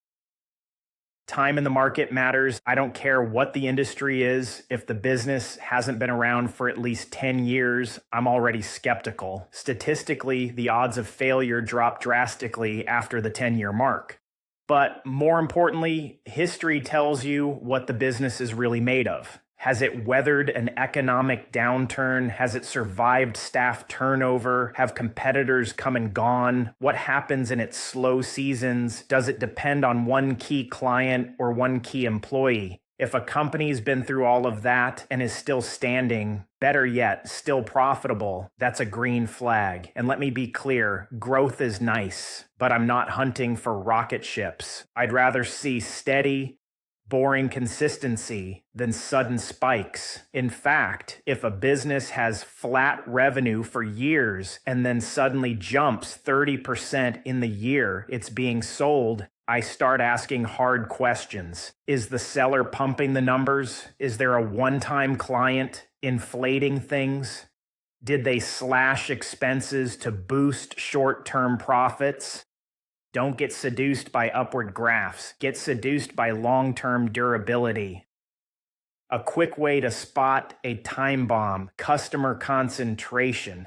Time in the market matters. I don't care what the industry is. If the business hasn't been around for at least 10 years, I'm already skeptical. Statistically, the odds of failure drop drastically after the 10-year mark. But more importantly, history tells you what the business is really made of. Has it weathered an economic downturn? Has it survived staff turnover? Have competitors come and gone? What happens in its slow seasons? Does it depend on one key client or one key employee? If a company's been through all of that and is still standing, better yet, still profitable, that's a green flag. And let me be clear, growth is nice, but I'm not hunting for rocket ships. I'd rather see steady, boring consistency than sudden spikes. In fact, if a business has flat revenue for years and then suddenly jumps 30% in the year it's being sold, I start asking hard questions. Is the seller pumping the numbers? Is there a one-time client inflating things? Did they slash expenses to boost short-term profits? Don't get seduced by upward graphs. Get seduced by long-term durability. A quick way to spot a time bomb: customer concentration.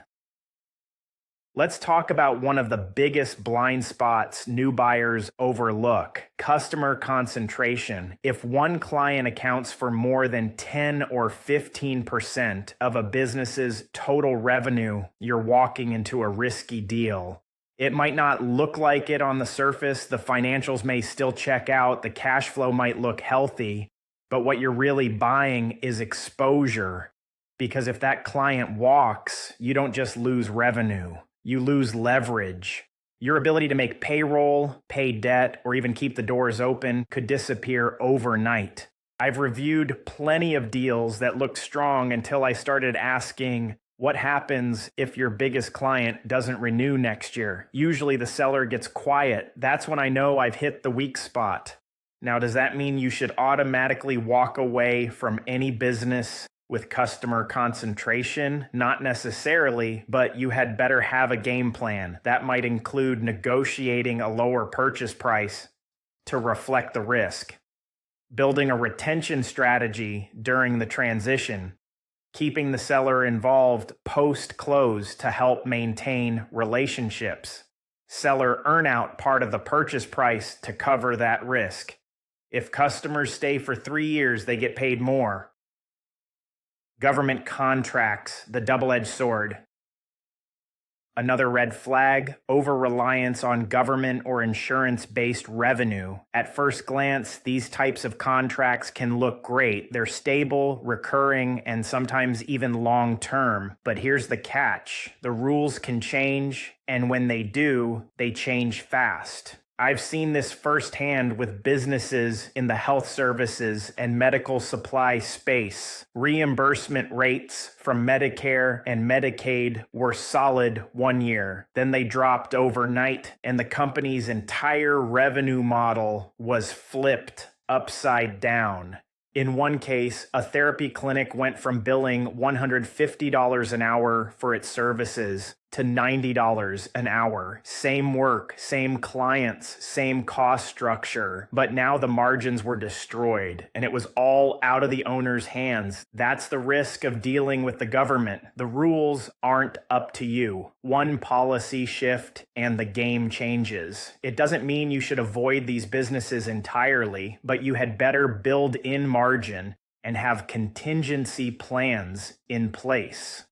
Let's talk about one of the biggest blind spots new buyers overlook: customer concentration. If one client accounts for more than 10 or 15% of a business's total revenue, you're walking into a risky deal. It might not look like it on the surface. The financials may still check out. The cash flow might look healthy. But what you're really buying is exposure. Because if that client walks, you don't just lose revenue. You lose leverage. Your ability to make payroll, pay debt, or even keep the doors open could disappear overnight. I've reviewed plenty of deals that looked strong until I started asking, what happens if your biggest client doesn't renew next year? Usually the seller gets quiet. That's when I know I've hit the weak spot. Now, does that mean you should automatically walk away from any business with customer concentration? Not necessarily, but you had better have a game plan. That might include negotiating a lower purchase price to reflect the risk, building a retention strategy during the transition, keeping the seller involved post-close to help maintain relationships, seller earnout part of the purchase price to cover that risk. If customers stay for 3 years, they get paid more. Government contracts, the double-edged sword. Another red flag: over-reliance on government or insurance-based revenue. At first glance, these types of contracts can look great. They're stable, recurring, and sometimes even long-term. But here's the catch: the rules can change, and when they do, they change fast. I've seen this firsthand with businesses in the health services and medical supply space. Reimbursement rates from Medicare and Medicaid were solid 1 year. Then they dropped overnight, and the company's entire revenue model was flipped upside down. In one case, a therapy clinic went from billing $150 an hour for its services to $90 an hour. Same work, same clients, same cost structure, but now the margins were destroyed, and it was all out of the owner's hands. That's the risk of dealing with the government. The rules aren't up to you. One policy shift and the game changes. It doesn't mean you should avoid these businesses entirely, but you had better build in margin and have contingency plans in place.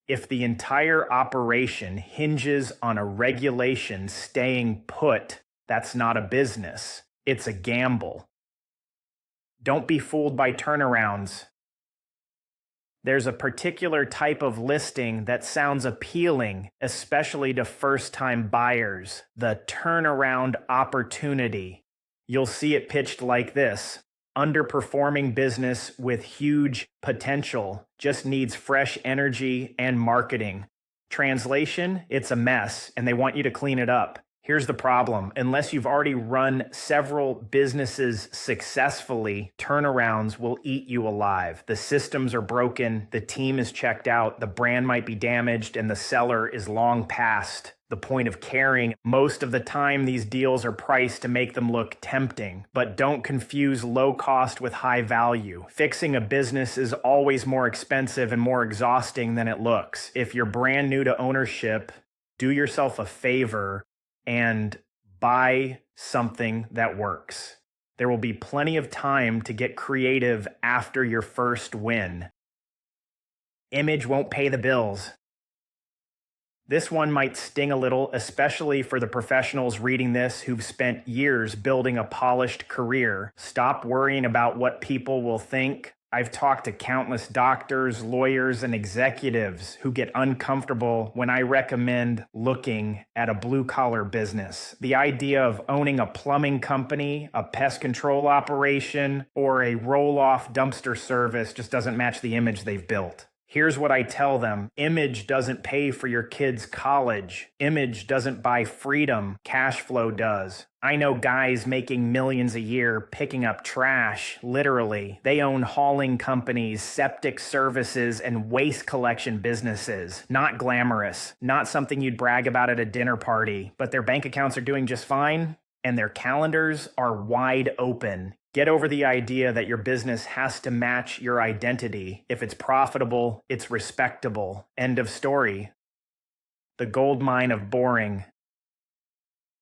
If the entire operation hinges on a regulation staying put, that's not a business. It's a gamble. Don't be fooled by turnarounds. There's a particular type of listing that sounds appealing, especially to first-time buyers: the turnaround opportunity. You'll see it pitched like this: underperforming business with huge potential, just needs fresh energy and marketing. Translation: it's a mess and they want you to clean it up. Here's the problem: unless you've already run several businesses successfully, turnarounds will eat you alive. The systems are broken, the team is checked out, the brand might be damaged, and the seller is long past the point of caring. Most of the time, these deals are priced to make them look tempting, but don't confuse low cost with high value. Fixing a business is always more expensive and more exhausting than it looks. If you're brand new to ownership, do yourself a favor and buy something that works. There will be plenty of time to get creative after your first win. Image won't pay the bills. This one might sting a little, especially for the professionals reading this who've spent years building a polished career. Stop worrying about what people will think. I've talked to countless doctors, lawyers, and executives who get uncomfortable when I recommend looking at a blue-collar business. The idea of owning a plumbing company, a pest control operation, or a roll-off dumpster service just doesn't match the image they've built. Here's what I tell them. Image doesn't pay for your kids' college. Image doesn't buy freedom. Cash flow does. I know guys making millions a year picking up trash, literally. They own hauling companies, septic services, and waste collection businesses. Not glamorous. Not something you'd brag about at a dinner party. But their bank accounts are doing just fine, and their calendars are wide open. Get over the idea that your business has to match your identity. If it's profitable, it's respectable. End of story. The gold mine of boring.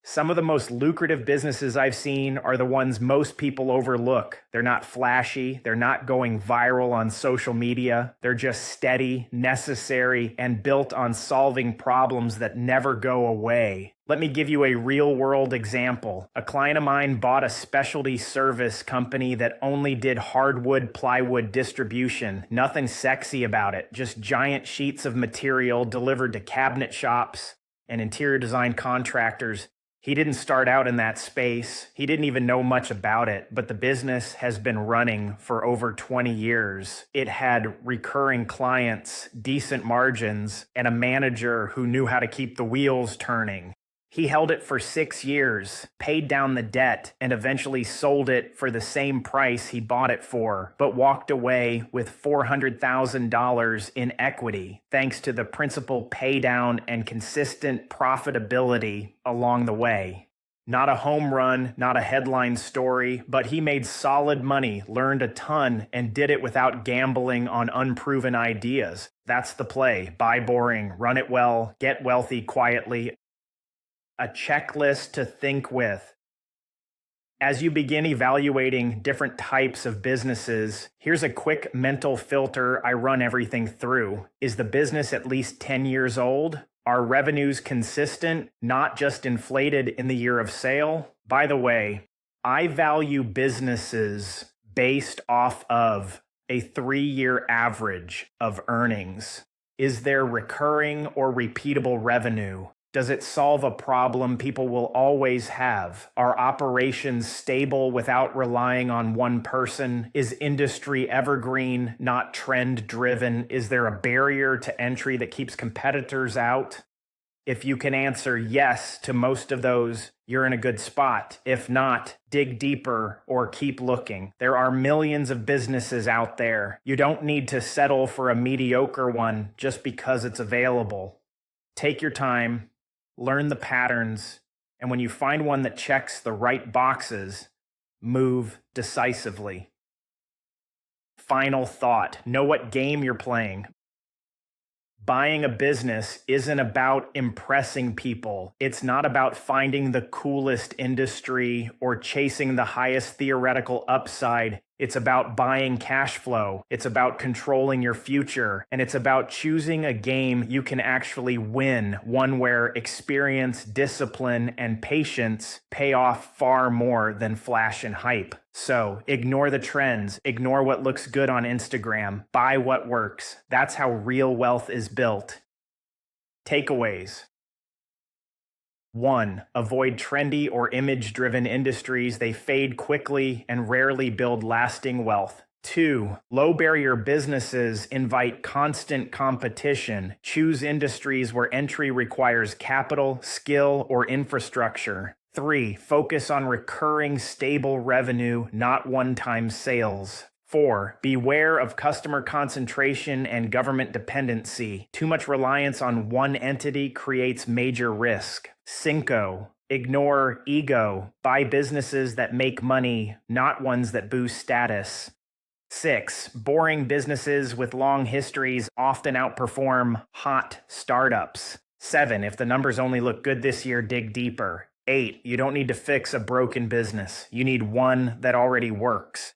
Some of the most lucrative businesses I've seen are the ones most people overlook. They're not flashy. They're not going viral on social media. They're just steady, necessary, and built on solving problems that never go away. Let me give you a real-world example. A client of mine bought a specialty service company that only did hardwood plywood distribution. Nothing sexy about it, just giant sheets of material delivered to cabinet shops and interior design contractors. He didn't start out in that space. He didn't even know much about it, but the business has been running for over 20 years. It had recurring clients, decent margins, and a manager who knew how to keep the wheels turning. He held it for 6 years, paid down the debt, and eventually sold it for the same price he bought it for, but walked away with $400,000 in equity, thanks to the principal pay down and consistent profitability along the way. Not a home run, not a headline story, but he made solid money, learned a ton, and did it without gambling on unproven ideas. That's the play. Buy boring, run it well, get wealthy quietly. A checklist to think with. As you begin evaluating different types of businesses, here's a quick mental filter I run everything through. Is the business at least 10 years old? Are revenues consistent, not just inflated in the year of sale? By the way, I value businesses based off of a 3-year average of earnings. Is there recurring or repeatable revenue? Does it solve a problem people will always have? Are operations stable without relying on one person? Is industry evergreen, not trend-driven? Is there a barrier to entry that keeps competitors out? If you can answer yes to most of those, you're in a good spot. If not, dig deeper or keep looking. There are millions of businesses out there. You don't need to settle for a mediocre one just because it's available. Take your time. Learn the patterns, and when you find one that checks the right boxes, move decisively. Final thought. Know what game you're playing. Buying a business isn't about impressing people. It's not about finding the coolest industry or chasing the highest theoretical upside. It's about buying cash flow. It's about controlling your future. And it's about choosing a game you can actually win, one where experience, discipline, and patience pay off far more than flash and hype. So ignore the trends. Ignore what looks good on Instagram. Buy what works. That's how real wealth is built. Takeaways. 1. Avoid trendy or image-driven industries. They fade quickly and rarely build lasting wealth. 2. Low-barrier businesses invite constant competition. Choose industries where entry requires capital, skill, or infrastructure. 3. Focus on recurring, stable revenue, not one-time sales. 4. Beware of customer concentration and government dependency. Too much reliance on one entity creates major risk. 5. Ignore ego. Buy businesses that make money, not ones that boost status. 6. Boring businesses with long histories often outperform hot startups. 7. If the numbers only look good this year, dig deeper. 8. You don't need to fix a broken business. You need one that already works.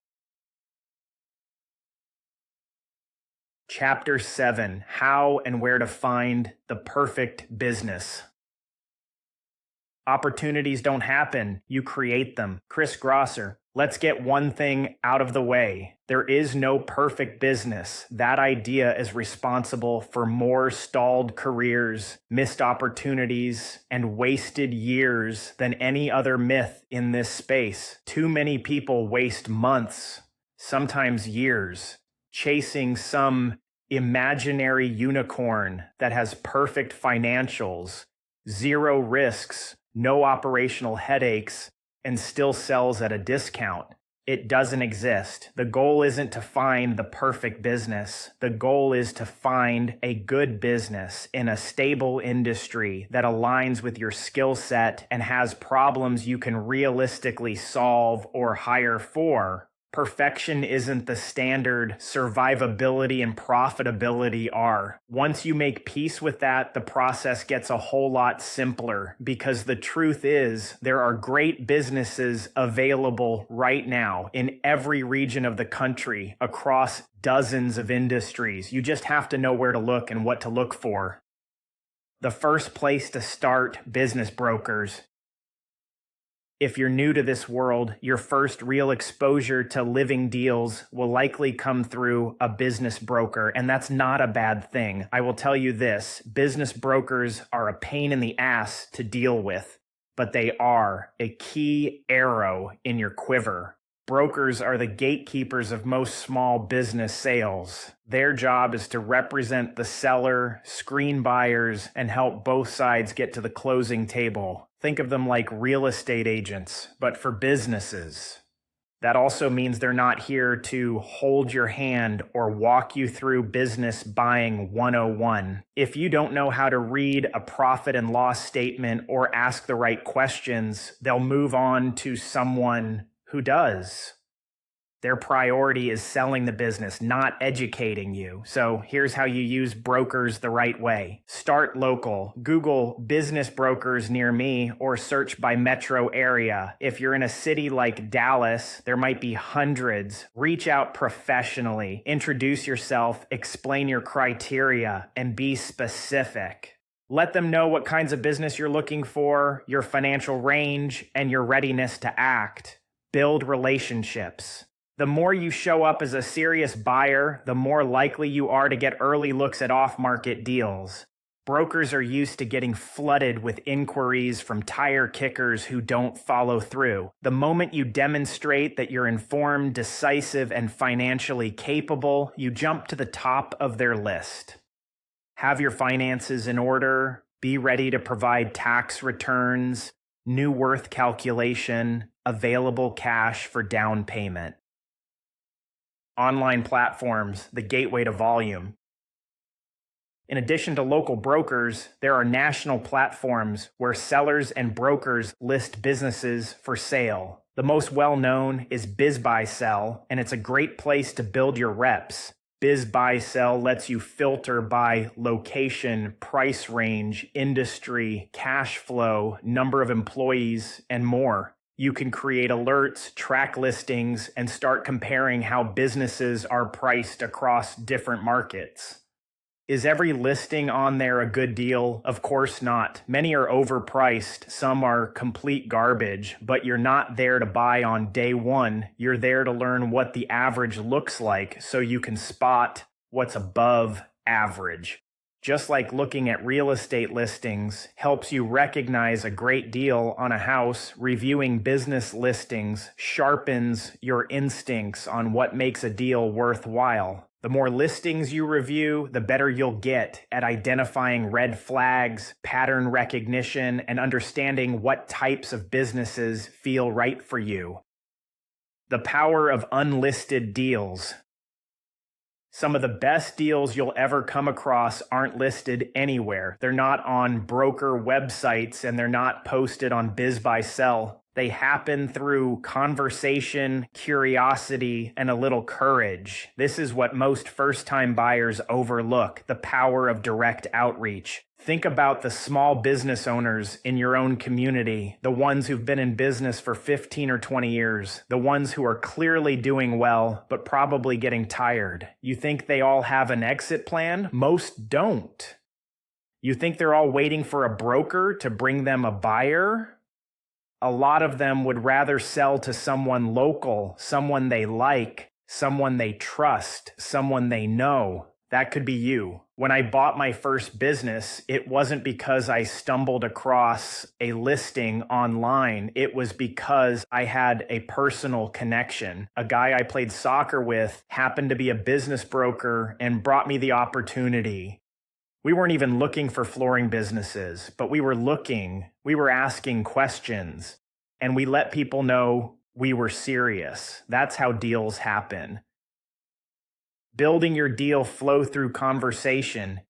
Chapter 7: How and Where to Find the Perfect Business. Opportunities don't happen, you create them. Chris Grosser. Let's get one thing out of the way. There is no perfect business. That idea is responsible for more stalled careers, missed opportunities, and wasted years than any other myth in this space. Too many people waste months, sometimes years, chasing some imaginary unicorn that has perfect financials, zero risks, no operational headaches, and still sells at a discount. It doesn't exist. The goal isn't to find the perfect business. The goal is to find a good business in a stable industry that aligns with your skill set and has problems you can realistically solve or hire for. Perfection isn't the standard. Survivability and profitability are. Once you make peace with that, the process gets a whole lot simpler, because the truth is there are great businesses available right now in every region of the country across dozens of industries. You just have to know where to look and what to look for. The first place to start: business brokers. If you're new to this world, your first real exposure to living deals will likely come through a business broker, and that's not a bad thing. I will tell you this: business brokers are a pain in the ass to deal with, but they are a key arrow in your quiver. Brokers are the gatekeepers of most small business sales. Their job is to represent the seller, screen buyers, and help both sides get to the closing table. Think of them like real estate agents, but for businesses. That also means they're not here to hold your hand or walk you through business buying 101. If you don't know how to read a profit and loss statement or ask the right questions, they'll move on to someone who does. Their priority is selling the business, not educating you. So here's how you use brokers the right way. Start local. Google business brokers near me or search by metro area. If you're in a city like Dallas, there might be hundreds. Reach out professionally. Introduce yourself, explain your criteria, and be specific. Let them know what kinds of business you're looking for, your financial range, and your readiness to act. Build relationships. The more you show up as a serious buyer, the more likely you are to get early looks at off-market deals. Brokers are used to getting flooded with inquiries from tire kickers who don't follow through. The moment you demonstrate that you're informed, decisive, and financially capable, you jump to the top of their list. Have your finances in order. Be ready to provide tax returns, new worth calculation, available cash for down payment. Online platforms, the gateway to volume. In addition to local brokers, there are national platforms where sellers and brokers list businesses for sale. The most well-known is BizBuySell, and it's a great place to build your reps. BizBuySell lets you filter by location, price range, industry, cash flow, number of employees, and more. You can create alerts, track listings, and start comparing how businesses are priced across different markets. Is every listing on there a good deal? Of course not. Many are overpriced, some are complete garbage, but you're not there to buy on day one. You're there to learn what the average looks like so you can spot what's above average. Just like looking at real estate listings helps you recognize a great deal on a house, reviewing business listings sharpens your instincts on what makes a deal worthwhile. The more listings you review, the better you'll get at identifying red flags, pattern recognition, and understanding what types of businesses feel right for you. The power of unlisted deals. Some of the best deals you'll ever come across aren't listed anywhere. They're not on broker websites and they're not posted on BizBuySell. They happen through conversation, curiosity, and a little courage. This is what most first-time buyers overlook, the power of direct outreach. Think about the small business owners in your own community, the ones who've been in business for 15 or 20 years, the ones who are clearly doing well, but probably getting tired. You think they all have an exit plan? Most don't. You think they're all waiting for a broker to bring them a buyer? A lot of them would rather sell to someone local, someone they like, someone they trust, someone they know. That could be you. When I bought my first business, it wasn't because I stumbled across a listing online. It was because I had a personal connection. A guy I played soccer with happened to be a business broker and brought me the opportunity. We weren't even looking for flooring businesses, but we were asking questions, and we let people know we were serious. That's how deals happen. Building your deal flow through conversation.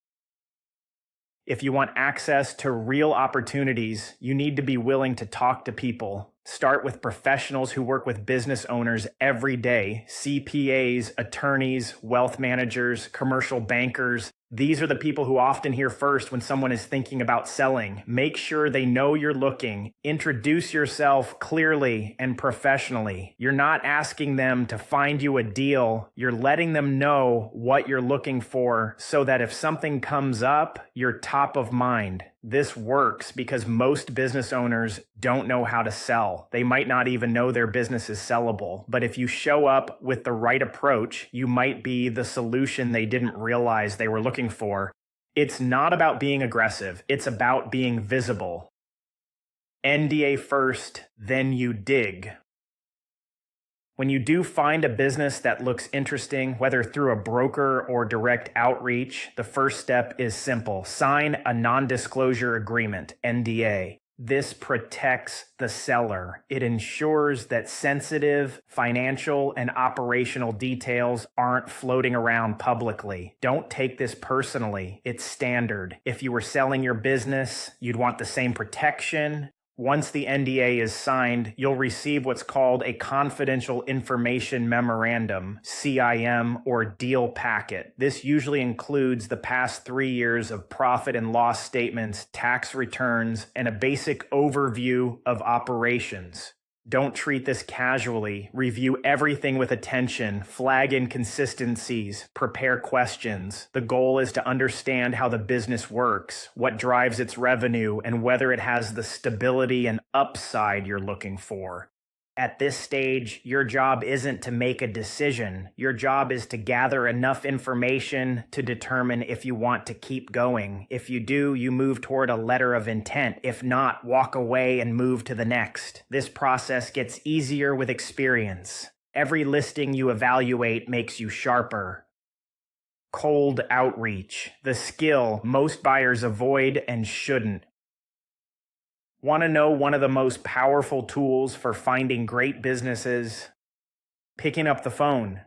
If you want access to real opportunities, you need to be willing to talk to people. Start with professionals who work with business owners every day, CPAs, attorneys, wealth managers, commercial bankers. These are the people who often hear first when someone is thinking about selling. Make sure they know you're looking. Introduce yourself clearly and professionally. You're not asking them to find you a deal. You're letting them know what you're looking for so that if something comes up, you're top of mind. This works because most business owners don't know how to sell. They might not even know their business is sellable. But if you show up with the right approach, you might be the solution they didn't realize they were looking for. It's not about being aggressive. It's about being visible. NDA first, then you dig. When you do find a business that looks interesting, whether through a broker or direct outreach, the first step is simple. Sign a non-disclosure agreement, NDA. This protects the seller. It ensures that sensitive financial and operational details aren't floating around publicly. Don't take this personally. It's standard. If you were selling your business, you'd want the same protection. Once the NDA is signed, you'll receive what's called a confidential information memorandum, CIM, or deal packet. This usually includes the past 3 years of profit and loss statements, tax returns, and a basic overview of operations. Don't treat this casually. Review everything with attention, flag inconsistencies, prepare questions. The goal is to understand how the business works, what drives its revenue, and whether it has the stability and upside you're looking for. At this stage, your job isn't to make a decision. Your job is to gather enough information to determine if you want to keep going. If you do, you move toward a letter of intent. If not, walk away and move to the next. This process gets easier with experience. Every listing you evaluate makes you sharper. Cold outreach, the skill most buyers avoid and shouldn't. Want to know one of the most powerful tools for finding great businesses? Picking up the phone.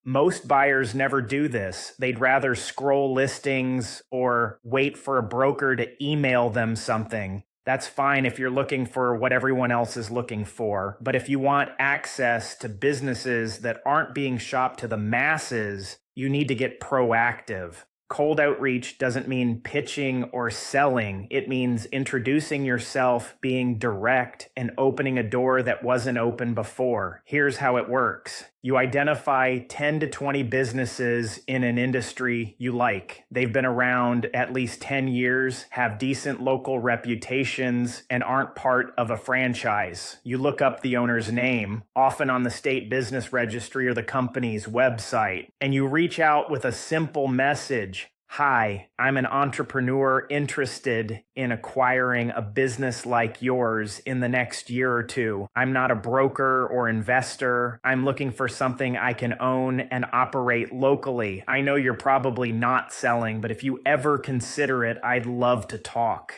Most buyers never do this. They'd rather scroll listings or wait for a broker to email them something. That's fine if you're looking for what everyone else is looking for. But if you want access to businesses that aren't being shopped to the masses, you need to get proactive. Cold outreach doesn't mean pitching or selling. It means introducing yourself, being direct, and opening a door that wasn't open before. Here's how it works. You identify 10 to 20 businesses in an industry you like. They've been around at least 10 years, have decent local reputations, and aren't part of a franchise. You look up the owner's name, often on the state business registry or the company's website, and you reach out with a simple message. Hi, I'm an entrepreneur interested in acquiring a business like yours in the next year or two. I'm not a broker or investor. I'm looking for something I can own and operate locally. I know you're probably not selling, but if you ever consider it, I'd love to talk.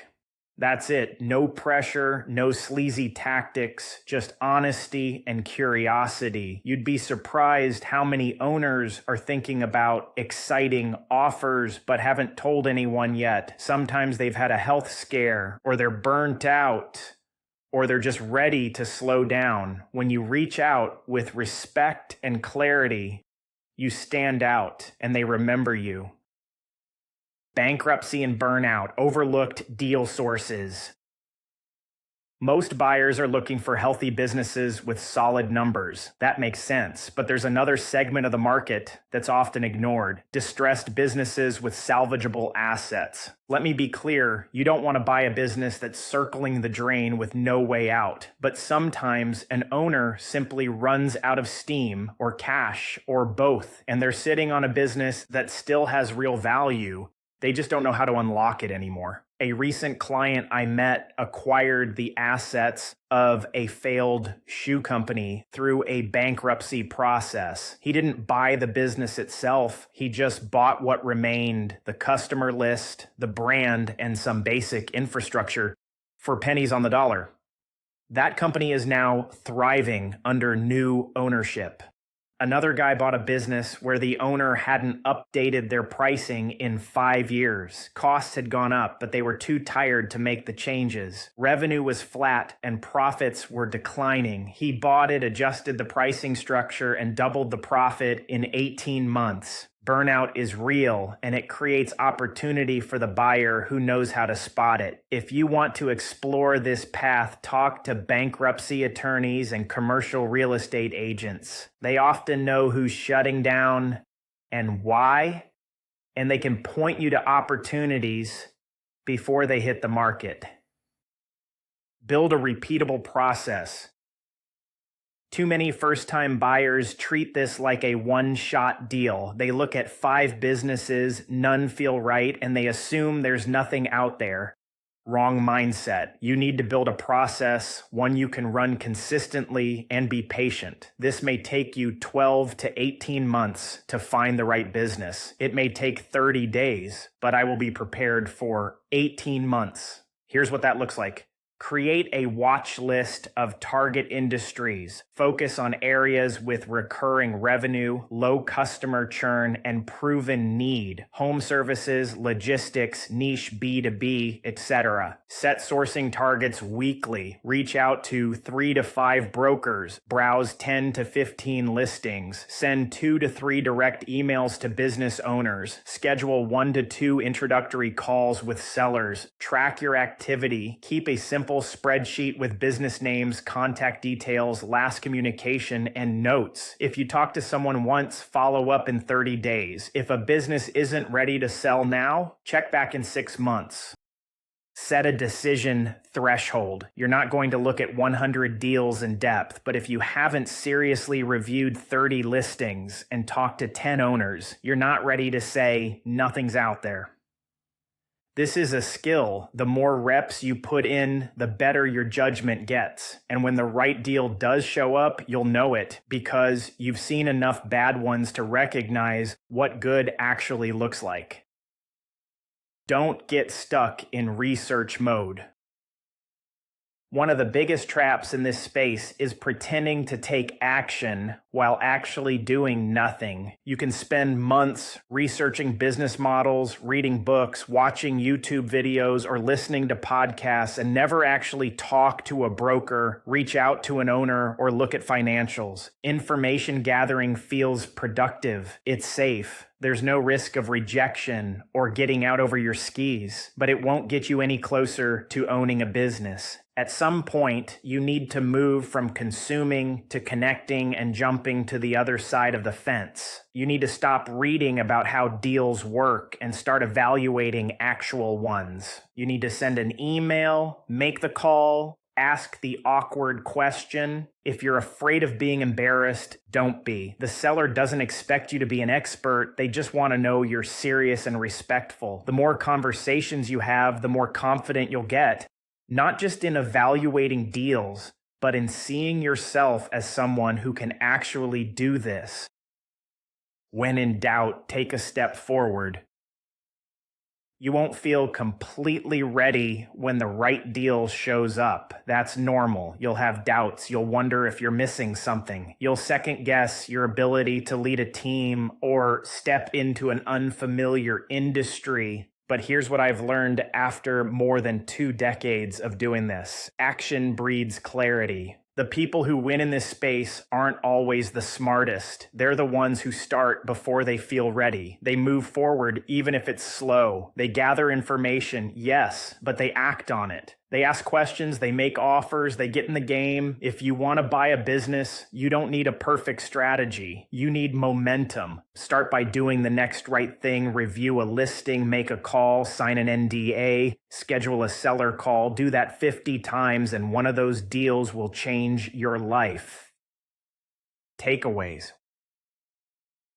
That's it. No pressure, no sleazy tactics, just honesty and curiosity. You'd be surprised how many owners are thinking about exciting offers but haven't told anyone yet. Sometimes they've had a health scare or they're burnt out. or they're just ready to slow down. When you reach out with respect and clarity, you stand out and they remember you. Bankruptcy and burnout, overlooked deal sources. Most buyers are looking for healthy businesses with solid numbers. That makes sense. But there's another segment of the market that's often ignored: distressed businesses with salvageable assets. Let me be clear, you don't want to buy a business that's circling the drain with no way out. But sometimes an owner simply runs out of steam or cash or both, and they're sitting on a business that still has real value. They just don't know how to unlock it anymore. A recent client I met acquired the assets of a failed shoe company through a bankruptcy process. He didn't buy the business itself. He just bought what remained: the customer list, the brand, and some basic infrastructure for pennies on the dollar. That company is now thriving under new ownership. Another guy bought a business where the owner hadn't updated their pricing in 5 years. Costs had gone up, but they were too tired to make the changes. Revenue was flat and profits were declining. He bought it, adjusted the pricing structure, and doubled the profit in 18 months. Burnout is real, and it creates opportunity for the buyer who knows how to spot it. If you want to explore this path, talk to bankruptcy attorneys and commercial real estate agents. They often know who's shutting down and why, and they can point you to opportunities before they hit the market. Build a repeatable process. Too many first-time buyers treat this like a one-shot deal. They look at 5 businesses, none feel right, and they assume there's nothing out there. Wrong mindset. You need to build a process, one you can run consistently, and be patient. This may take you 12 to 18 months to find the right business. It may take 30 days, but I will be prepared for 18 months. Here's what that looks like. Create a watch list of target industries. Focus on areas with recurring revenue, low customer churn, and proven need. Home services, logistics, niche B2B, etc. Set sourcing targets weekly. Reach out to 3 to 5 brokers. Browse 10 to 15 listings. Send 2 to 3 direct emails to business owners. Schedule 1 to 2 introductory calls with sellers. Track your activity. Keep a simple spreadsheet with business names, contact details, last communication, and notes. If you talk to someone once, follow up in 30 days. If a business isn't ready to sell now, check back in 6 months. Set a decision threshold. You're not going to look at 100 deals in depth, but if you haven't seriously reviewed 30 listings and talked to 10 owners, you're not ready to say nothing's out there. This is a skill. The more reps you put in, the better your judgment gets. And when the right deal does show up, you'll know it because you've seen enough bad ones to recognize what good actually looks like. Don't get stuck in research mode. One of the biggest traps in this space is pretending to take action while actually doing nothing. You can spend months researching business models, reading books, watching YouTube videos, or listening to podcasts and never actually talk to a broker, reach out to an owner, or look at financials. Information gathering feels productive. It's safe. There's no risk of rejection or getting out over your skis, but it won't get you any closer to owning a business. At some point, you need to move from consuming to connecting and jumping to the other side of the fence. You need to stop reading about how deals work and start evaluating actual ones. You need to send an email, make the call, ask the awkward question. If you're afraid of being embarrassed, don't be. The seller doesn't expect you to be an expert. They just want to know you're serious and respectful. The more conversations you have, the more confident you'll get. Not just in evaluating deals, but in seeing yourself as someone who can actually do this. When in doubt, take a step forward. You won't feel completely ready when the right deal shows up. That's normal. You'll have doubts. You'll wonder if you're missing something. You'll second guess your ability to lead a team or step into an unfamiliar industry. But here's what I've learned after more than 2 decades of doing this. Action breeds clarity. The people who win in this space aren't always the smartest. They're the ones who start before they feel ready. They move forward even if it's slow. They gather information, yes, but they act on it. They ask questions, they make offers, they get in the game. If you want to buy a business, you don't need a perfect strategy. You need momentum. Start by doing the next right thing, review a listing, make a call, sign an NDA, schedule a seller call. Do that 50 times and one of those deals will change your life. Takeaways.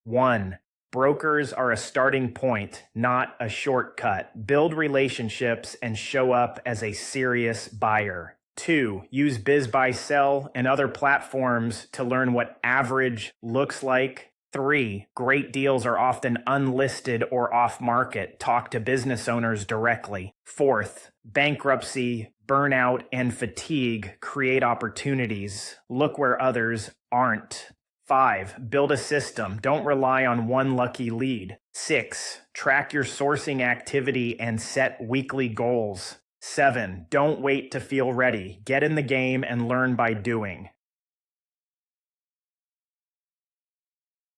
1. Brokers are a starting point, not a shortcut. Build relationships and show up as a serious buyer. 2. Use BizBuySell and other platforms to learn what average looks like. 3. Great deals are often unlisted or off-market. Talk to business owners directly. 4th, bankruptcy, burnout, and fatigue create opportunities. Look where others aren't. 5. Build a system. Don't rely on one lucky lead. 6. Track your sourcing activity and set weekly goals. 7. Don't wait to feel ready. Get in the game and learn by doing.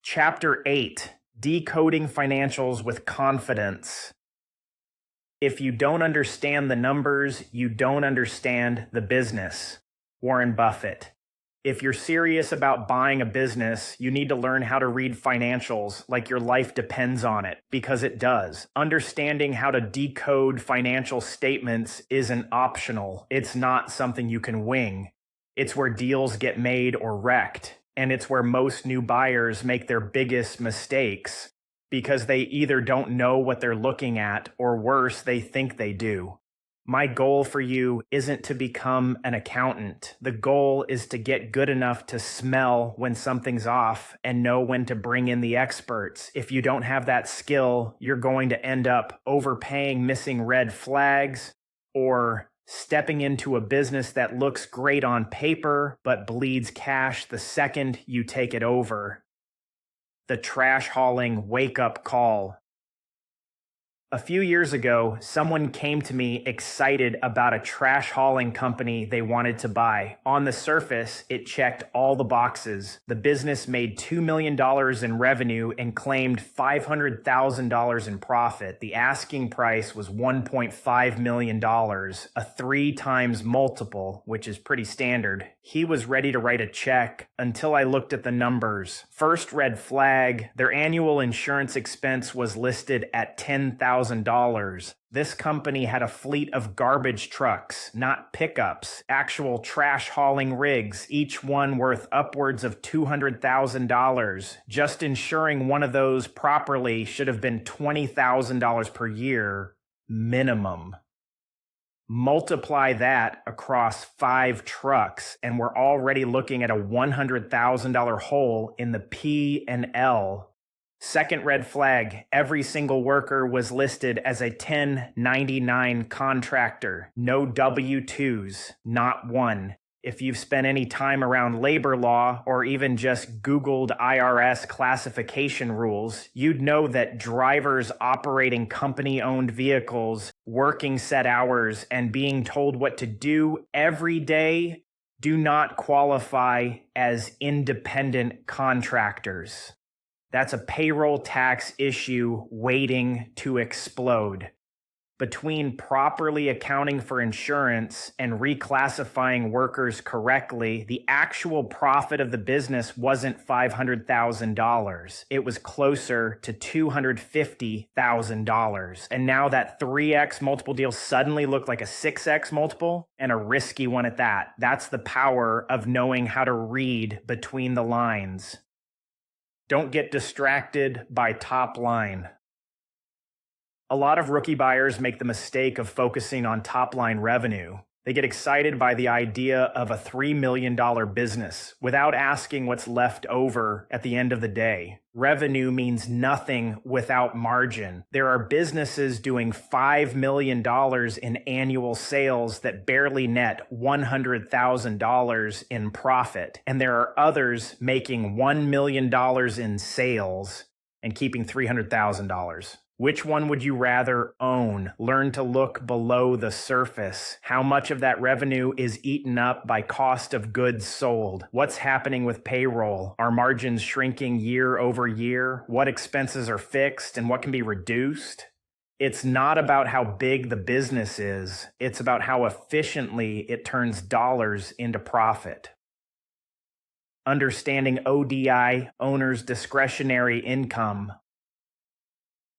Chapter 8. Decoding Financials with Confidence. If you don't understand the numbers, you don't understand the business. Warren Buffett. If you're serious about buying a business, you need to learn how to read financials like your life depends on it, because it does. Understanding how to decode financial statements isn't optional. It's not something you can wing. It's where deals get made or wrecked, and it's where most new buyers make their biggest mistakes because they either don't know what they're looking at, or worse, they think they do. My goal for you isn't to become an accountant. The goal is to get good enough to smell when something's off and know when to bring in the experts. If you don't have that skill, you're going to end up overpaying, missing red flags, or stepping into a business that looks great on paper but bleeds cash the second you take it over. The trash hauling wake-up call. A few years ago, someone came to me excited about a trash hauling company they wanted to buy. On the surface, it checked all the boxes. The business made $2 million in revenue and claimed $500,000 in profit. The asking price was $1.5 million, a 3 times multiple, which is pretty standard. He was ready to write a check until I looked at the numbers. First red flag, their annual insurance expense was listed at $10,000. This company had a fleet of garbage trucks, not pickups, actual trash hauling rigs, each one worth upwards of $200,000. Just insuring one of those properly should have been $20,000 per year minimum. Multiply that across 5 trucks, and we're already looking at a $100,000 hole in the P&L. Second red flag, every single worker was listed as a 1099 contractor. No W-2s, not one. If you've spent any time around labor law or even just Googled IRS classification rules, you'd know that drivers operating company-owned vehicles, working set hours, and being told what to do every day do not qualify as independent contractors. That's a payroll tax issue waiting to explode. Between properly accounting for insurance and reclassifying workers correctly, the actual profit of the business wasn't $500,000. It was closer to $250,000. And now that 3x multiple deal suddenly looked like a 6x multiple, and a risky one at that. That's the power of knowing how to read between the lines. Don't get distracted by top line. A lot of rookie buyers make the mistake of focusing on top line revenue. They get excited by the idea of a $3 million business without asking what's left over at the end of the day. Revenue means nothing without margin. There are businesses doing $5 million in annual sales that barely net $100,000 in profit. And there are others making $1 million in sales and keeping $300,000. Which one would you rather own? Learn to look below the surface. How much of that revenue is eaten up by cost of goods sold? What's happening with payroll? Are margins shrinking year over year? What expenses are fixed and what can be reduced? It's not about how big the business is. It's about how efficiently it turns dollars into profit. Understanding ODI, owner's discretionary income.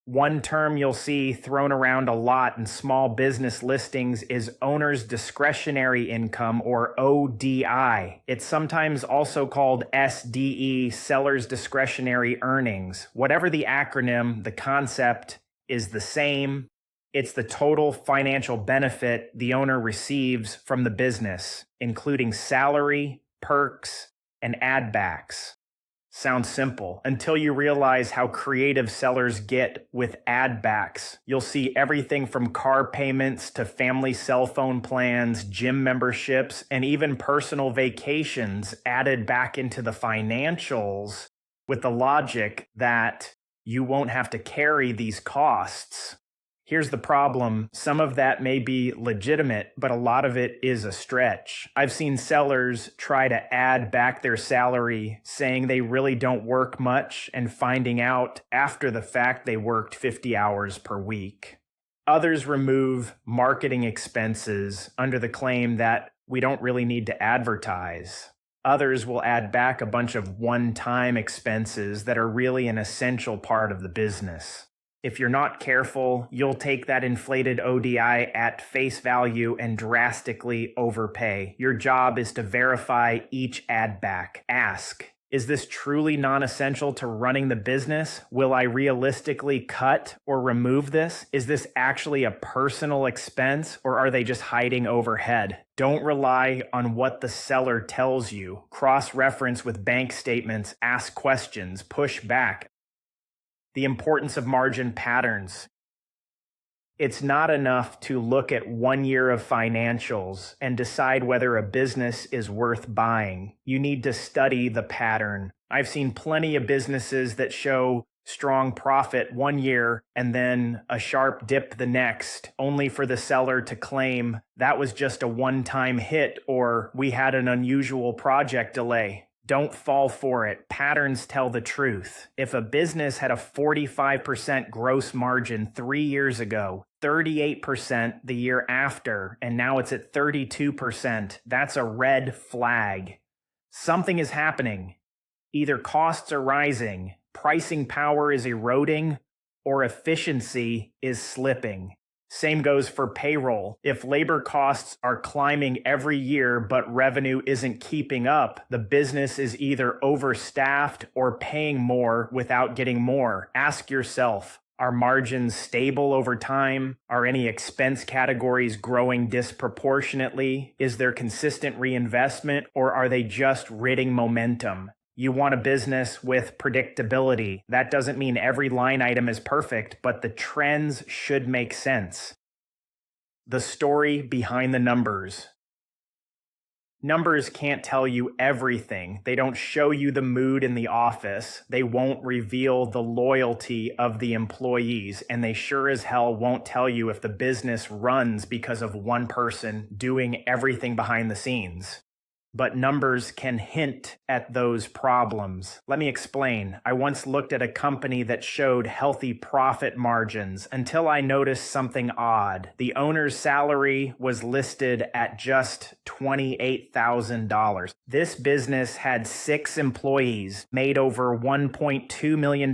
One term you'll see thrown around a lot in small business listings is owner's discretionary income, or ODI. It's sometimes also called SDE, seller's discretionary earnings. Whatever the acronym, the concept is the same. It's the total financial benefit the owner receives from the business, including salary, perks, and add backs. Sounds simple until you realize how creative sellers get with add backs. You'll see everything from car payments to family cell phone plans, gym memberships, and even personal vacations added back into the financials with the logic that you won't have to carry these costs. Here's the problem. Some of that may be legitimate, but a lot of it is a stretch. I've seen sellers try to add back their salary, saying they really don't work much, and finding out after the fact they worked 50 hours per week. Others remove marketing expenses under the claim that we don't really need to advertise. Others will add back a bunch of one-time expenses that are really an essential part of the business. If you're not careful, you'll take that inflated ODI at face value and drastically overpay. Your job is to verify each add back. Ask, is this truly non-essential to running the business? Will I realistically cut or remove this? Is this actually a personal expense, or are they just hiding overhead? Don't rely on what the seller tells you. Cross-reference with bank statements, ask questions, push back. The importance of margin patterns. It's not enough to look at 1 year of financials and decide whether a business is worth buying. You need to study the pattern. I've seen plenty of businesses that show strong profit 1 year and then a sharp dip the next, only for the seller to claim that was just a one-time hit or we had an unusual project delay. Don't fall for it. Patterns tell the truth. If a business had a 45% gross margin 3 years ago, 38% the year after, and now it's at 32%, that's a red flag. Something is happening. Either costs are rising, pricing power is eroding, or efficiency is slipping. Same goes for payroll. If labor costs are climbing every year but revenue isn't keeping up, the business is either overstaffed or paying more without getting more. Ask yourself, are margins stable over time? Are any expense categories growing disproportionately? Is there consistent reinvestment, or are they just ridding momentum? You want a business with predictability. That doesn't mean every line item is perfect, but the trends should make sense. The story behind the numbers. Numbers can't tell you everything. They don't show you the mood in the office. They won't reveal the loyalty of the employees, and they sure as hell won't tell you if the business runs because of one person doing everything behind the scenes. But numbers can hint at those problems. Let me explain. I once looked at a company that showed healthy profit margins until I noticed something odd. The owner's salary was listed at just $28,000. This business had 6 employees, made over $1.2 million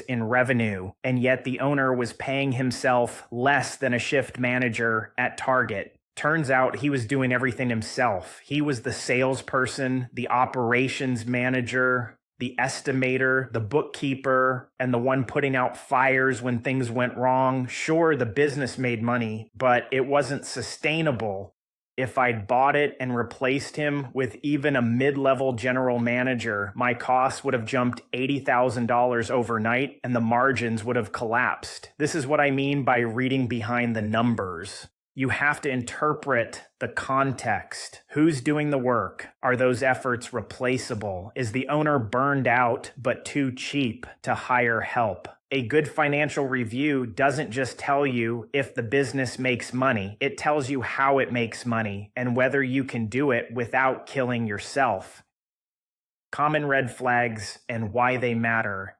in revenue, and yet the owner was paying himself less than a shift manager at Target. Turns out he was doing everything himself. He was the salesperson, the operations manager, the estimator, the bookkeeper, and the one putting out fires when things went wrong. Sure, the business made money, but it wasn't sustainable. If I'd bought it and replaced him with even a mid-level general manager, my costs would have jumped $80,000 overnight and the margins would have collapsed. This is what I mean by reading behind the numbers. You have to interpret the context. Who's doing the work? Are those efforts replaceable? Is the owner burned out but too cheap to hire help? A good financial review doesn't just tell you if the business makes money. It tells you how it makes money and whether you can do it without killing yourself. Common red flags and why they matter.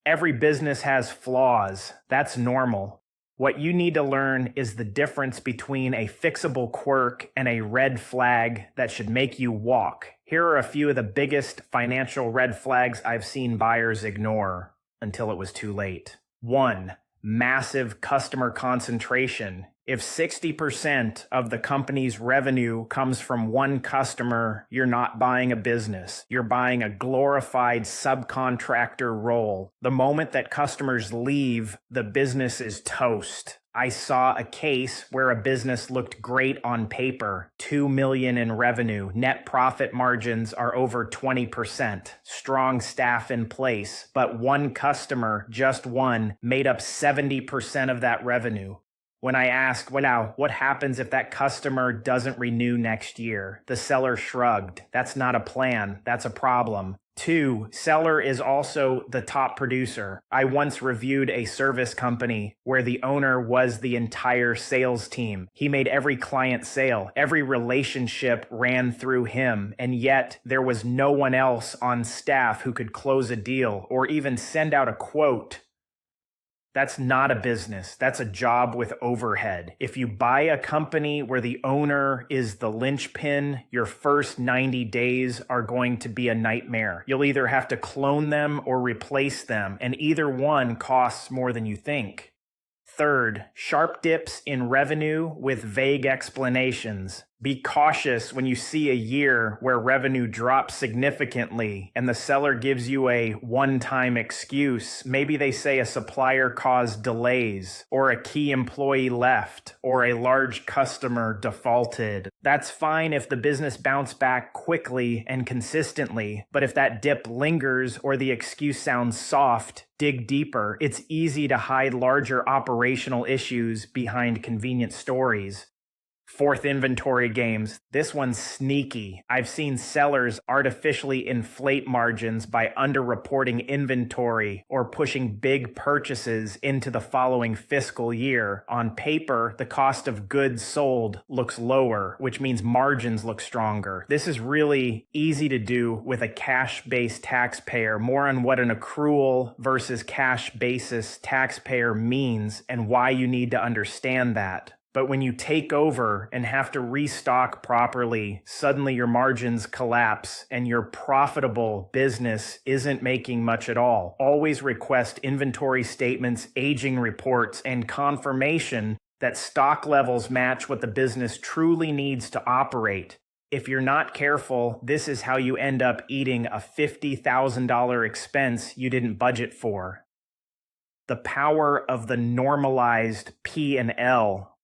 Every business has flaws. That's normal. What you need to learn is the difference between a fixable quirk and a red flag that should make you walk. Here are a few of the biggest financial red flags I've seen buyers ignore until it was too late. 1. Massive customer concentration. If 60% of the company's revenue comes from one customer, you're not buying a business. You're buying a glorified subcontractor role. The moment that customers leave, the business is toast. I saw a case where a business looked great on paper, $2 million in revenue, net profit margins are over 20%, strong staff in place, but one customer, just one, made up 70% of that revenue. When I asked, well, now, what happens if that customer doesn't renew next year? The seller shrugged. That's not a plan. That's a problem. 2, seller is also the top producer. I once reviewed a service company where the owner was the entire sales team. He made every client sale. Every relationship ran through him, and yet there was no one else on staff who could close a deal or even send out a quote. That's not a business. That's a job with overhead. If you buy a company where the owner is the linchpin, your first 90 days are going to be a nightmare. You'll either have to clone them or replace them, and either one costs more than you think. 3rd, sharp dips in revenue with vague explanations. Be cautious when you see a year where revenue drops significantly and the seller gives you a one-time excuse. Maybe they say a supplier caused delays, or a key employee left, or a large customer defaulted. That's fine if the business bounced back quickly and consistently, but if that dip lingers or the excuse sounds soft, dig deeper. It's easy to hide larger operational issues behind convenient stories. 4th, inventory games. This one's sneaky. I've seen sellers artificially inflate margins by underreporting inventory or pushing big purchases into the following fiscal year. On paper, the cost of goods sold looks lower, which means margins look stronger. This is really easy to do with a cash-based taxpayer. More on what an accrual versus cash basis taxpayer means and why you need to understand that. But when you take over and have to restock properly, suddenly your margins collapse and your profitable business isn't making much at all. Always request inventory statements, aging reports, and confirmation that stock levels match what the business truly needs to operate. If you're not careful, this is how you end up eating a $50,000 expense you didn't budget for. The power of the normalized P&L.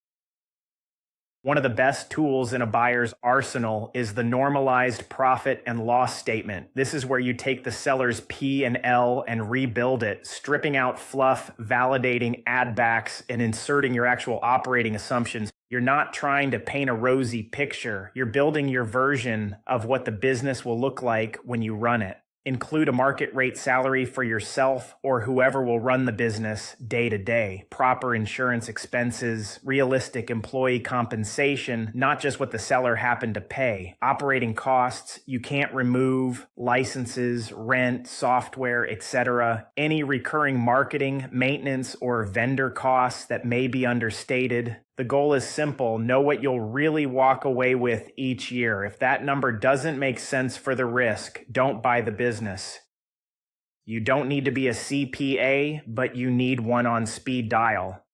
One of the best tools in a buyer's arsenal is the normalized profit and loss statement. This is where you take the seller's P&L and rebuild it, stripping out fluff, validating add backs, and inserting your actual operating assumptions. You're not trying to paint a rosy picture. You're building your version of what the business will look like when you run it. Include a market rate salary for yourself or whoever will run the business day to day. Proper insurance expenses, realistic employee compensation, not just what the seller happened to pay. Operating costs you can't remove, licenses, rent, software, etc. Any recurring marketing, maintenance, or vendor costs that may be understated. The goal is simple. Know what you'll really walk away with each year. If that number doesn't make sense for the risk, don't buy the business. You don't need to be a CPA, but you need one on speed dial.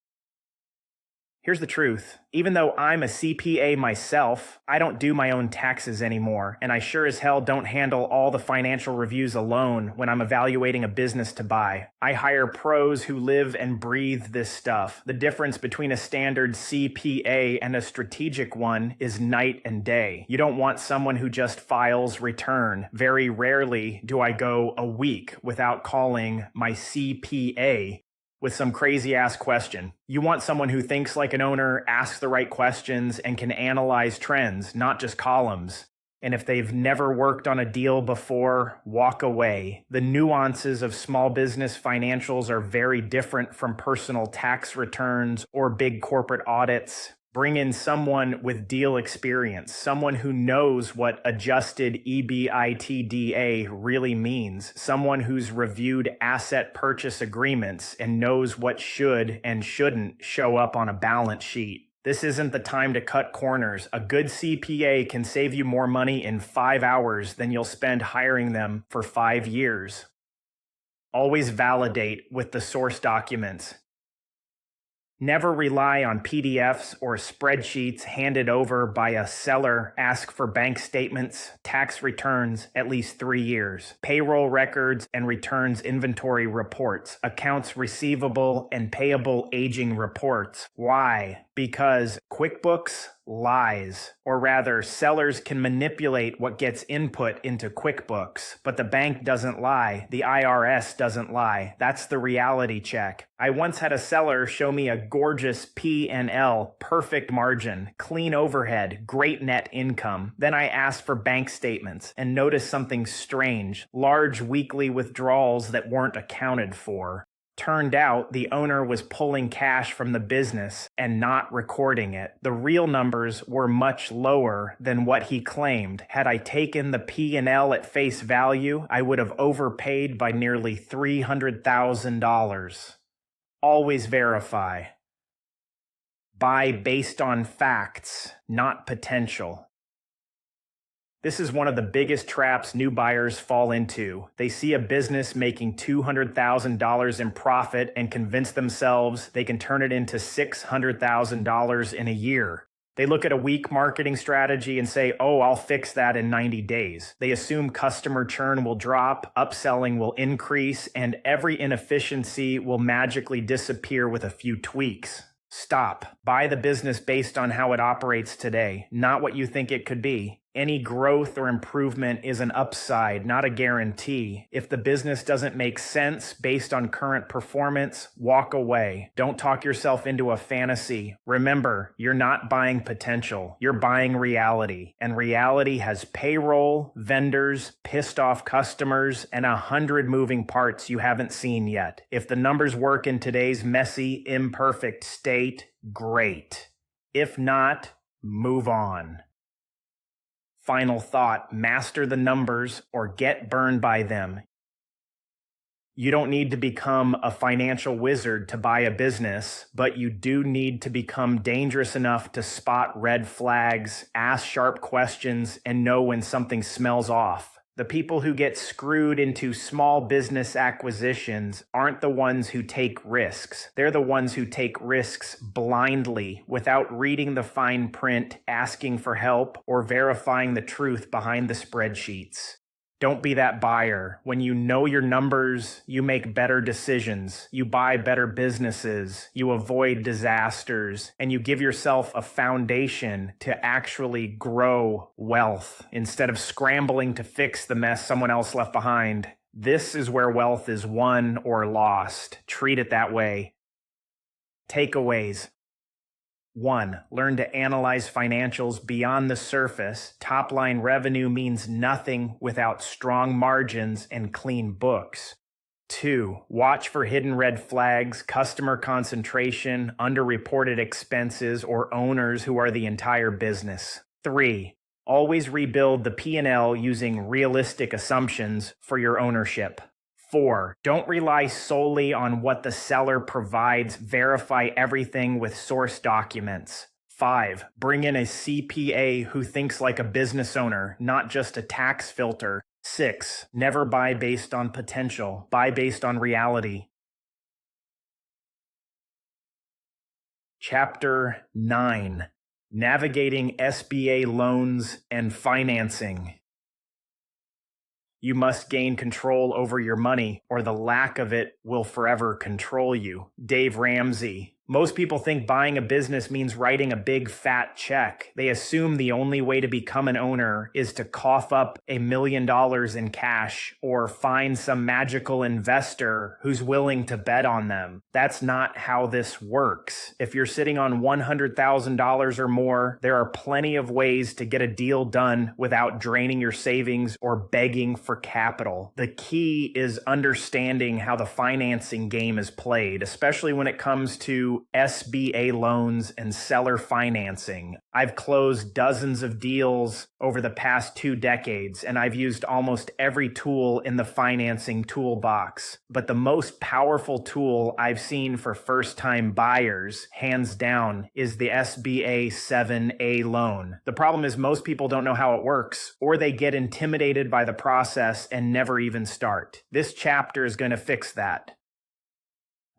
Here's the truth. Even though I'm a CPA myself, I don't do my own taxes anymore, and I sure as hell don't handle all the financial reviews alone when I'm evaluating a business to buy. I hire pros who live and breathe this stuff. The difference between a standard CPA and a strategic one is night and day. You don't want someone who just files return. Very rarely do I go a week without calling my CPA with some crazy-ass question. You want someone who thinks like an owner, asks the right questions, and can analyze trends, not just columns. And if they've never worked on a deal before, walk away. The nuances of small business financials are very different from personal tax returns or big corporate audits. Bring in someone with deal experience, someone who knows what adjusted EBITDA really means, someone who's reviewed asset purchase agreements and knows what should and shouldn't show up on a balance sheet. This isn't the time to cut corners. A good CPA can save you more money in 5 hours than you'll spend hiring them for 5 years. Always validate with the source documents. Never rely on PDFs or spreadsheets handed over by a seller. Ask for bank statements, tax returns, at least 3 years, payroll records and returns inventory reports, accounts receivable and payable aging reports. Why? Because QuickBooks lies, or rather, sellers can manipulate what gets input into QuickBooks, but the bank doesn't lie. The IRS doesn't lie. That's the reality check. I once had a seller show me a gorgeous P&L, perfect margin, clean overhead, great net income. Then I asked for bank statements and noticed something strange, large weekly withdrawals that weren't accounted for. Turned out the owner was pulling cash from the business and not recording it. The real numbers were much lower than what he claimed. Had I taken the P&L at face value, I would have overpaid by nearly $300,000. Always verify. Buy based on facts, not potential. This is one of the biggest traps new buyers fall into. They see a business making $200,000 in profit and convince themselves they can turn it into $600,000 in a year. They look at a weak marketing strategy and say, oh, I'll fix that in 90 days. They assume customer churn will drop, upselling will increase, and every inefficiency will magically disappear with a few tweaks. Stop. Buy the business based on how it operates today, not what you think it could be. Any growth or improvement is an upside, not a guarantee. If the business doesn't make sense based on current performance, walk away. Don't talk yourself into a fantasy. Remember, you're not buying potential. You're buying reality. And reality has payroll, vendors, pissed off customers, and 100 moving parts you haven't seen yet. If the numbers work in today's messy, imperfect state, great. If not, move on. Final thought, master the numbers or get burned by them. You don't need to become a financial wizard to buy a business, but you do need to become dangerous enough to spot red flags, ask sharp questions, and know when something smells off. The people who get screwed into small business acquisitions aren't the ones who take risks. They're the ones who take risks blindly without reading the fine print, asking for help, or verifying the truth behind the spreadsheets. Don't be that buyer. When you know your numbers, you make better decisions, you buy better businesses, you avoid disasters, and you give yourself a foundation to actually grow wealth instead of scrambling to fix the mess someone else left behind. This is where wealth is won or lost. Treat it that way. Takeaways. 1. Learn to analyze financials beyond the surface. Top-line revenue means nothing without strong margins and clean books. 2. Watch for hidden red flags, customer concentration, underreported expenses, or owners who are the entire business. 3. Always rebuild the P&L using realistic assumptions for your ownership. 4. Don't rely solely on what the seller provides. Verify everything with source documents. 5. Bring in a CPA who thinks like a business owner, not just a tax filter. 6. Never buy based on potential. Buy based on reality. Chapter 9. Navigating SBA loans and financing. You must gain control over your money, or the lack of it will forever control you. Dave Ramsey. Most people think buying a business means writing a big fat check. They assume the only way to become an owner is to cough up $1 million in cash or find some magical investor who's willing to bet on them. That's not how this works. If you're sitting on $100,000 or more, there are plenty of ways to get a deal done without draining your savings or begging for capital. The key is understanding how the financing game is played, especially when it comes to SBA loans and seller financing. I've closed dozens of deals over the past 2 decades, and I've used almost every tool in the financing toolbox. But the most powerful tool I've seen for first-time buyers, hands down, is the SBA 7A loan. The problem is most people don't know how it works, or they get intimidated by the process and never even start. This chapter is going to fix that.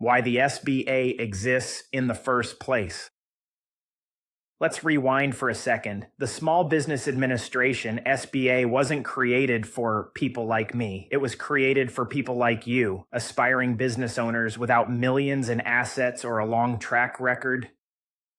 Why the SBA exists in the first place. Let's rewind for a second. The Small Business Administration, SBA, wasn't created for people like me. It was created for people like you, aspiring business owners without millions in assets or a long track record.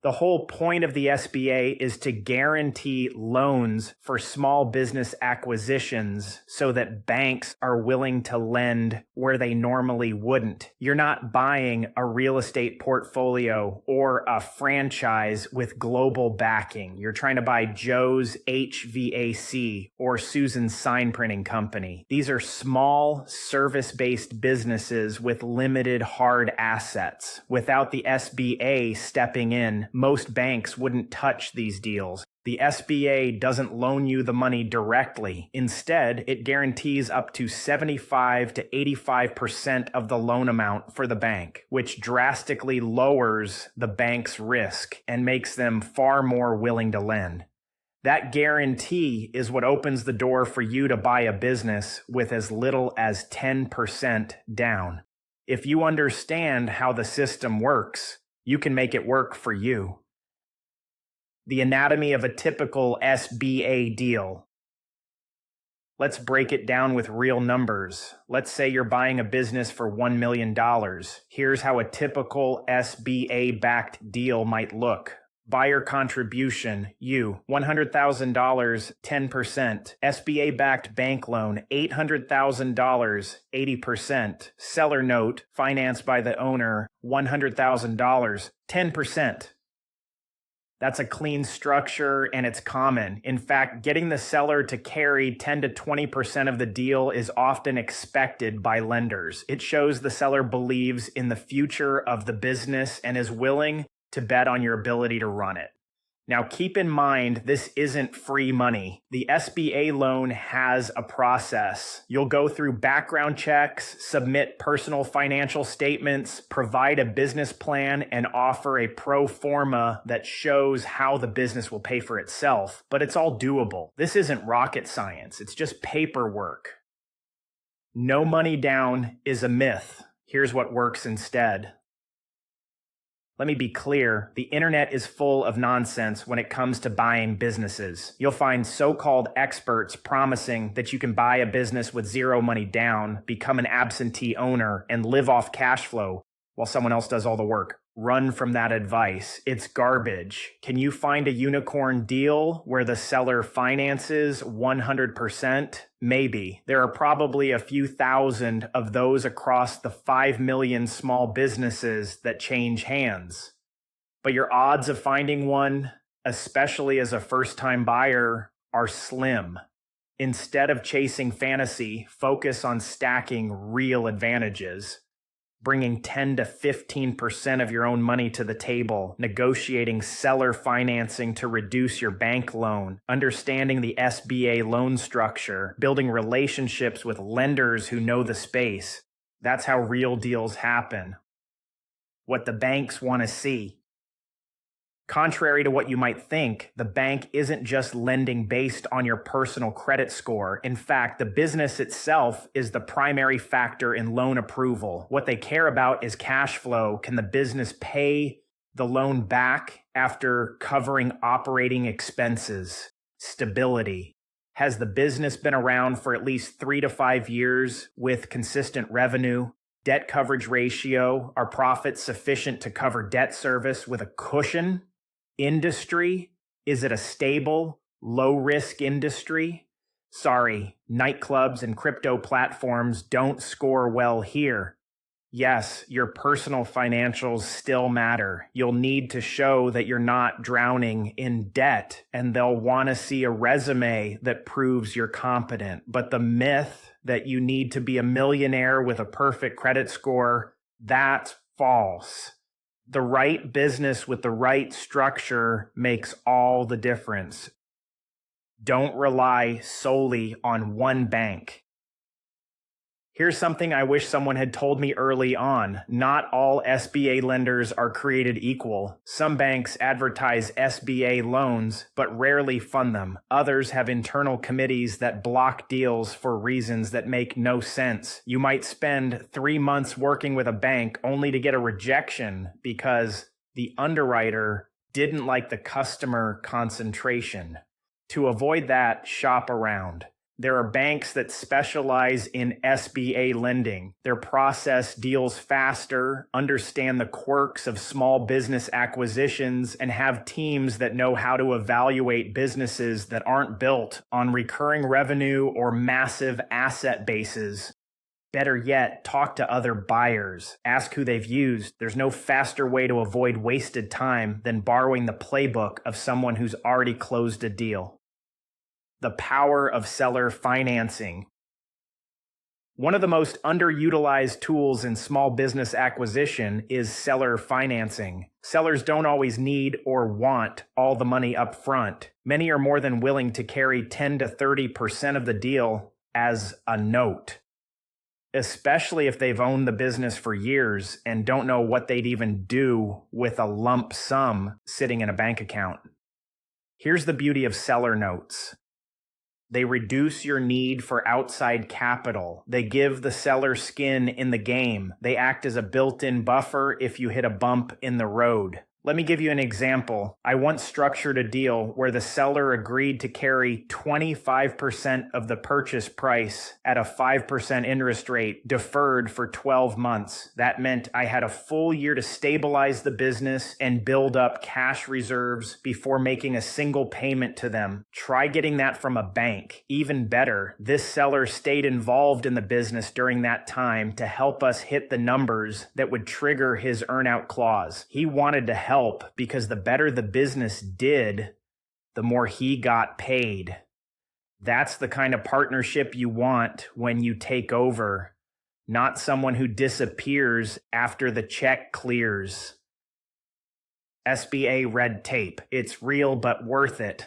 The whole point of the SBA is to guarantee loans for small business acquisitions so that banks are willing to lend where they normally wouldn't. You're not buying a real estate portfolio or a franchise with global backing. You're trying to buy Joe's HVAC or Susan's sign printing company. These are small service-based businesses with limited hard assets. Without the SBA stepping in, most banks wouldn't touch these deals. The SBA doesn't loan you the money directly. Instead, it guarantees up to 75 to 85% of the loan amount for the bank, which drastically lowers the bank's risk and makes them far more willing to lend. That guarantee is what opens the door for you to buy a business with as little as 10% down. If you understand how the system works, you can make it work for you. The anatomy of a typical SBA deal. Let's break it down with real numbers. Let's say you're buying a business for $1 million. Here's how a typical SBA-backed deal might look. Buyer contribution, you, $100,000, 10%. SBA-backed bank loan, $800,000, 80%. Seller note, financed by the owner, $100,000, 10%. That's a clean structure and it's common. In fact, getting the seller to carry 10 to 20% of the deal is often expected by lenders. It shows the seller believes in the future of the business and is willing to bet on your ability to run it. Now, keep in mind, this isn't free money. The SBA loan has a process. You'll go through background checks, submit personal financial statements, provide a business plan, and offer a pro forma that shows how the business will pay for itself. But it's all doable. This isn't rocket science. It's just paperwork. No money down is a myth. Here's what works instead. Let me be clear, the internet is full of nonsense when it comes to buying businesses. You'll find so-called experts promising that you can buy a business with zero money down, become an absentee owner, and live off cash flow while someone else does all the work. Run from that advice. It's garbage. Can you find a unicorn deal where the seller finances 100%? Maybe. There are probably a few thousand of those across the 5 million small businesses that change hands. But your odds of finding one, especially as a first-time buyer, are slim. Instead of chasing fantasy, focus on stacking real advantages. Bringing 10 to 15% of your own money to the table, negotiating seller financing to reduce your bank loan, understanding the SBA loan structure, building relationships with lenders who know the space. That's how real deals happen. What the banks want to see. Contrary to what you might think, the bank isn't just lending based on your personal credit score. In fact, the business itself is the primary factor in loan approval. What they care about is cash flow. Can the business pay the loan back after covering operating expenses? Stability. Has the business been around for at least 3 to 5 years with consistent revenue? Debt coverage ratio, are profits sufficient to cover debt service with a cushion? Industry, is it a stable, low-risk industry? Sorry, nightclubs and crypto platforms don't score well here. Yes, your personal financials still matter. You'll need to show that you're not drowning in debt, and they'll want to see a resume that proves you're competent. But the myth that you need to be a millionaire with a perfect credit score, that's false. The right business with the right structure makes all the difference. Don't rely solely on one bank. Here's something I wish someone had told me early on. Not all SBA lenders are created equal. Some banks advertise SBA loans, but rarely fund them. Others have internal committees that block deals for reasons that make no sense. You might spend 3 months working with a bank only to get a rejection because the underwriter didn't like the customer concentration. To avoid that, shop around. There are banks that specialize in SBA lending. Their process deals faster, understand the quirks of small business acquisitions, and have teams that know how to evaluate businesses that aren't built on recurring revenue or massive asset bases. Better yet, talk to other buyers. Ask who they've used. There's no faster way to avoid wasted time than borrowing the playbook of someone who's already closed a deal. The power of seller financing. One of the most underutilized tools in small business acquisition is seller financing. Sellers don't always need or want all the money up front. Many are more than willing to carry 10 to 30% of the deal as a note, especially if they've owned the business for years and don't know what they'd even do with a lump sum sitting in a bank account. Here's the beauty of seller notes. They reduce your need for outside capital. They give the seller skin in the game. They act as a built-in buffer if you hit a bump in the road. Let me give you an example. I once structured a deal where the seller agreed to carry 25% of the purchase price at a 5% interest rate deferred for 12 months. That meant I had a full year to stabilize the business and build up cash reserves before making a single payment to them. Try getting that from a bank. Even better, this seller stayed involved in the business during that time to help us hit the numbers that would trigger his earnout clause. He wanted to help because the better the business did, the more he got paid. That's the kind of partnership you want when you take over, not someone who disappears after the check clears. SBA red tape. It's real but worth it.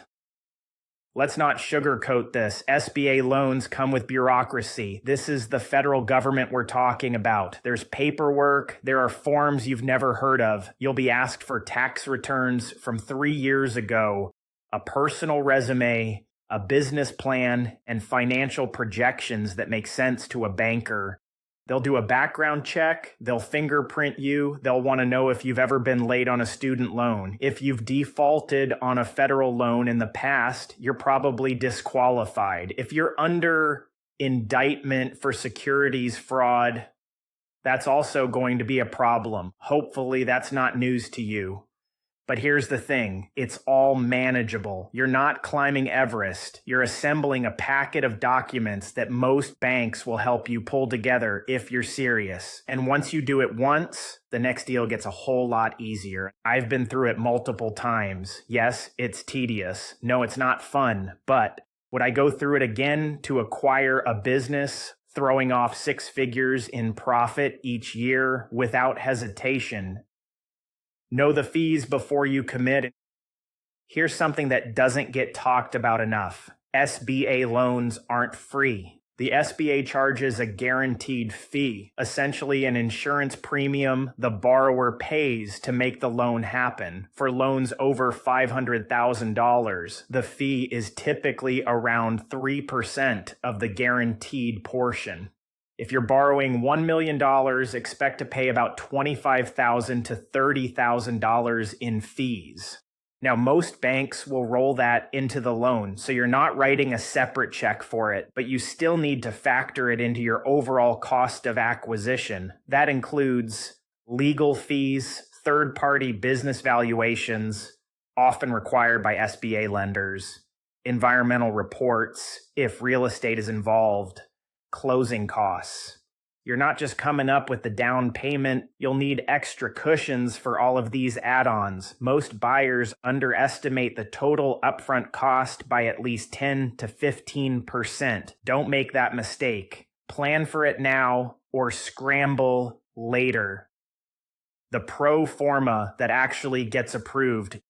Let's not sugarcoat this. SBA loans come with bureaucracy. This is the federal government we're talking about. There's paperwork. There are forms you've never heard of. You'll be asked for tax returns from 3 years ago, a personal resume, a business plan, and financial projections that make sense to a banker. They'll do a background check, they'll fingerprint you, they'll want to know if you've ever been late on a student loan. If you've defaulted on a federal loan in the past, you're probably disqualified. If you're under indictment for securities fraud, that's also going to be a problem. Hopefully that's not news to you. But here's the thing, it's all manageable. You're not climbing Everest. You're assembling a packet of documents that most banks will help you pull together if you're serious. And once you do it once, the next deal gets a whole lot easier. I've been through it multiple times. Yes, it's tedious. No, it's not fun. But would I go through it again to acquire a business throwing off 6 figures in profit each year without hesitation? Know the fees before you commit. Here's something that doesn't get talked about enough. SBA loans aren't free. The SBA charges a guaranteed fee, essentially an insurance premium the borrower pays to make the loan happen. For loans over $500,000, the fee is typically around 3% of the guaranteed portion. If you're borrowing $1 million, expect to pay about $25,000 to $30,000 in fees. Now, most banks will roll that into the loan, so you're not writing a separate check for it, but you still need to factor it into your overall cost of acquisition. That includes legal fees, third-party business valuations, often required by SBA lenders, environmental reports, if real estate is involved, closing costs. You're not just coming up with the down payment, you'll need extra cushions for all of these add-ons. Most buyers underestimate the total upfront cost by at least 10 to 15%. Don't make that mistake. Plan for it now or scramble later. The pro forma that actually gets approved.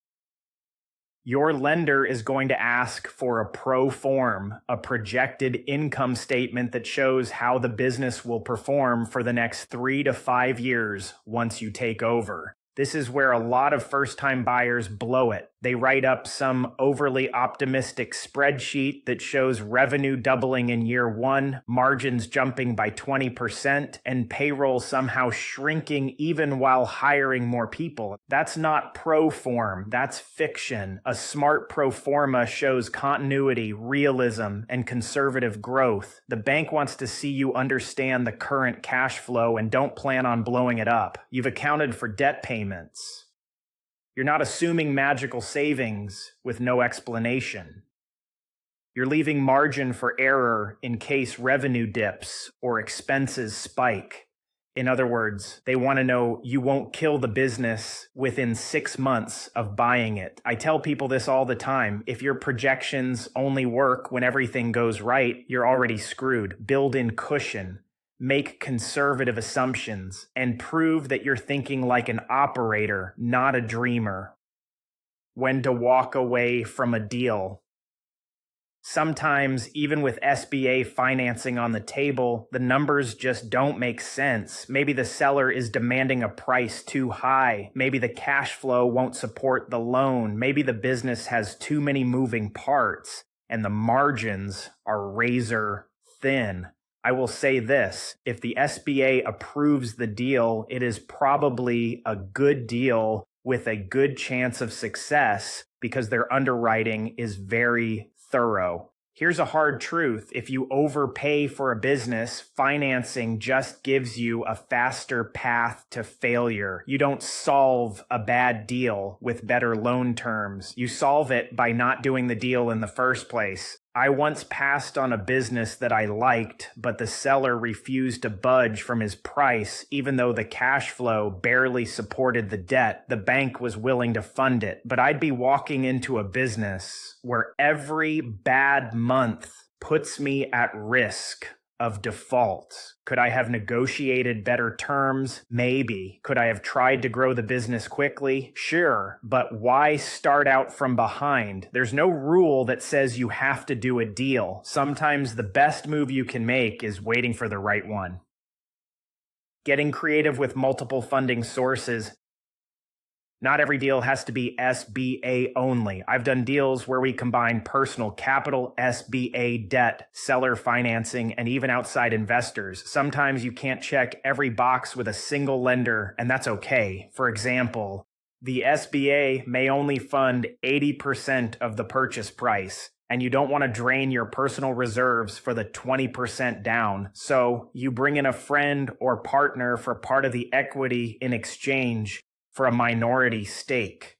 Your lender is going to ask for a pro form, a projected income statement that shows how the business will perform for the next 3 to 5 years once you take over. This is where a lot of first-time buyers blow it. They write up some overly optimistic spreadsheet that shows revenue doubling in year 1, margins jumping by 20%, and payroll somehow shrinking even while hiring more people. That's not pro form, that's fiction. A smart pro forma shows continuity, realism, and conservative growth. The bank wants to see you understand the current cash flow and don't plan on blowing it up. You've accounted for debt payments. You're not assuming magical savings with no explanation. You're leaving margin for error in case revenue dips or expenses spike. In other words, they want to know you won't kill the business within 6 months of buying it. I tell people this all the time. If your projections only work when everything goes right, you're already screwed. Build in cushion. Make conservative assumptions, and prove that you're thinking like an operator, not a dreamer. When to walk away from a deal. Sometimes, even with SBA financing on the table, the numbers just don't make sense. Maybe the seller is demanding a price too high. Maybe the cash flow won't support the loan. Maybe the business has too many moving parts, and the margins are razor thin. I will say this, if the SBA approves the deal, it is probably a good deal with a good chance of success because their underwriting is very thorough. Here's a hard truth. If you overpay for a business, financing just gives you a faster path to failure. You don't solve a bad deal with better loan terms. You solve it by not doing the deal in the first place. I once passed on a business that I liked, but the seller refused to budge from his price, even though the cash flow barely supported the debt. The bank was willing to fund it, but I'd be walking into a business where every bad month puts me at risk of default. Could I have negotiated better terms? Maybe. Could I have tried to grow the business quickly? Sure. But why start out from behind? There's no rule that says you have to do a deal. Sometimes the best move you can make is waiting for the right one. Getting creative with multiple funding sources. Not every deal has to be SBA only. I've done deals where we combine personal capital, SBA debt, seller financing, and even outside investors. Sometimes you can't check every box with a single lender, and that's okay. For example, the SBA may only fund 80% of the purchase price, and you don't want to drain your personal reserves for the 20% down. So you bring in a friend or partner for part of the equity in exchange for a minority stake.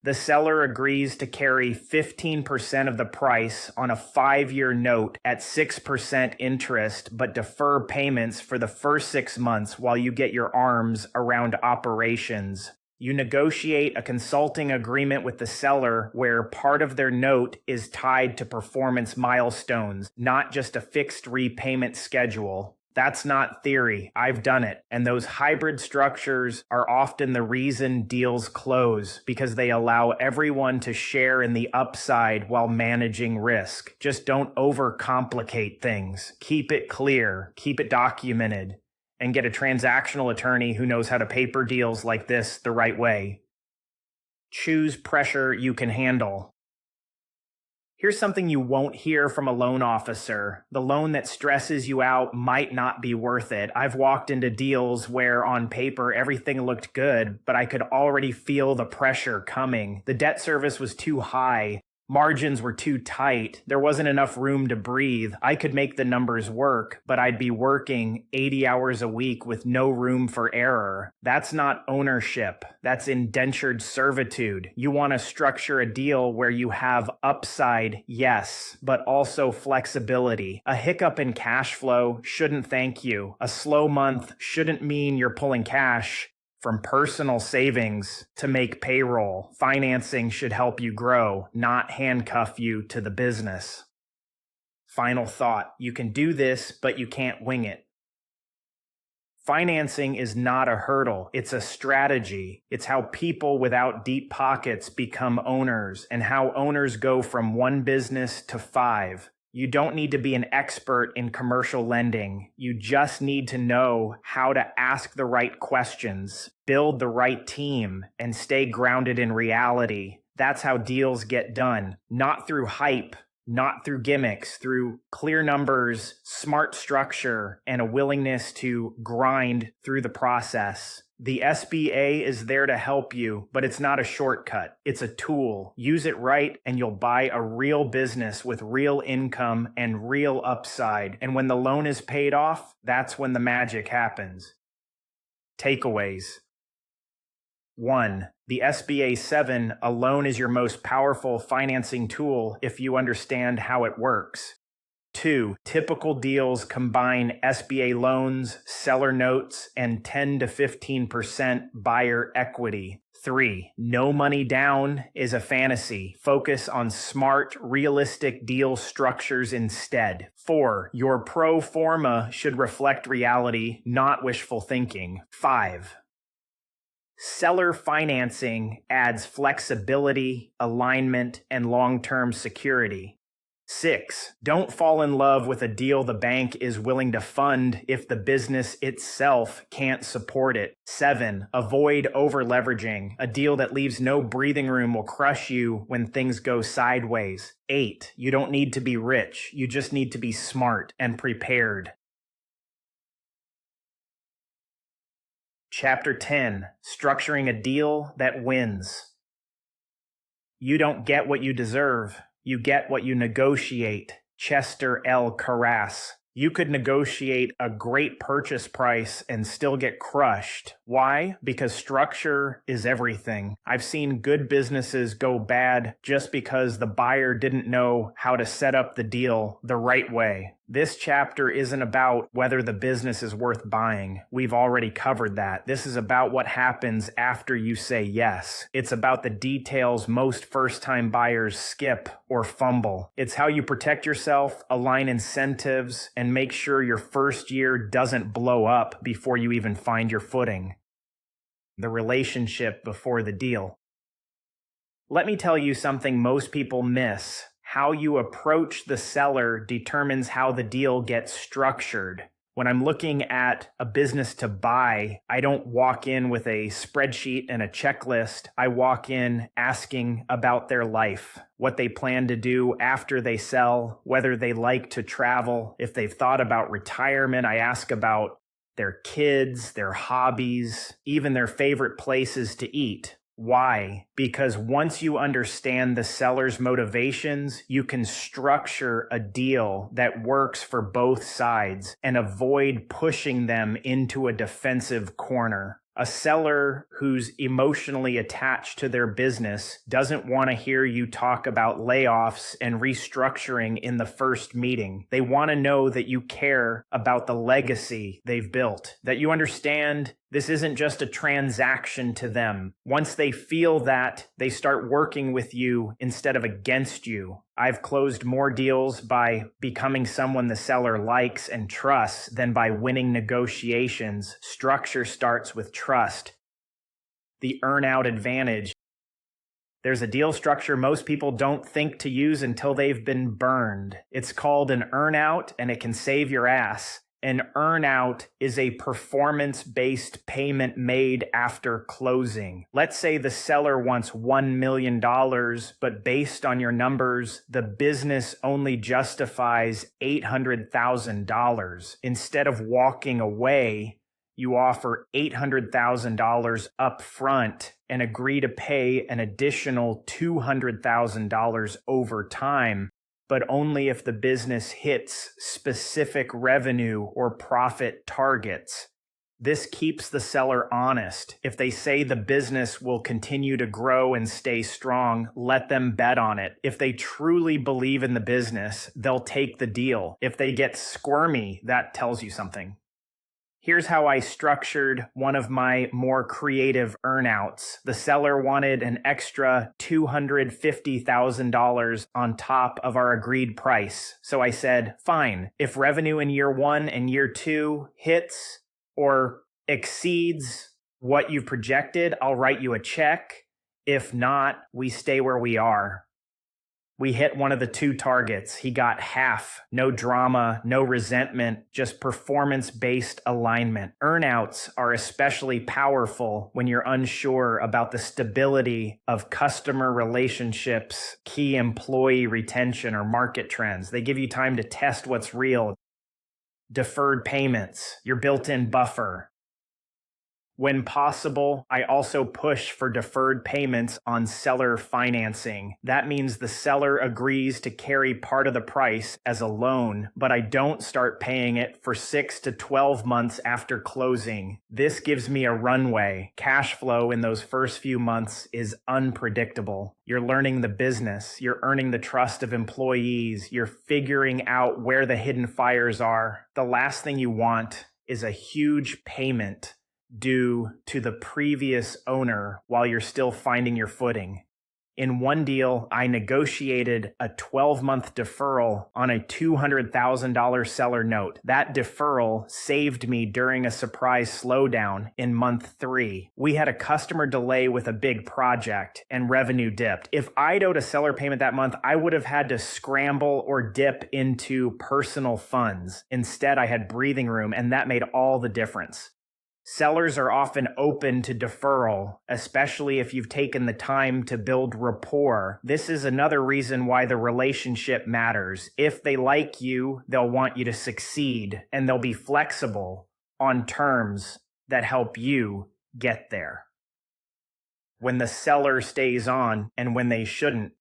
The seller agrees to carry 15% of the price on a 5-year note at 6% interest, but defer payments for the first 6 months while you get your arms around operations. You negotiate a consulting agreement with the seller where part of their note is tied to performance milestones, not just a fixed repayment schedule. That's not theory. I've done it. And those hybrid structures are often the reason deals close because they allow everyone to share in the upside while managing risk. Just don't overcomplicate things. Keep it clear. Keep it documented. And get a transactional attorney who knows how to paper deals like this the right way. Choose pressure you can handle. Here's something you won't hear from a loan officer. The loan that stresses you out might not be worth it. I've walked into deals where on paper everything looked good, but I could already feel the pressure coming. The debt service was too high. Margins were too tight. There wasn't enough room to breathe. I could make the numbers work, but I'd be working 80 hours a week with no room for error. That's not ownership. That's indentured servitude. You want to structure a deal where you have upside, yes, but also flexibility. A hiccup in cash flow shouldn't thank you. A slow month shouldn't mean you're pulling cash from personal savings to make payroll. Financing should help you grow, not handcuff you to the business. Final thought, you can do this, but you can't wing it. Financing is not a hurdle, it's a strategy. It's how people without deep pockets become owners, and how owners go from one business to 5. You don't need to be an expert in commercial lending. You just need to know how to ask the right questions, build the right team, and stay grounded in reality. That's how deals get done, not through hype, not through gimmicks, through clear numbers, smart structure, and a willingness to grind through the process. The SBA is there to help you, but it's not a shortcut. It's a tool. Use it right, and you'll buy a real business with real income and real upside. And when the loan is paid off, that's when the magic happens. Takeaways. 1. The SBA 7 alone is your most powerful financing tool if you understand how it works. 2. Typical deals combine SBA loans, seller notes, and 10 to 15% buyer equity. 3. No money down is a fantasy. Focus on smart, realistic deal structures instead. 4. Your pro forma should reflect reality, not wishful thinking. 5. Seller financing adds flexibility, alignment, and long-term security. 6. Don't fall in love with a deal the bank is willing to fund if the business itself can't support it. 7. Avoid over-leveraging. A deal that leaves no breathing room will crush you when things go sideways. 8. You don't need to be rich. You just need to be smart and prepared. Chapter 10. Structuring a deal that wins. You don't get what you deserve. You get what you negotiate. Chester L. Carras. You could negotiate a great purchase price and still get crushed. Why? Because structure is everything. I've seen good businesses go bad just because the buyer didn't know how to set up the deal the right way. This chapter isn't about whether the business is worth buying. We've already covered that. This is about what happens after you say yes. It's about the details most first-time buyers skip or fumble. It's how you protect yourself, align incentives, and make sure your first year doesn't blow up before you even find your footing. The relationship before the deal. Let me tell you something most people miss. How you approach the seller determines how the deal gets structured. When I'm looking at a business to buy, I don't walk in with a spreadsheet and a checklist. I walk in asking about their life, what they plan to do after they sell, whether they like to travel. If they've thought about retirement, I ask about their kids, their hobbies, even their favorite places to eat. Why? Because once you understand the seller's motivations, you can structure a deal that works for both sides and avoid pushing them into a defensive corner. A seller who's emotionally attached to their business doesn't want to hear you talk about layoffs and restructuring in the first meeting. They want to know that you care about the legacy they've built, that you understand this isn't just a transaction to them. Once they feel that, they start working with you instead of against you. I've closed more deals by becoming someone the seller likes and trusts than by winning negotiations. Structure starts with trust. The earn-out advantage. There's a deal structure most people don't think to use until they've been burned. It's called an earn-out, and it can save your ass. An earnout is a performance-based payment made after closing. Let's say the seller wants $1 million, but based on your numbers, the business only justifies $800,000. Instead of walking away, you offer $800,000 up front and agree to pay an additional $200,000 over time, but only if the business hits specific revenue or profit targets. This keeps the seller honest. If they say the business will continue to grow and stay strong, let them bet on it. If they truly believe in the business, they'll take the deal. If they get squirmy, that tells you something. Here's how I structured one of my more creative earnouts. The seller wanted an extra $250,000 on top of our agreed price. So I said, fine, if revenue in year 1 and year 2 hits or exceeds what you've projected, I'll write you a check. If not, we stay where we are. We hit one of the 2 targets. He got half. No drama, no resentment, just performance-based alignment. Earnouts are especially powerful when you're unsure about the stability of customer relationships, key employee retention, or market trends. They give you time to test what's real. Deferred payments, your built-in buffer. When possible, I also push for deferred payments on seller financing. That means the seller agrees to carry part of the price as a loan, but I don't start paying it for 6 to 12 months after closing. This gives me a runway. Cash flow in those first few months is unpredictable. You're learning the business. You're earning the trust of employees. You're figuring out where the hidden fires are. The last thing you want is a huge payment due to the previous owner while you're still finding your footing. In one deal, I negotiated a 12-month deferral on a $200,000 seller note. That deferral saved me during a surprise slowdown in month 3. We had a customer delay with a big project and revenue dipped. If I'd owed a seller payment that month, I would have had to scramble or dip into personal funds. Instead, I had breathing room, and that made all the difference. Sellers are often open to deferral, especially if you've taken the time to build rapport. This is another reason why the relationship matters. If they like you, they'll want you to succeed, and they'll be flexible on terms that help you get there. When the seller stays on and when they shouldn't,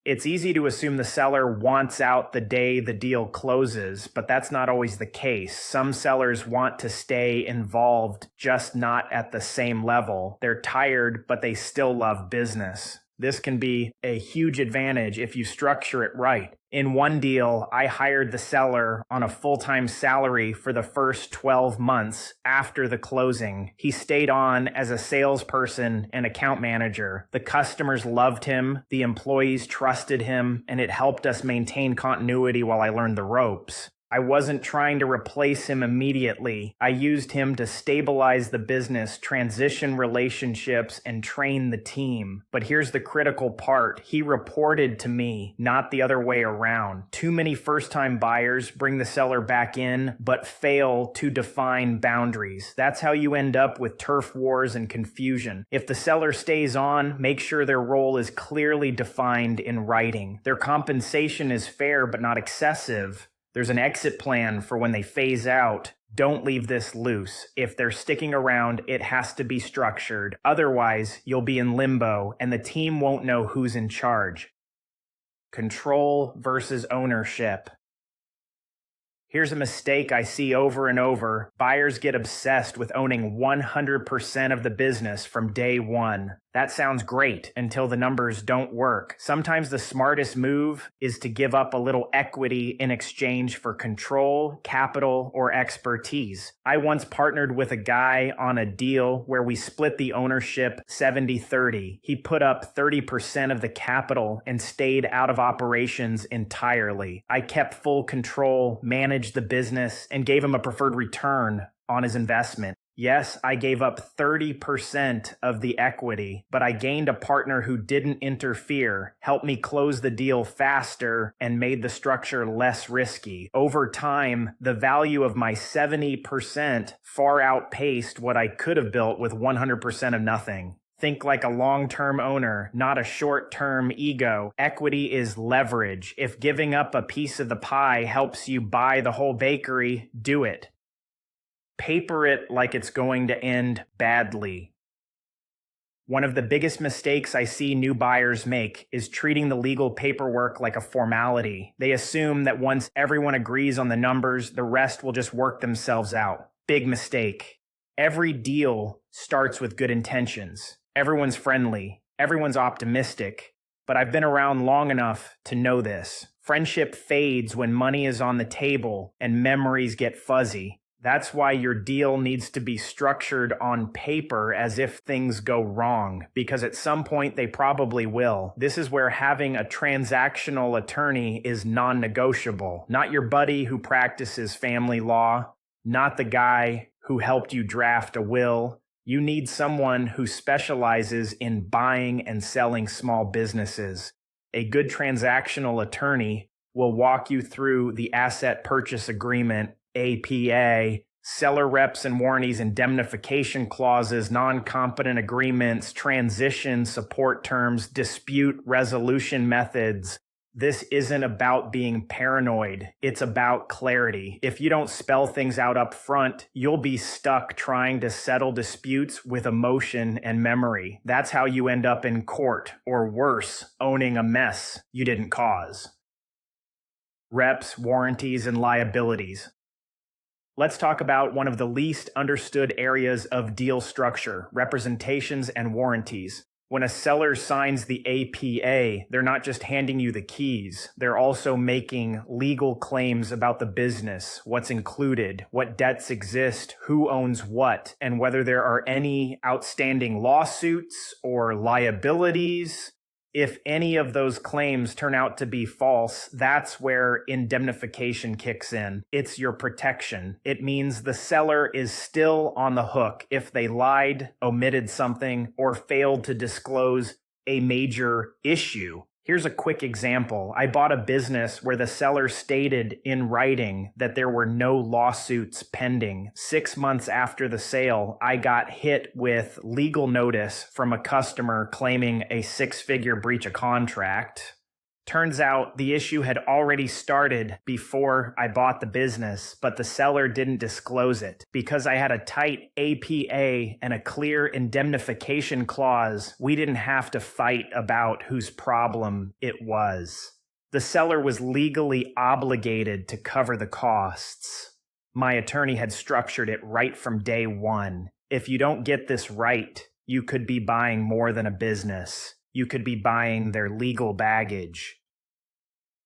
it's easy to assume the seller wants out the day the deal closes, but that's not always the case. Some sellers want to stay involved, just not at the same level. They're tired, but they still love business. This can be a huge advantage if you structure it right. In one deal, I hired the seller on a full-time salary for the first 12 months after the closing. He stayed on as a salesperson and account manager. The customers loved him, the employees trusted him, and it helped us maintain continuity while I learned the ropes. I wasn't trying to replace him immediately. I used him to stabilize the business, transition relationships, and train the team. But here's the critical part. He reported to me, not the other way around. Too many first-time buyers bring the seller back in, but fail to define boundaries. That's how you end up with turf wars and confusion. If the seller stays on, make sure their role is clearly defined in writing. Their compensation is fair but not excessive. There's an exit plan for when they phase out. Don't leave this loose. If they're sticking around, it has to be structured. Otherwise, you'll be in limbo and the team won't know who's in charge. Control versus ownership. Here's a mistake I see over and over. Buyers get obsessed with owning 100% of the business from day one. That sounds great until the numbers don't work. Sometimes the smartest move is to give up a little equity in exchange for control, capital, or expertise. I once partnered with a guy on a deal where we split the ownership 70-30. He put up 30% of the capital and stayed out of operations entirely. I kept full control, managed the business, and gave him a preferred return on his investment. Yes, I gave up 30% of the equity, but I gained a partner who didn't interfere, helped me close the deal faster, and made the structure less risky. Over time, the value of my 70% far outpaced what I could have built with 100% of nothing. Think like a long-term owner, not a short-term ego. Equity is leverage. If giving up a piece of the pie helps you buy the whole bakery, do it. Paper it like it's going to end badly. One of the biggest mistakes I see new buyers make is treating the legal paperwork like a formality. They assume that once everyone agrees on the numbers, the rest will just work themselves out. Big mistake. Every deal starts with good intentions. Everyone's friendly. Everyone's optimistic. But I've been around long enough to know this. Friendship fades when money is on the table and memories get fuzzy. That's why your deal needs to be structured on paper as if things go wrong, because at some point they probably will. This is where having a transactional attorney is non-negotiable. Not your buddy who practices family law, not the guy who helped you draft a will. You need someone who specializes in buying and selling small businesses. A good transactional attorney will walk you through the asset purchase agreement, APA, seller reps and warranties, indemnification clauses, non-competent agreements, transition support terms, dispute resolution methods. This isn't about being paranoid. It's about clarity. If you don't spell things out up front, you'll be stuck trying to settle disputes with emotion and memory. That's how you end up in court, or worse, owning a mess you didn't cause. Reps, warranties, and liabilities. Let's talk about one of the least understood areas of deal structure, representations and warranties. When a seller signs the APA, they're not just handing you the keys. They're also making legal claims about the business, what's included, what debts exist, who owns what, and whether there are any outstanding lawsuits or liabilities. If any of those claims turn out to be false, that's where indemnification kicks in. It's your protection. It means the seller is still on the hook if they lied, omitted something, or failed to disclose a major issue. Here's a quick example. I bought a business where the seller stated in writing that there were no lawsuits pending. 6 months after the sale, I got hit with legal notice from a customer claiming a 6-figure breach of contract. Turns out the issue had already started before I bought the business, but the seller didn't disclose it. Because I had a tight APA and a clear indemnification clause, we didn't have to fight about whose problem it was. The seller was legally obligated to cover the costs. My attorney had structured it right from day one. If you don't get this right, you could be buying more than a business. You could be buying their legal baggage.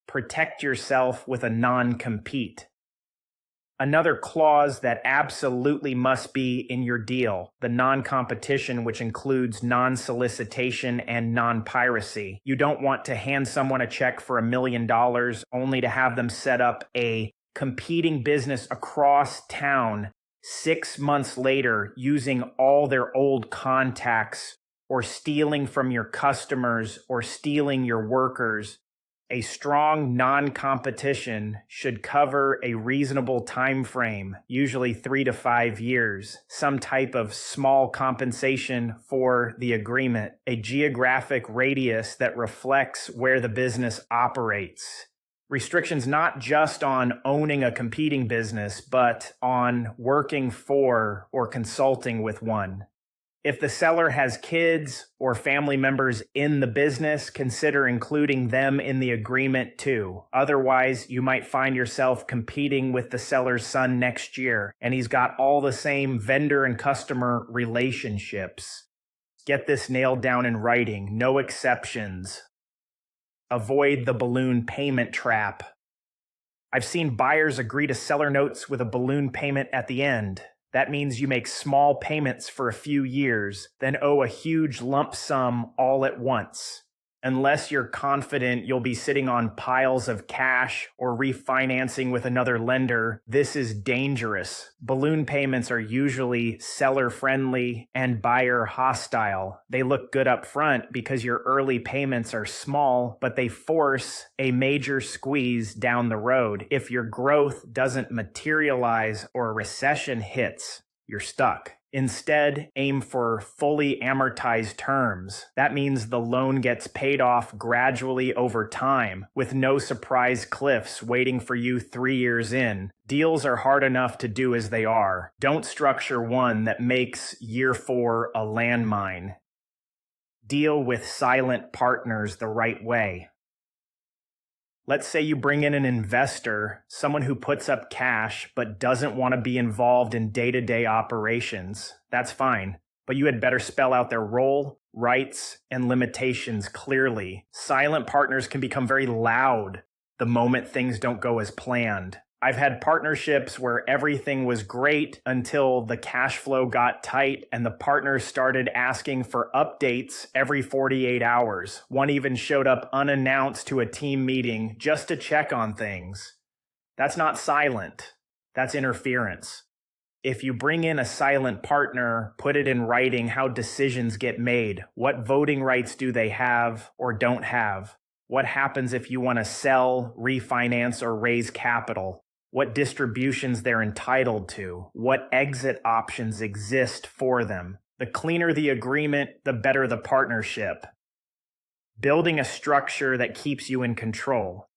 Protect yourself with a non-compete. Another clause that absolutely must be in your deal, the non-competition, which includes non-solicitation and non-piracy. You don't want to hand someone a check for $1 million only to have them set up a competing business across town 6 months later using all their old contacts, or stealing from your customers, or stealing your workers. A strong non-competition should cover a reasonable time frame, usually 3 to 5 years, some type of small compensation for the agreement, a geographic radius that reflects where the business operates. Restrictions not just on owning a competing business, but on working for or consulting with one. If the seller has kids or family members in the business, consider including them in the agreement too. Otherwise, you might find yourself competing with the seller's son next year, and he's got all the same vendor and customer relationships. Get this nailed down in writing, no exceptions. Avoid the balloon payment trap. I've seen buyers agree to seller notes with a balloon payment at the end. That means you make small payments for a few years, then owe a huge lump sum all at once. Unless you're confident you'll be sitting on piles of cash or refinancing with another lender, this is dangerous. Balloon payments are usually seller-friendly and buyer-hostile. They look good up front because your early payments are small, but they force a major squeeze down the road. If your growth doesn't materialize or a recession hits, you're stuck. Instead, aim for fully amortized terms. That means the loan gets paid off gradually over time, with no surprise cliffs waiting for you 3 years in. Deals are hard enough to do as they are. Don't structure one that makes year 4 a landmine. Deal with silent partners the right way. Let's say you bring in an investor, someone who puts up cash but doesn't want to be involved in day-to-day operations. That's fine, but you had better spell out their role, rights, and limitations clearly. Silent partners can become very loud the moment things don't go as planned. I've had partnerships where everything was great until the cash flow got tight and the partners started asking for updates every 48 hours. One even showed up unannounced to a team meeting just to check on things. That's not silent. That's interference. If you bring in a silent partner, put it in writing how decisions get made. What voting rights do they have or don't have? What happens if you want to sell, refinance, or raise capital? What distributions they're entitled to, what exit options exist for them. The cleaner the agreement, the better the partnership. Building a structure that keeps you in control.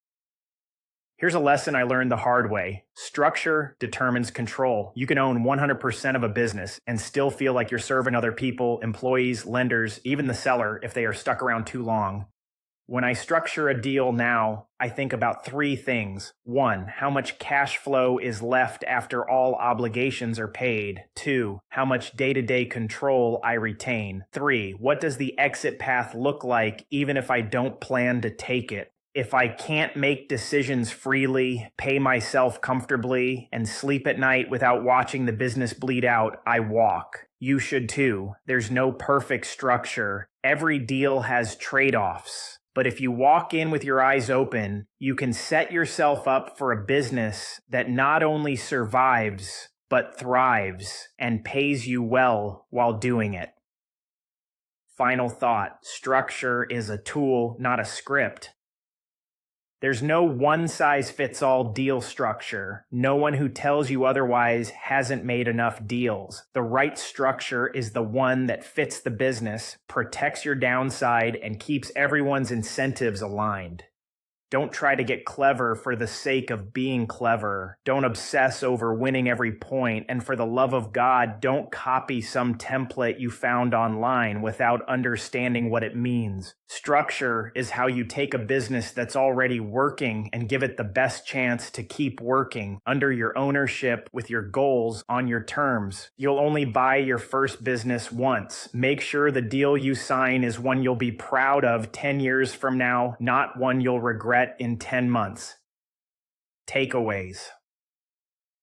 Here's a lesson I learned the hard way. Structure determines control. You can own 100% of a business and still feel like you're serving other people, employees, lenders, even the seller if they are stuck around too long. When I structure a deal now, I think about 3 things. 1, how much cash flow is left after all obligations are paid. 2, how much day-to-day control I retain. 3, what does the exit path look like even if I don't plan to take it? If I can't make decisions freely, pay myself comfortably, and sleep at night without watching the business bleed out, I walk. You should too. There's no perfect structure. Every deal has trade-offs. But if you walk in with your eyes open, you can set yourself up for a business that not only survives, but thrives and pays you well while doing it. Final thought, structure is a tool, not a script. There's no one-size-fits-all deal structure. No one who tells you otherwise hasn't made enough deals. The right structure is the one that fits the business, protects your downside, and keeps everyone's incentives aligned. Don't try to get clever for the sake of being clever. Don't obsess over winning every point. And for the love of God, don't copy some template you found online without understanding what it means. Structure is how you take a business that's already working and give it the best chance to keep working under your ownership with your goals on your terms. You'll only buy your first business once. Make sure the deal you sign is one you'll be proud of 10 years from now, not one you'll regret in 10 months. Takeaways.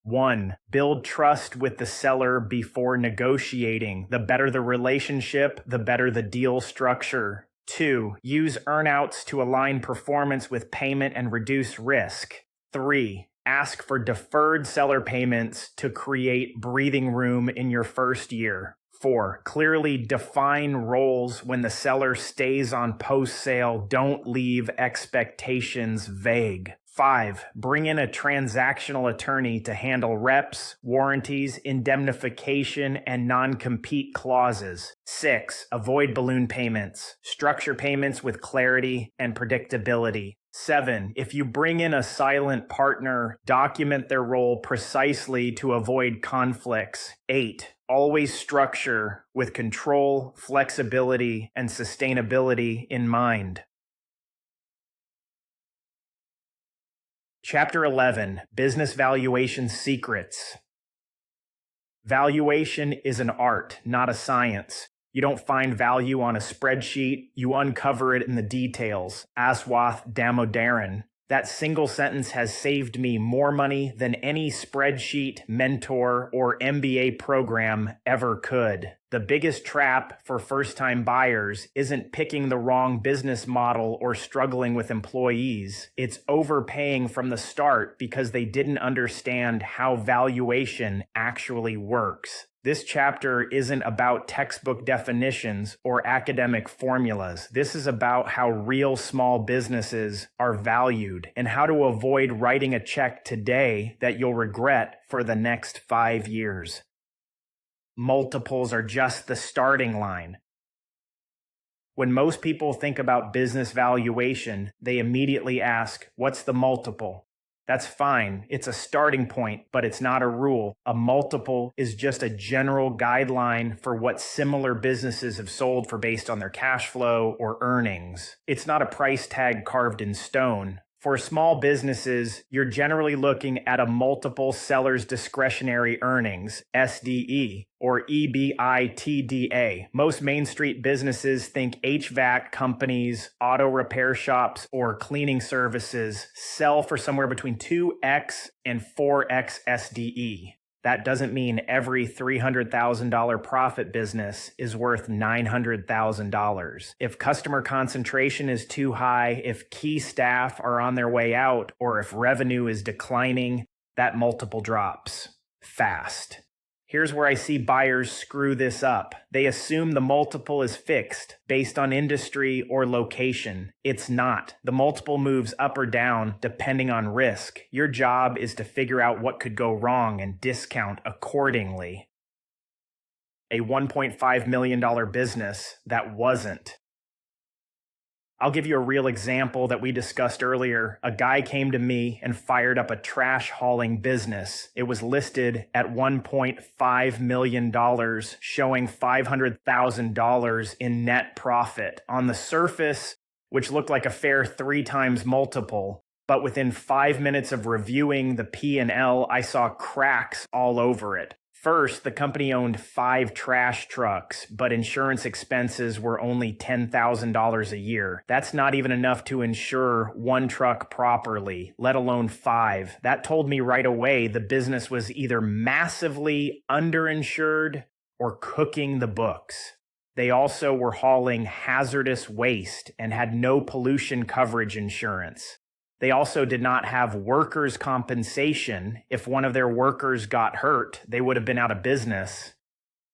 1. Build trust with the seller before negotiating. The better the relationship, the better the deal structure. 2. Use earnouts to align performance with payment and reduce risk. 3. Ask for deferred seller payments to create breathing room in your first year. 4. Clearly define roles when the seller stays on post-sale. Don't leave expectations vague. 5. Bring in a transactional attorney to handle reps, warranties, indemnification, and non-compete clauses. 6. Avoid balloon payments. Structure payments with clarity and predictability. 7. If you bring in a silent partner, document their role precisely to avoid conflicts. 8. Always structure with control, flexibility, and sustainability in mind. Chapter 11, Business Valuation Secrets. Valuation is an art, not a science. You don't find value on a spreadsheet, you uncover it in the details. Aswath Damodaran. That single sentence has saved me more money than any spreadsheet, mentor, or MBA program ever could. The biggest trap for first-time buyers isn't picking the wrong business model or struggling with employees. It's overpaying from the start because they didn't understand how valuation actually works. This chapter isn't about textbook definitions or academic formulas. This is about how real small businesses are valued and how to avoid writing a check today that you'll regret for the next 5 years. Multiples are just the starting line. When most people think about business valuation, they immediately ask, what's the multiple? That's fine. It's a starting point, but it's not a rule. A multiple is just a general guideline for what similar businesses have sold for based on their cash flow or earnings. It's not a price tag carved in stone. For small businesses, you're generally looking at a multiple seller's discretionary earnings, SDE, or EBITDA. Most Main Street businesses think HVAC companies, auto repair shops, or cleaning services sell for somewhere between 2x and 4x SDE. That doesn't mean every $300,000 profit business is worth $900,000. If customer concentration is too high, if key staff are on their way out, or if revenue is declining, that multiple drops fast. Here's where I see buyers screw this up. They assume the multiple is fixed based on industry or location. It's not. The multiple moves up or down depending on risk. Your job is to figure out what could go wrong and discount accordingly. A $1.5 million business that wasn't. I'll give you a real example that we discussed earlier. A guy came to me and fired up a trash hauling business. It was listed at $1.5 million, showing $500,000 in net profit. On the surface, which looked like a fair 3 times multiple, but within 5 minutes of reviewing the P&L, I saw cracks all over it. First, the company owned 5 trash trucks, but insurance expenses were only $10,000 a year. That's not even enough to insure 1 truck properly, let alone 5. That told me right away the business was either massively underinsured or cooking the books. They also were hauling hazardous waste and had no pollution coverage insurance. They also did not have workers' compensation. If one of their workers got hurt, they would have been out of business.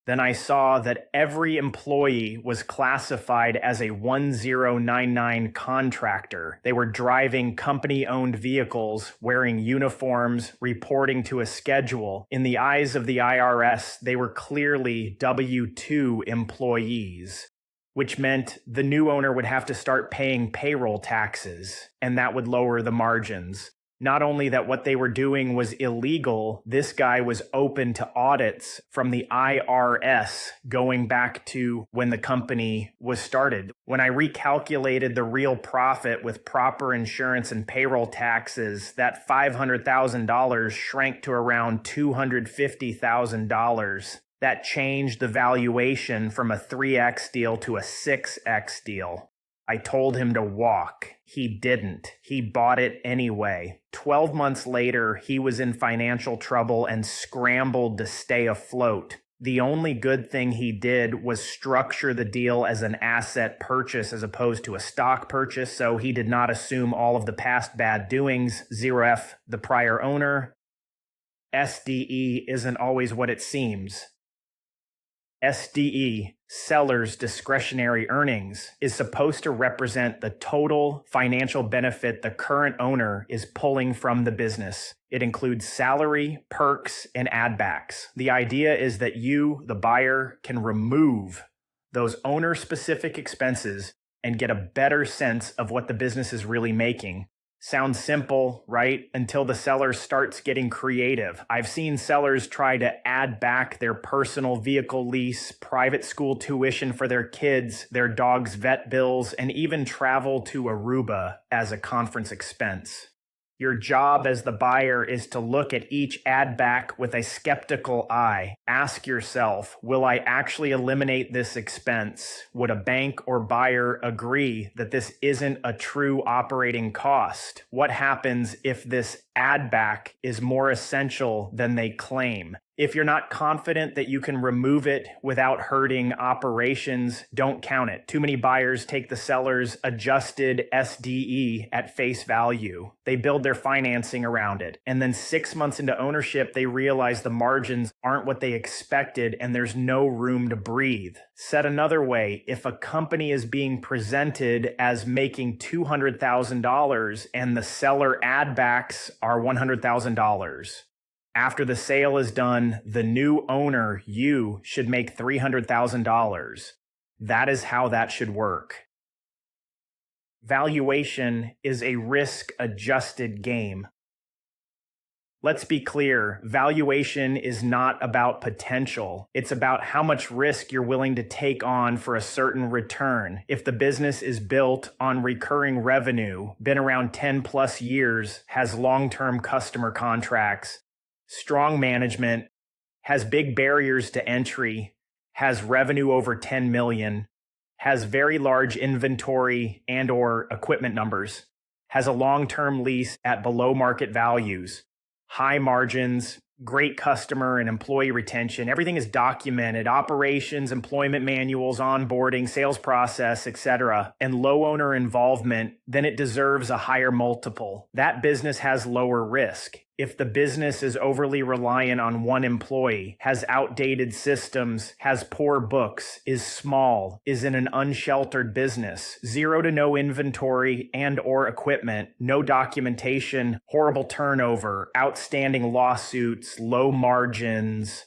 Then I saw that every employee was classified as a 1099 contractor. They were driving company-owned vehicles, wearing uniforms, reporting to a schedule. In the eyes of the IRS, they were clearly W-2 employees, which meant the new owner would have to start paying payroll taxes, and that would lower the margins. Not only that what they were doing was illegal, this guy was open to audits from the IRS going back to when the company was started. When I recalculated the real profit with proper insurance and payroll taxes, that $500,000 shrank to around $250,000. That changed the valuation from a 3x deal to a 6x deal. I told him to walk. He didn't. He bought it anyway. 12 months later, he was in financial trouble and scrambled to stay afloat. The only good thing he did was structure the deal as an asset purchase as opposed to a stock purchase, so he did not assume all of the past bad doings. 0F, the prior owner. SDE isn't always what it seems. SDE, seller's discretionary earnings, is supposed to represent the total financial benefit the current owner is pulling from the business. It includes salary, perks, and add-backs. The idea is that you, the buyer, can remove those owner-specific expenses and get a better sense of what the business is really making. Sounds simple, right? Until the seller starts getting creative. I've seen sellers try to add back their personal vehicle lease, private school tuition for their kids, their dog's vet bills, and even travel to Aruba as a conference expense. Your job as the buyer is to look at each add back with a skeptical eye. Ask yourself, will I actually eliminate this expense? Would a bank or buyer agree that this isn't a true operating cost? What happens if this add back is more essential than they claim? If you're not confident that you can remove it without hurting operations, don't count it. Too many buyers take the seller's adjusted SDE at face value. They build their financing around it. And then 6 months into ownership, they realize the margins aren't what they expected and there's no room to breathe. Said another way, if a company is being presented as making $200,000 and the seller add backs are $100,000, after the sale is done, the new owner, you, should make $300,000. That is how that should work. Valuation is a risk-adjusted game. Let's be clear, valuation is not about potential. It's about how much risk you're willing to take on for a certain return. If the business is built on recurring revenue, been around 10 plus years, has long-term customer contracts, strong management, has big barriers to entry, has revenue over 10 million, has very large inventory and or equipment numbers, has a long-term lease at below market values, high margins, great customer and employee retention. Everything is documented, operations, employment manuals, onboarding, sales process, etc., and low owner involvement, then it deserves a higher multiple. That business has lower risk. If the business is overly reliant on one employee, has outdated systems, has poor books, is small, is in an unsheltered business, zero to no inventory and or equipment, no documentation, horrible turnover, outstanding lawsuits, low margins,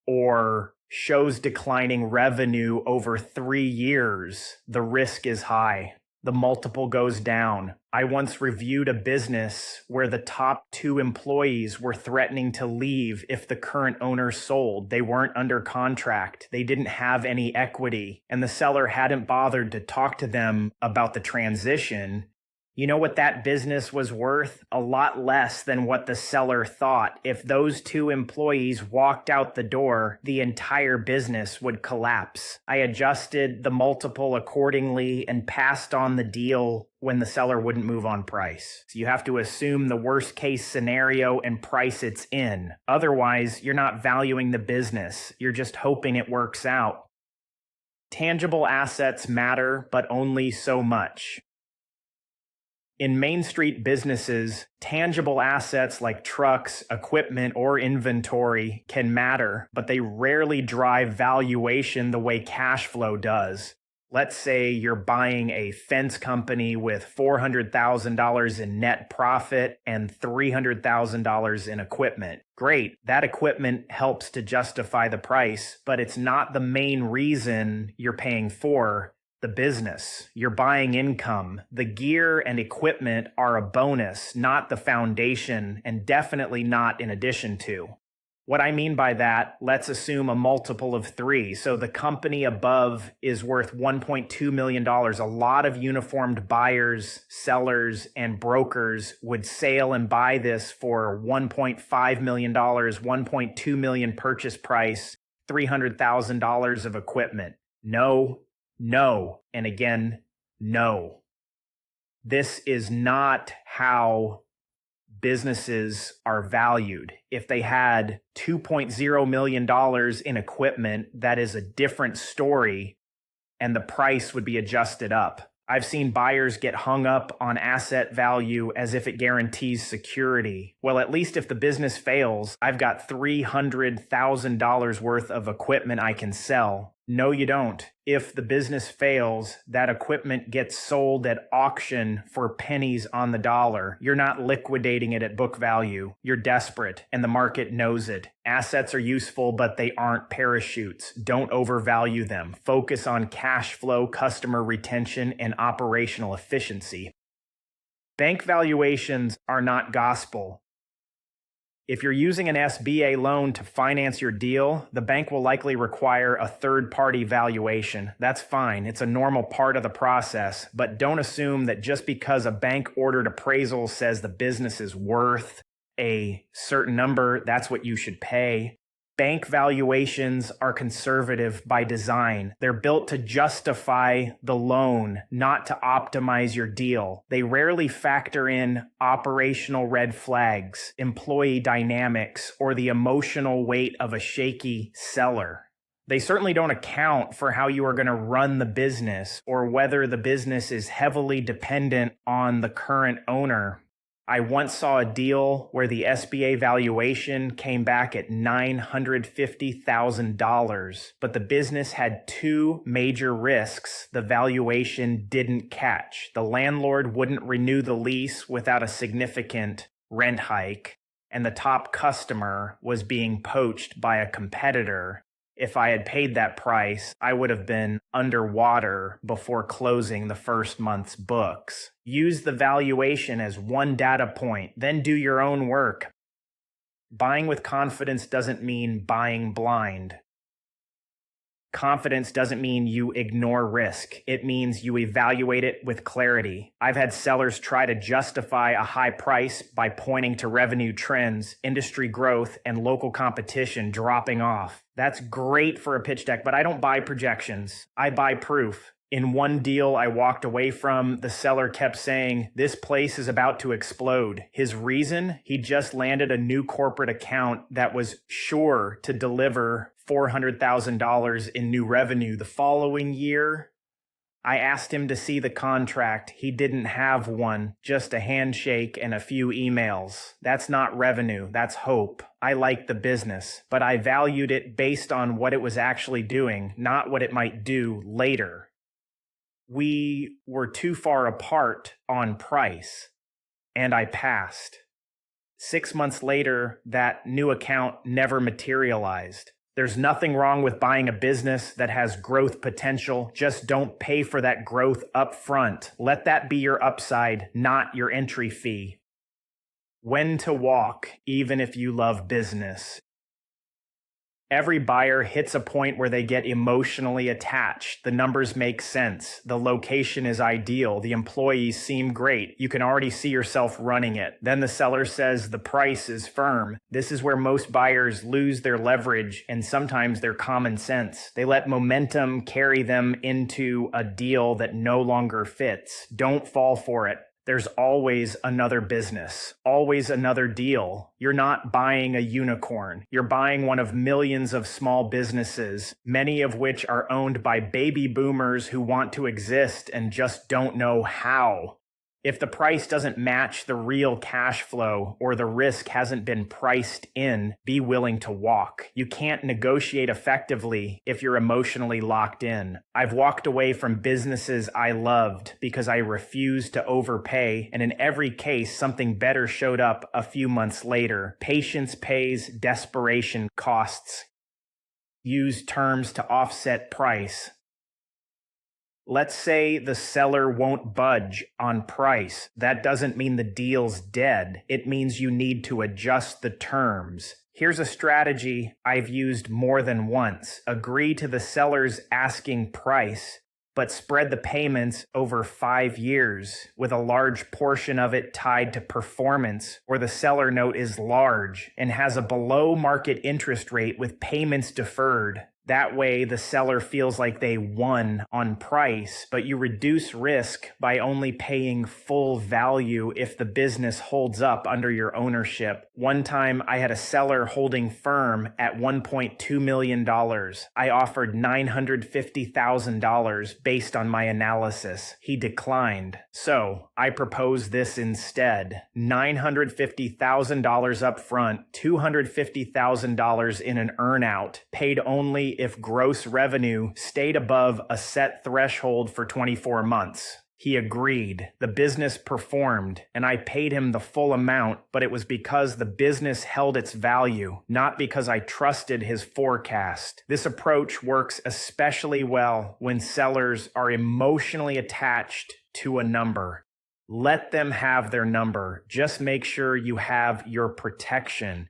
or shows declining revenue over 3 years, the risk is high. The multiple goes down. I once reviewed a business where the top 2 employees were threatening to leave if the current owner sold. They weren't under contract. They didn't have any equity, and the seller hadn't bothered to talk to them about the transition. You know what that business was worth? A lot less than what the seller thought. If those 2 employees walked out the door, the entire business would collapse. I adjusted the multiple accordingly and passed on the deal when the seller wouldn't move on price. So you have to assume the worst case scenario and price it's in. Otherwise, you're not valuing the business. You're just hoping it works out. Tangible assets matter, but only so much. In Main Street businesses, tangible assets like trucks, equipment, or inventory can matter, but they rarely drive valuation the way cash flow does. Let's say you're buying a fence company with $400,000 in net profit and $300,000 in equipment. Great, that equipment helps to justify the price, but it's not the main reason you're paying for the business. You're buying income. The gear and equipment are a bonus, not the foundation, and definitely not in addition to. What I mean by that, let's assume a multiple of 3. So the company above is worth $1.2 million. A lot of uniformed buyers, sellers, and brokers would sell and buy this for $1.5 million, $1.2 million purchase price, $300,000 of equipment. No, and again, no. This is not how businesses are valued. If they had $2.0 million in equipment, that is a different story, and the price would be adjusted up. I've seen buyers get hung up on asset value as if it guarantees security. Well, at least if the business fails, I've got $300,000 worth of equipment I can sell. No, you don't. If the business fails, that equipment gets sold at auction for pennies on the dollar. You're not liquidating it at book value. You're desperate, and the market knows it. Assets are useful, but they aren't parachutes. Don't overvalue them. Focus on cash flow, customer retention, and operational efficiency. Bank valuations are not gospel. If you're using an SBA loan to finance your deal, the bank will likely require a third-party valuation. That's fine. It's a normal part of the process, but don't assume that just because a bank-ordered appraisal says the business is worth a certain number, that's what you should pay. Bank valuations are conservative by design. They're built to justify the loan, not to optimize your deal. They rarely factor in operational red flags, employee dynamics, or the emotional weight of a shaky seller. They certainly don't account for how you are going to run the business or whether the business is heavily dependent on the current owner. I once saw a deal where the SBA valuation came back at $950,000, but the business had two major risks the valuation didn't catch. The landlord wouldn't renew the lease without a significant rent hike, and the top customer was being poached by a competitor. If I had paid that price, I would have been underwater before closing the first month's books. Use the valuation as one data point, then do your own work. Buying with confidence doesn't mean buying blind. Confidence doesn't mean you ignore risk. It means you evaluate it with clarity. I've had sellers try to justify a high price by pointing to revenue trends, industry growth, and local competition dropping off. That's great for a pitch deck, but I don't buy projections. I buy proof. In one deal I walked away from, the seller kept saying, "This place is about to explode." His reason? He just landed a new corporate account that was sure to deliver $400,000 in new revenue the following year. I asked him to see the contract. He didn't have one, just a handshake and a few emails. That's not revenue, that's hope. I liked the business, but I valued it based on what it was actually doing, not what it might do later. We were too far apart on price, and I passed. 6 months later, that new account never materialized. There's nothing wrong with buying a business that has growth potential. Just don't pay for that growth up front. Let that be your upside, not your entry fee. When to walk, even if you love business. Every buyer hits a point where they get emotionally attached. The numbers make sense. The location is ideal. The employees seem great. You can already see yourself running it. Then the seller says the price is firm. This is where most buyers lose their leverage and sometimes their common sense. They let momentum carry them into a deal that no longer fits. Don't fall for it. There's always another business, always another deal. You're not buying a unicorn. You're buying one of millions of small businesses, many of which are owned by baby boomers who want to exist and just don't know how. If the price doesn't match the real cash flow or the risk hasn't been priced in, be willing to walk. You can't negotiate effectively if you're emotionally locked in. I've walked away from businesses I loved because I refused to overpay, and in every case, something better showed up a few months later. Patience pays, desperation costs. Use terms to offset price. Let's say the seller won't budge on price. That doesn't mean the deal's dead. It means you need to adjust the terms. Here's a strategy I've used more than once. Agree to the seller's asking price, but spread the payments over 5 years with a large portion of it tied to performance, or the seller note is large and has a below market interest rate with payments deferred. That way, the seller feels like they won on price, but you reduce risk by only paying full value if the business holds up under your ownership. One time, I had a seller holding firm at $1.2 million. I offered $950,000 based on my analysis. He declined. So, I proposed this instead. $950,000 up front, $250,000 in an earnout, paid only if gross revenue stayed above a set threshold for 24 months. He agreed. The business performed, and I paid him the full amount, but it was because the business held its value, not because I trusted his forecast. This approach works especially well when sellers are emotionally attached to a number. Let them have their number. Just make sure you have your protection.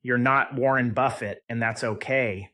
You're not Warren Buffett, and that's okay.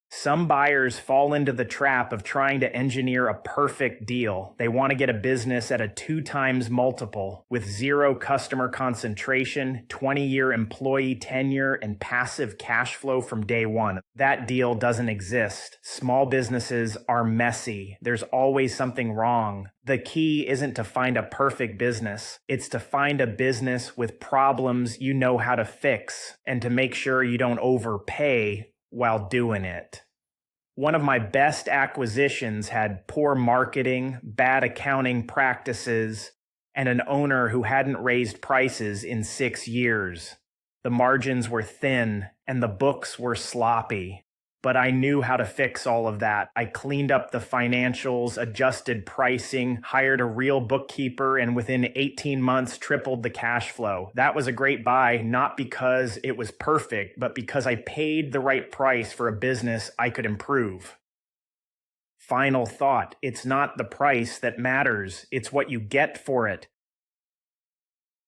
Some buyers fall into the trap of trying to engineer a perfect deal. They want to get a business at a 2x multiple with zero customer concentration, 20-year employee tenure, and passive cash flow from day one. That deal doesn't exist. Small businesses are messy. There's always something wrong. The key isn't to find a perfect business. It's to find a business with problems you know how to fix and to make sure you don't overpay while doing it. One of my best acquisitions had poor marketing, bad accounting practices, and an owner who hadn't raised prices in 6 years. The margins were thin and the books were sloppy. But I knew how to fix all of that. I cleaned up the financials, adjusted pricing, hired a real bookkeeper, and within 18 months tripled the cash flow. That was a great buy, not because it was perfect, but because I paid the right price for a business I could improve. Final thought, it's not the price that matters, it's what you get for it.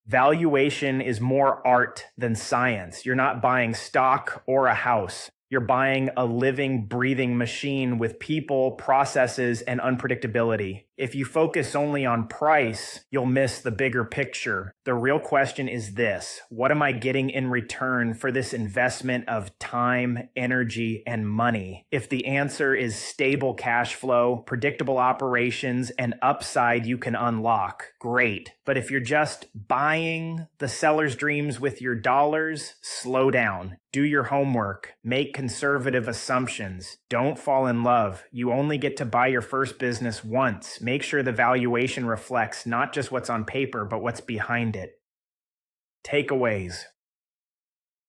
Valuation is more art than science. You're not buying stock or a house. You're buying a living, breathing machine with people, processes, and unpredictability. If you focus only on price, you'll miss the bigger picture. The real question is this: what am I getting in return for this investment of time, energy, and money? If the answer is stable cash flow, predictable operations, and upside you can unlock, great. But if you're just buying the seller's dreams with your dollars, slow down. Do your homework. Make conservative assumptions. Don't fall in love. You only get to buy your first business once. Make sure the valuation reflects not just what's on paper, but what's behind it. Takeaways.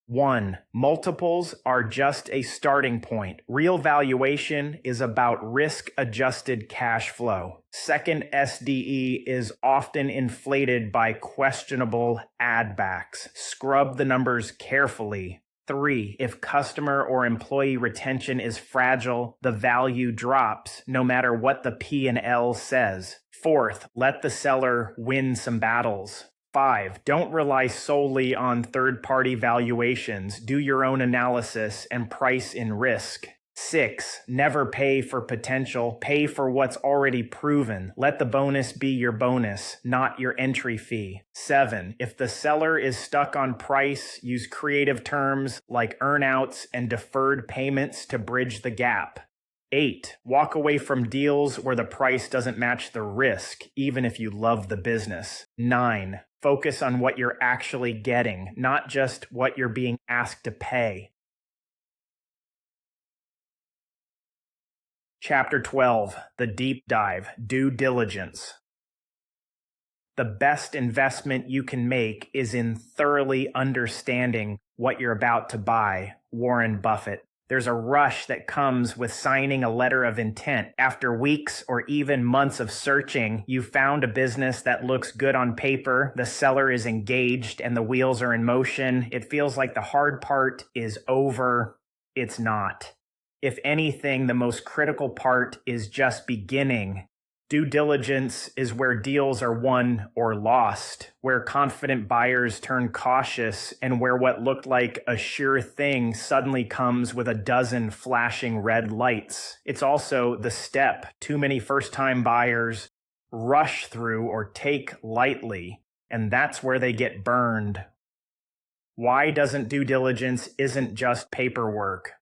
1. Multiples are just a starting point. Real valuation is about risk-adjusted cash flow. Second, SDE is often inflated by questionable add-backs. Scrub the numbers carefully. 3. If customer or employee retention is fragile, the value drops no matter what the P&L says. 4th, let the seller win some battles. 5. Don't rely solely on third-party valuations. Do your own analysis and price in risk. 6. Never pay for potential. Pay for what's already proven. Let the bonus be your bonus, not your entry fee. 7. If the seller is stuck on price, use creative terms like earnouts and deferred payments to bridge the gap. 8. Walk away from deals where the price doesn't match the risk, even if you love the business. 9. Focus on what you're actually getting, not just what you're being asked to pay. Chapter 12, The Deep Dive, Due Diligence. The best investment you can make is in thoroughly understanding what you're about to buy. Warren Buffett. There's a rush that comes with signing a letter of intent. After weeks or even months of searching, you found a business that looks good on paper, the seller is engaged, and the wheels are in motion. It feels like the hard part is over. It's not. If anything, the most critical part is just beginning. Due diligence is where deals are won or lost, where confident buyers turn cautious, and where what looked like a sure thing suddenly comes with a dozen flashing red lights. It's also the step too many first-time buyers rush through or take lightly, and that's where they get burned. Why doesn't due diligence isn't just paperwork?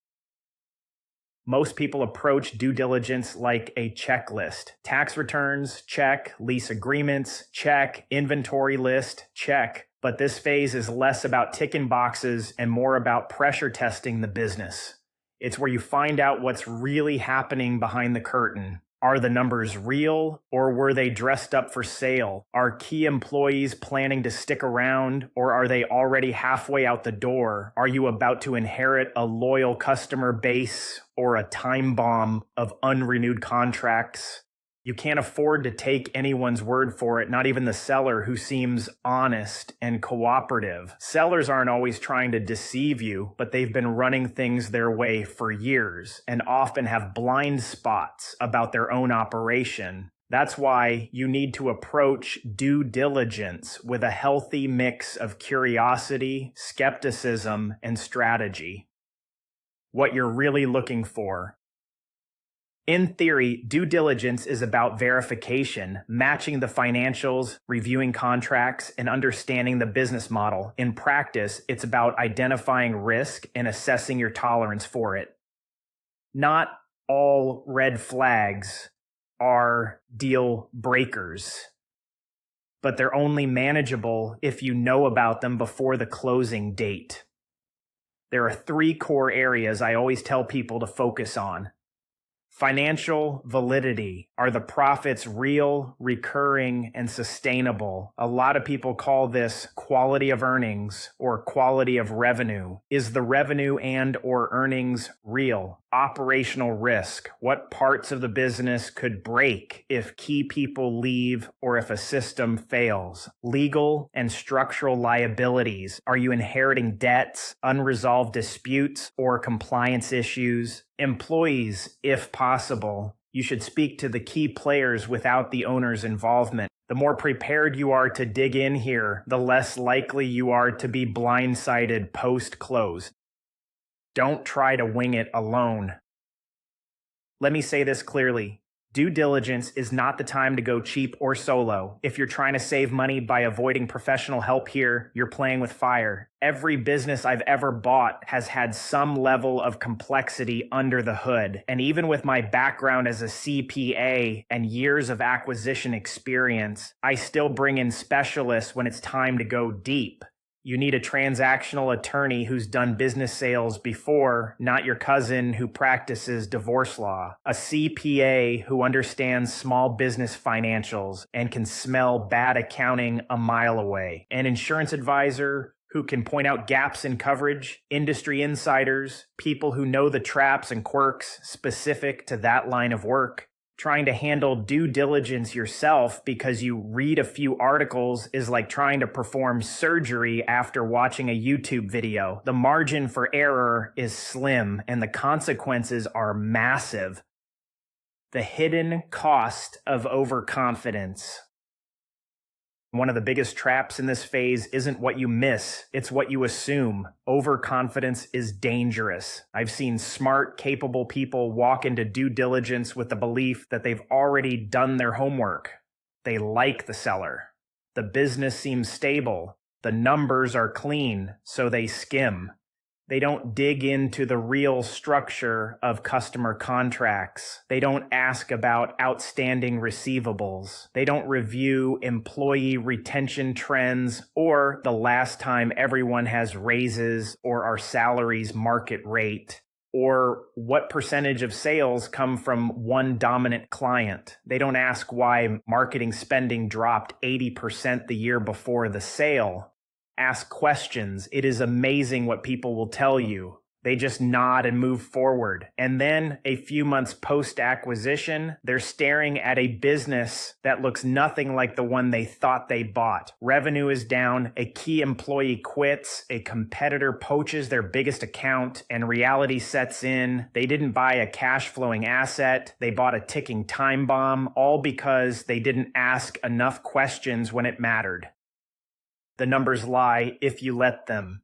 Most people approach due diligence like a checklist. Tax returns, check. Lease agreements, check. Inventory list, check. But this phase is less about ticking boxes and more about pressure testing the business. It's where you find out what's really happening behind the curtain. Are the numbers real, or were they dressed up for sale? Are key employees planning to stick around, or are they already halfway out the door? Are you about to inherit a loyal customer base or a time bomb of unrenewed contracts? You can't afford to take anyone's word for it, not even the seller who seems honest and cooperative. Sellers aren't always trying to deceive you, but they've been running things their way for years and often have blind spots about their own operation. That's why you need to approach due diligence with a healthy mix of curiosity, skepticism, and strategy. What you're really looking for. In theory, due diligence is about verification, matching the financials, reviewing contracts, and understanding the business model. In practice, it's about identifying risk and assessing your tolerance for it. Not all red flags are deal breakers, but they're only manageable if you know about them before the closing date. There are 3 core areas I always tell people to focus on. Financial validity. Are the profits real, recurring, and sustainable? A lot of people call this quality of earnings or quality of revenue. Is the revenue and or earnings real? Operational risk. What parts of the business could break if key people leave or if a system fails? Legal and structural liabilities. Are you inheriting debts, unresolved disputes, or compliance issues? Employees, if possible. You should speak to the key players without the owner's involvement. The more prepared you are to dig in here, the less likely you are to be blindsided post-close. Don't try to wing it alone. Let me say this clearly. Due diligence is not the time to go cheap or solo. If you're trying to save money by avoiding professional help here, you're playing with fire. Every business I've ever bought has had some level of complexity under the hood. And even with my background as a CPA and years of acquisition experience, I still bring in specialists when it's time to go deep. You need a transactional attorney who's done business sales before, not your cousin who practices divorce law. A CPA who understands small business financials and can smell bad accounting a mile away. An insurance advisor who can point out gaps in coverage, industry insiders, people who know the traps and quirks specific to that line of work. Trying to handle due diligence yourself because you read a few articles is like trying to perform surgery after watching a YouTube video. The margin for error is slim and the consequences are massive. The hidden cost of overconfidence. One of the biggest traps in this phase isn't what you miss, it's what you assume. Overconfidence is dangerous. I've seen smart, capable people walk into due diligence with the belief that they've already done their homework. They like the seller. The business seems stable. The numbers are clean, so they skim. They don't dig into the real structure of customer contracts. They don't ask about outstanding receivables. They don't review employee retention trends or the last time everyone has raises or our salaries market rate, or what percentage of sales come from one dominant client. They don't ask why marketing spending dropped 80% the year before the sale. Ask questions. It is amazing what people will tell you. They just nod and move forward. And then a few months post-acquisition, they're staring at a business that looks nothing like the one they thought they bought. Revenue is down, a key employee quits, a competitor poaches their biggest account, and reality sets in. They didn't buy a cash-flowing asset. They bought a ticking time bomb, all because they didn't ask enough questions when it mattered. The numbers lie if you let them.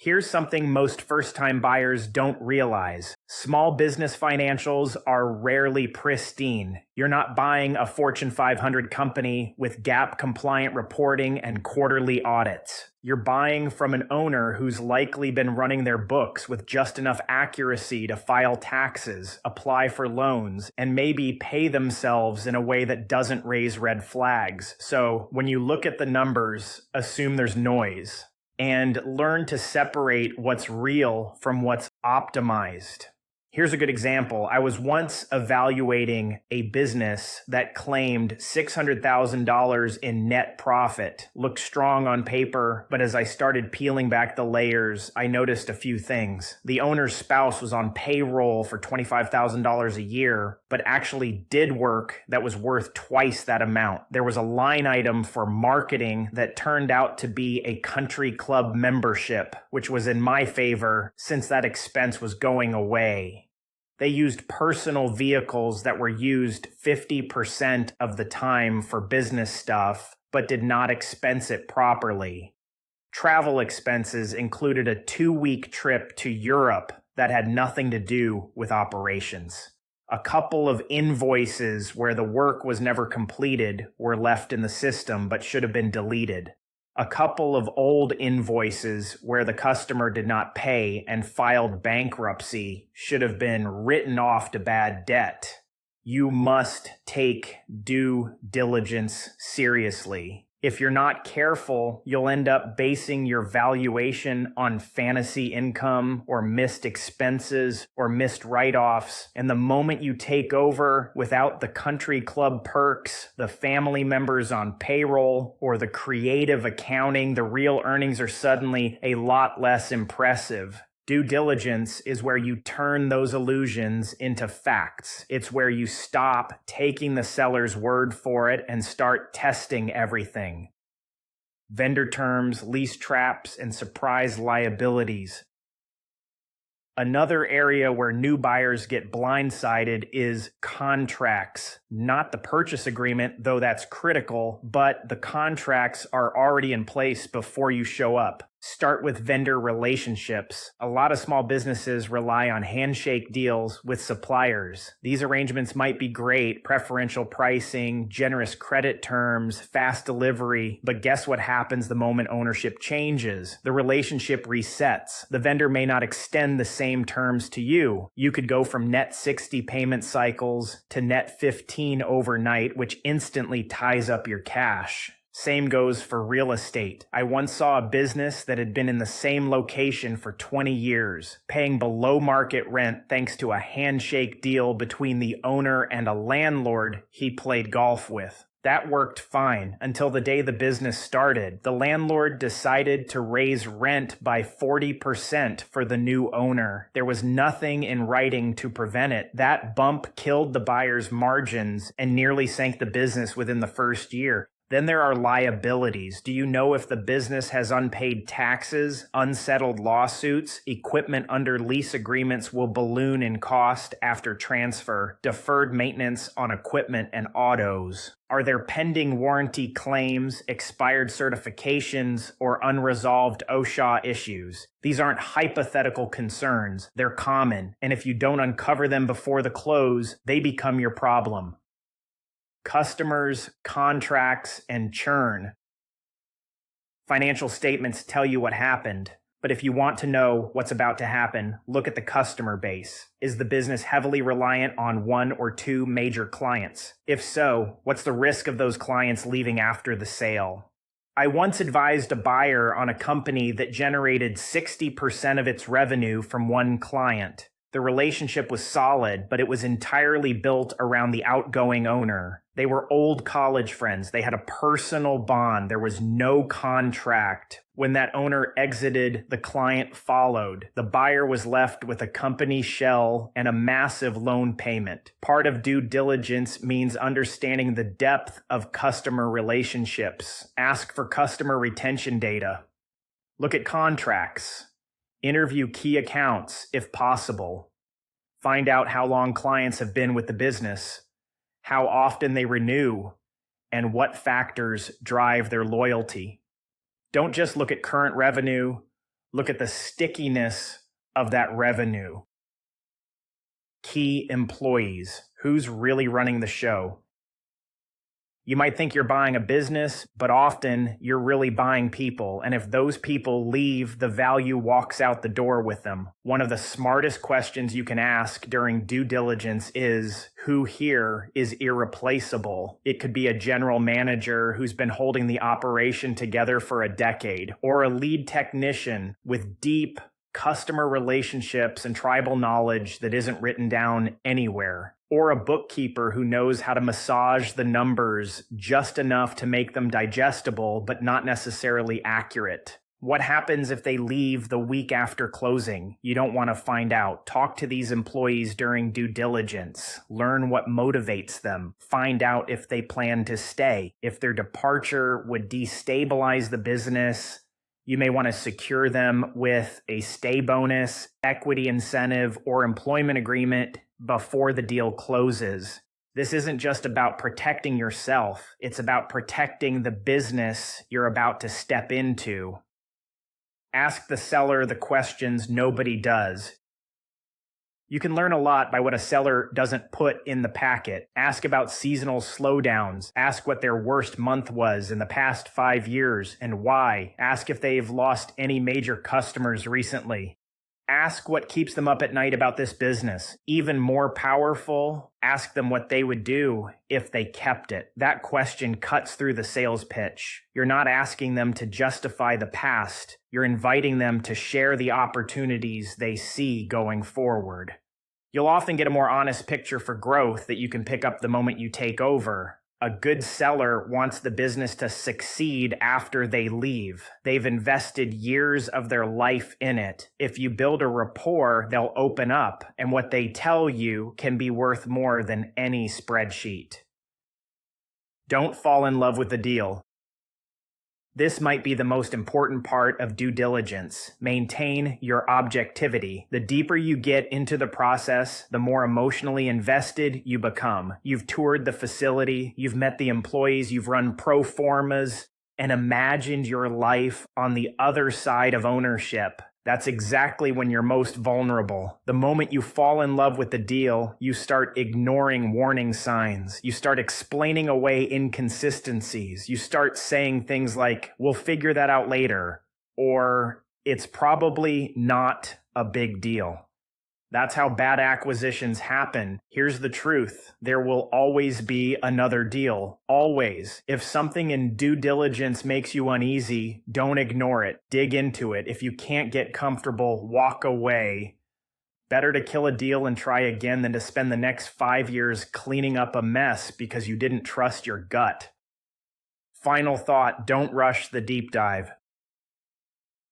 Here's something most first-time buyers don't realize. Small business financials are rarely pristine. You're not buying a Fortune 500 company with GAAP-compliant reporting and quarterly audits. You're buying from an owner who's likely been running their books with just enough accuracy to file taxes, apply for loans, and maybe pay themselves in a way that doesn't raise red flags. So when you look at the numbers, assume there's noise. And learn to separate what's real from what's optimized. Here's a good example. I was once evaluating a business that claimed $600,000 in net profit. Looked strong on paper, but as I started peeling back the layers, I noticed a few things. The owner's spouse was on payroll for $25,000 a year, but actually did work that was worth twice that amount. There was a line item for marketing that turned out to be a country club membership, which was in my favor since that expense was going away. They used personal vehicles that were used 50% of the time for business stuff, but did not expense it properly. Travel expenses included a 2-week trip to Europe that had nothing to do with operations. A couple of invoices where the work was never completed were left in the system but should have been deleted. A couple of old invoices where the customer did not pay and filed bankruptcy should have been written off to bad debt. You must take due diligence seriously. If you're not careful, you'll end up basing your valuation on fantasy income or missed expenses or missed write-offs. And the moment you take over without the country club perks, the family members on payroll, or the creative accounting, the real earnings are suddenly a lot less impressive. Due diligence is where you turn those illusions into facts. It's where you stop taking the seller's word for it and start testing everything. Vendor terms, lease traps, and surprise liabilities. Another area where new buyers get blindsided is contracts. Not the purchase agreement, though that's critical, but the contracts are already in place before you show up. Start with vendor relationships. A lot of small businesses rely on handshake deals with suppliers. These arrangements might be great, preferential pricing, generous credit terms, fast delivery, but guess what happens the moment ownership changes? The relationship resets. The vendor may not extend the same terms to you. You could go from net 60 payment cycles to net 15 overnight, which instantly ties up your cash. Same goes for real estate. I once saw a business that had been in the same location for 20 years, paying below market rent thanks to a handshake deal between the owner and a landlord he played golf with. That worked fine until the day the business started. The landlord decided to raise rent by 40% for the new owner. There was nothing in writing to prevent it. That bump killed the buyer's margins and nearly sank the business within the first year. Then there are liabilities. Do you know if the business has unpaid taxes, unsettled lawsuits, equipment under lease agreements will balloon in cost after transfer, deferred maintenance on equipment and autos? Are there pending warranty claims, expired certifications, or unresolved OSHA issues? These aren't hypothetical concerns. They're common, and if you don't uncover them before the close, they become your problem. Customers, contracts, and churn. Financial statements tell you what happened, but if you want to know what's about to happen, look at the customer base. Is the business heavily reliant on one or two major clients? If so, what's the risk of those clients leaving after the sale? I once advised a buyer on a company that generated 60% of its revenue from one client. The relationship was solid, but it was entirely built around the outgoing owner. They were old college friends. They had a personal bond. There was no contract. When that owner exited, the client followed. The buyer was left with a company shell and a massive loan payment. Part of due diligence means understanding the depth of customer relationships. Ask for customer retention data. Look at contracts. Interview key accounts, if possible. Find out how long clients have been with the business, how often they renew, and what factors drive their loyalty. Don't just look at current revenue, look at the stickiness of that revenue. Key employees. Who's really running the show? You might think you're buying a business, but often you're really buying people. And if those people leave, the value walks out the door with them. One of the smartest questions you can ask during due diligence is, who here is irreplaceable? It could be a general manager who's been holding the operation together for a decade, or a lead technician with deep customer relationships and tribal knowledge that isn't written down anywhere, or a bookkeeper who knows how to massage the numbers just enough to make them digestible but not necessarily accurate. What happens if they leave the week after closing? You don't want to find out. Talk to these employees during due diligence. Learn what motivates them. Find out if they plan to stay. If their departure would destabilize the business, you may want to secure them with a stay bonus, equity incentive, or employment agreement. before the deal closes. This isn't just about protecting yourself. It's about protecting the business you're about to step into. Ask the seller the questions nobody does. You can learn a lot by what a seller doesn't put in the packet. Ask about seasonal slowdowns. Ask what their worst month was in the past 5 years and why. Ask if they've lost any major customers recently. Ask what keeps them up at night about this business. Even more powerful, ask them what they would do if they kept it. That question cuts through the sales pitch. You're not asking them to justify the past. You're inviting them to share the opportunities they see going forward. You'll often get a more honest picture for growth that you can pick up the moment you take over. A good seller wants the business to succeed after they leave. They've invested years of their life in it. If you build a rapport, they'll open up, and what they tell you can be worth more than any spreadsheet. Don't fall in love with the deal. This might be the most important part of due diligence. Maintain your objectivity. The deeper you get into the process, the more emotionally invested you become. You've toured the facility, you've met the employees, you've run pro formas, and imagined your life on the other side of ownership. That's exactly when you're most vulnerable. The moment you fall in love with the deal, you start ignoring warning signs. You start explaining away inconsistencies. You start saying things like, "We'll figure that out later," or "It's probably not a big deal." That's how bad acquisitions happen. Here's the truth. There will always be another deal. Always. If something in due diligence makes you uneasy, don't ignore it. Dig into it. If you can't get comfortable, walk away. Better to kill a deal and try again than to spend the next 5 years cleaning up a mess because you didn't trust your gut. Final thought, don't rush the deep dive.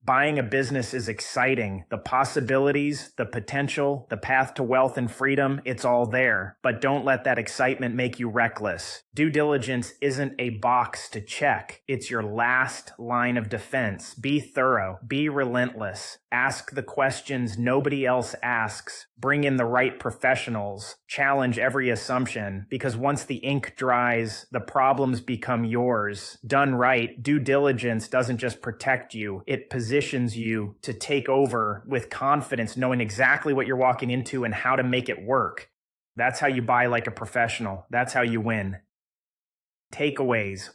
Buying a business is exciting. The possibilities, the potential, the path to wealth and freedom, it's all there. But don't let that excitement make you reckless. Due diligence isn't a box to check. It's your last line of defense. Be thorough. Be relentless. Ask the questions nobody else asks. Bring in the right professionals. Challenge every assumption, because once the ink dries, the problems become yours. Done right, due diligence doesn't just protect you, it positions you to take over with confidence, knowing exactly what you're walking into and how to make it work. That's how you buy like a professional. That's how you win. Takeaways.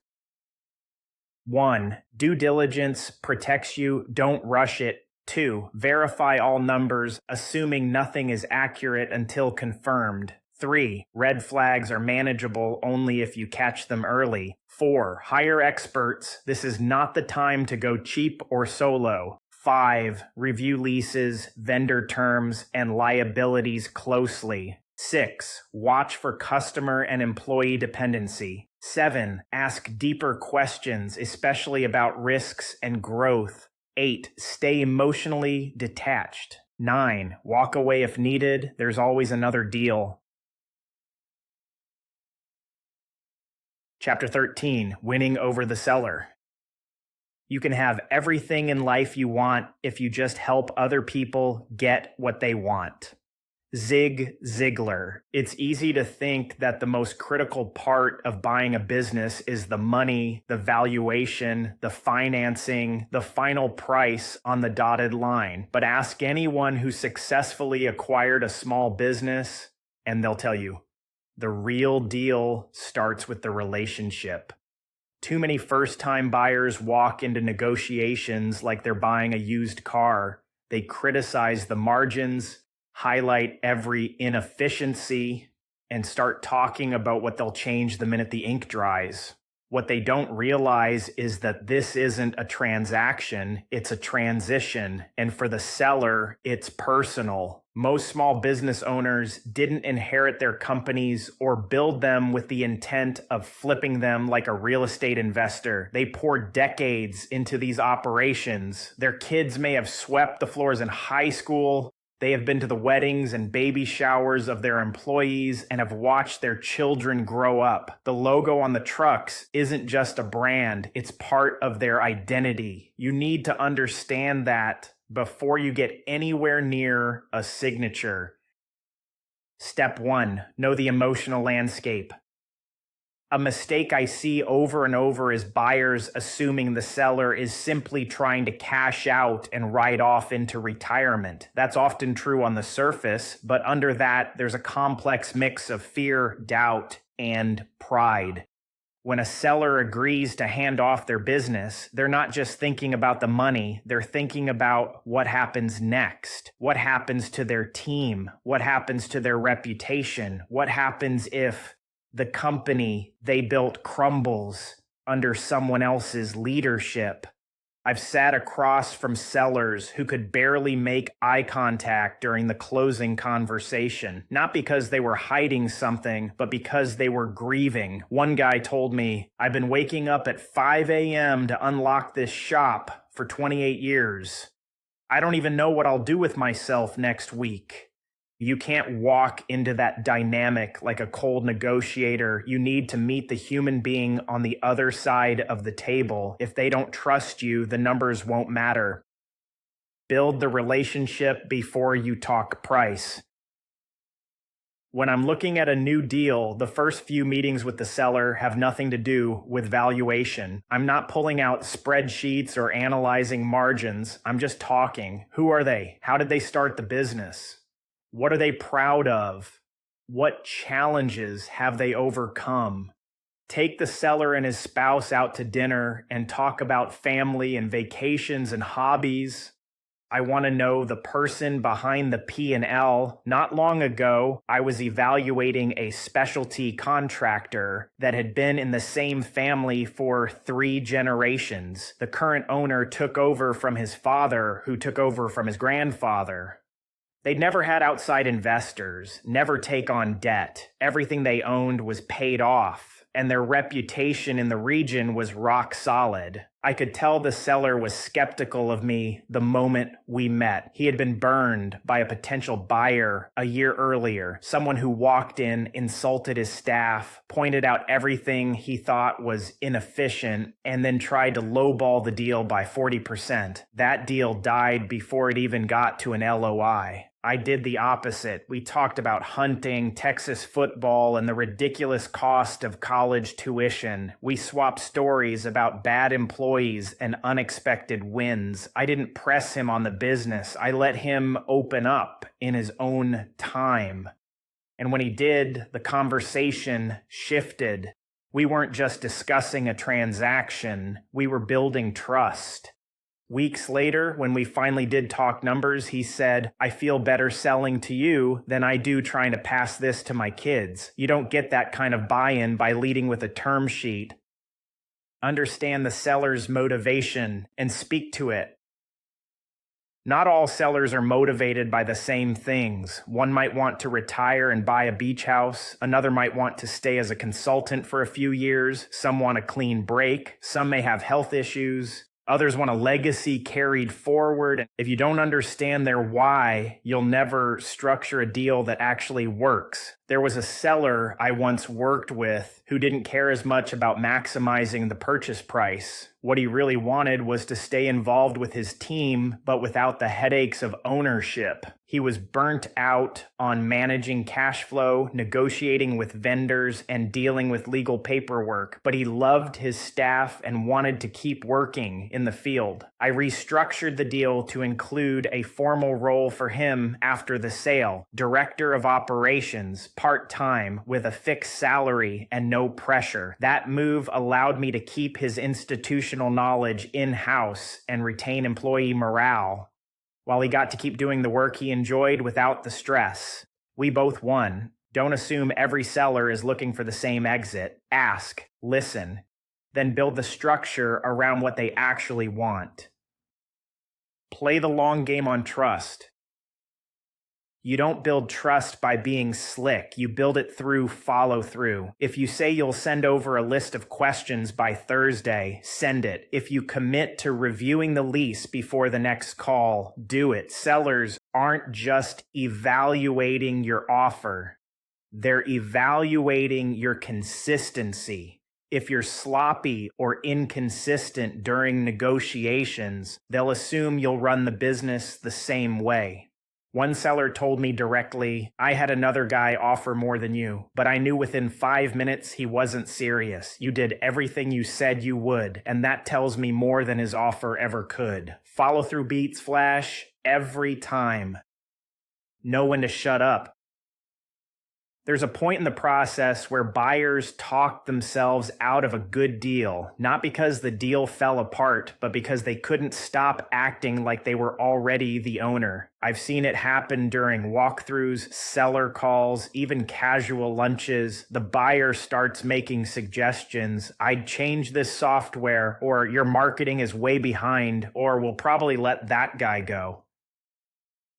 1. Due diligence protects you. Don't rush it. 2. Verify all numbers, assuming nothing is accurate until confirmed. 3. Red flags are manageable only if you catch them early. 4. Hire experts. This is not the time to go cheap or solo. 5. Review leases, vendor terms, and liabilities closely. 6. Watch for customer and employee dependency. 7. Ask deeper questions, especially about risks and growth. 8. Stay emotionally detached. 9. Walk away if needed. There's always another deal. Chapter 13, Winning Over the Seller. You can have everything in life you want if you just help other people get what they want. Zig Ziglar. It's easy to think that the most critical part of buying a business is the money, the valuation, the financing, the final price on the dotted line. But ask anyone who successfully acquired a small business, and they'll tell you, the real deal starts with the relationship. Too many first-time buyers walk into negotiations like they're buying a used car. They criticize the margins, highlight every inefficiency, and start talking about what they'll change the minute the ink dries. What they don't realize is that this isn't a transaction, it's a transition. And for the seller, it's personal. Most small business owners didn't inherit their companies or build them with the intent of flipping them like a real estate investor. They poured decades into these operations. Their kids may have swept the floors in high school. They have been to the weddings and baby showers of their employees and have watched their children grow up. The logo on the trucks isn't just a brand, it's part of their identity. You need to understand that before you get anywhere near a signature. Step 1. Know the emotional landscape. A mistake I see over and over is buyers assuming the seller is simply trying to cash out and ride off into retirement. That's often true on the surface, but under that, there's a complex mix of fear, doubt, and pride. When a seller agrees to hand off their business, they're not just thinking about the money, they're thinking about what happens next. What happens to their team? What happens to their reputation? What happens if the company they built crumbles under someone else's leadership? I've sat across from sellers who could barely make eye contact during the closing conversation, not because they were hiding something, but because they were grieving. One guy told me, "I've been waking up at 5 a.m. to unlock this shop for 28 years. I don't even know what I'll do with myself next week." You can't walk into that dynamic like a cold negotiator. You need to meet the human being on the other side of the table. If they don't trust you, the numbers won't matter. Build the relationship before you talk price. When I'm looking at a new deal, the first few meetings with the seller have nothing to do with valuation. I'm not pulling out spreadsheets or analyzing margins. I'm just talking. Who are they? How did they start the business? What are they proud of? What challenges have they overcome? Take the seller and his spouse out to dinner and talk about family and vacations and hobbies. I want to know the person behind the P&L. Not long ago, I was evaluating a specialty contractor that had been in the same family for 3 generations. The current owner took over from his father, who took over from his grandfather. They'd never had outside investors, never take on debt. Everything they owned was paid off, and their reputation in the region was rock solid. I could tell the seller was skeptical of me the moment we met. He had been burned by a potential buyer a year earlier, someone who walked in, insulted his staff, pointed out everything he thought was inefficient, and then tried to lowball the deal by 40%. That deal died before it even got to an LOI. I did the opposite. We talked about hunting, Texas football, and the ridiculous cost of college tuition. We swapped stories about bad employees and unexpected wins. I didn't press him on the business. I let him open up in his own time. And when he did, the conversation shifted. We weren't just discussing a transaction. We were building trust. Weeks later, when we finally did talk numbers, he said, "I feel better selling to you than I do trying to pass this to my kids." You don't get that kind of buy-in by leading with a term sheet. Understand the seller's motivation and speak to it. Not all sellers are motivated by the same things. One might want to retire and buy a beach house. Another might want to stay as a consultant for a few years. Some want a clean break. Some may have health issues. Others want a legacy carried forward. If you don't understand their why, you'll never structure a deal that actually works. There was a seller I once worked with who didn't care as much about maximizing the purchase price. What he really wanted was to stay involved with his team, but without the headaches of ownership. He was burnt out on managing cash flow, negotiating with vendors, and dealing with legal paperwork, but he loved his staff and wanted to keep working in the field. I restructured the deal to include a formal role for him after the sale, Director of Operations, part-time, with a fixed salary and no pressure. That move allowed me to keep his institutional knowledge in-house and retain employee morale, while he got to keep doing the work he enjoyed without the stress. We both won. Don't assume every seller is looking for the same exit. Ask, listen, then build the structure around what they actually want. Play the long game on trust. You don't build trust by being slick. You build it through follow through. If you say you'll send over a list of questions by Thursday, send it. If you commit to reviewing the lease before the next call, do it. Sellers aren't just evaluating your offer. They're evaluating your consistency. If you're sloppy or inconsistent during negotiations, they'll assume you'll run the business the same way. One seller told me directly, I had another guy offer more than you, but I knew within 5 minutes he wasn't serious. You did everything you said you would, and that tells me more than his offer ever could. Follow through beats, Flash, every time. Know when to shut up. There's a point in the process where buyers talk themselves out of a good deal, not because the deal fell apart, but because they couldn't stop acting like they were already the owner. I've seen it happen during walkthroughs, seller calls, even casual lunches. The buyer starts making suggestions. I'd change this software, or your marketing is way behind, or we'll probably let that guy go.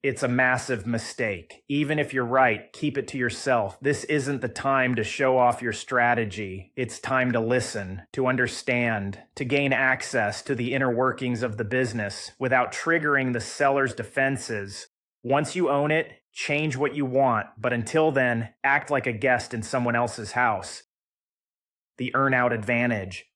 It's a massive mistake. Even if you're right, keep it to yourself. This isn't the time to show off your strategy. It's time to listen, to understand, to gain access to the inner workings of the business without triggering the seller's defenses. Once you own it, change what you want, but until then, act like a guest in someone else's house. The earnout advantage.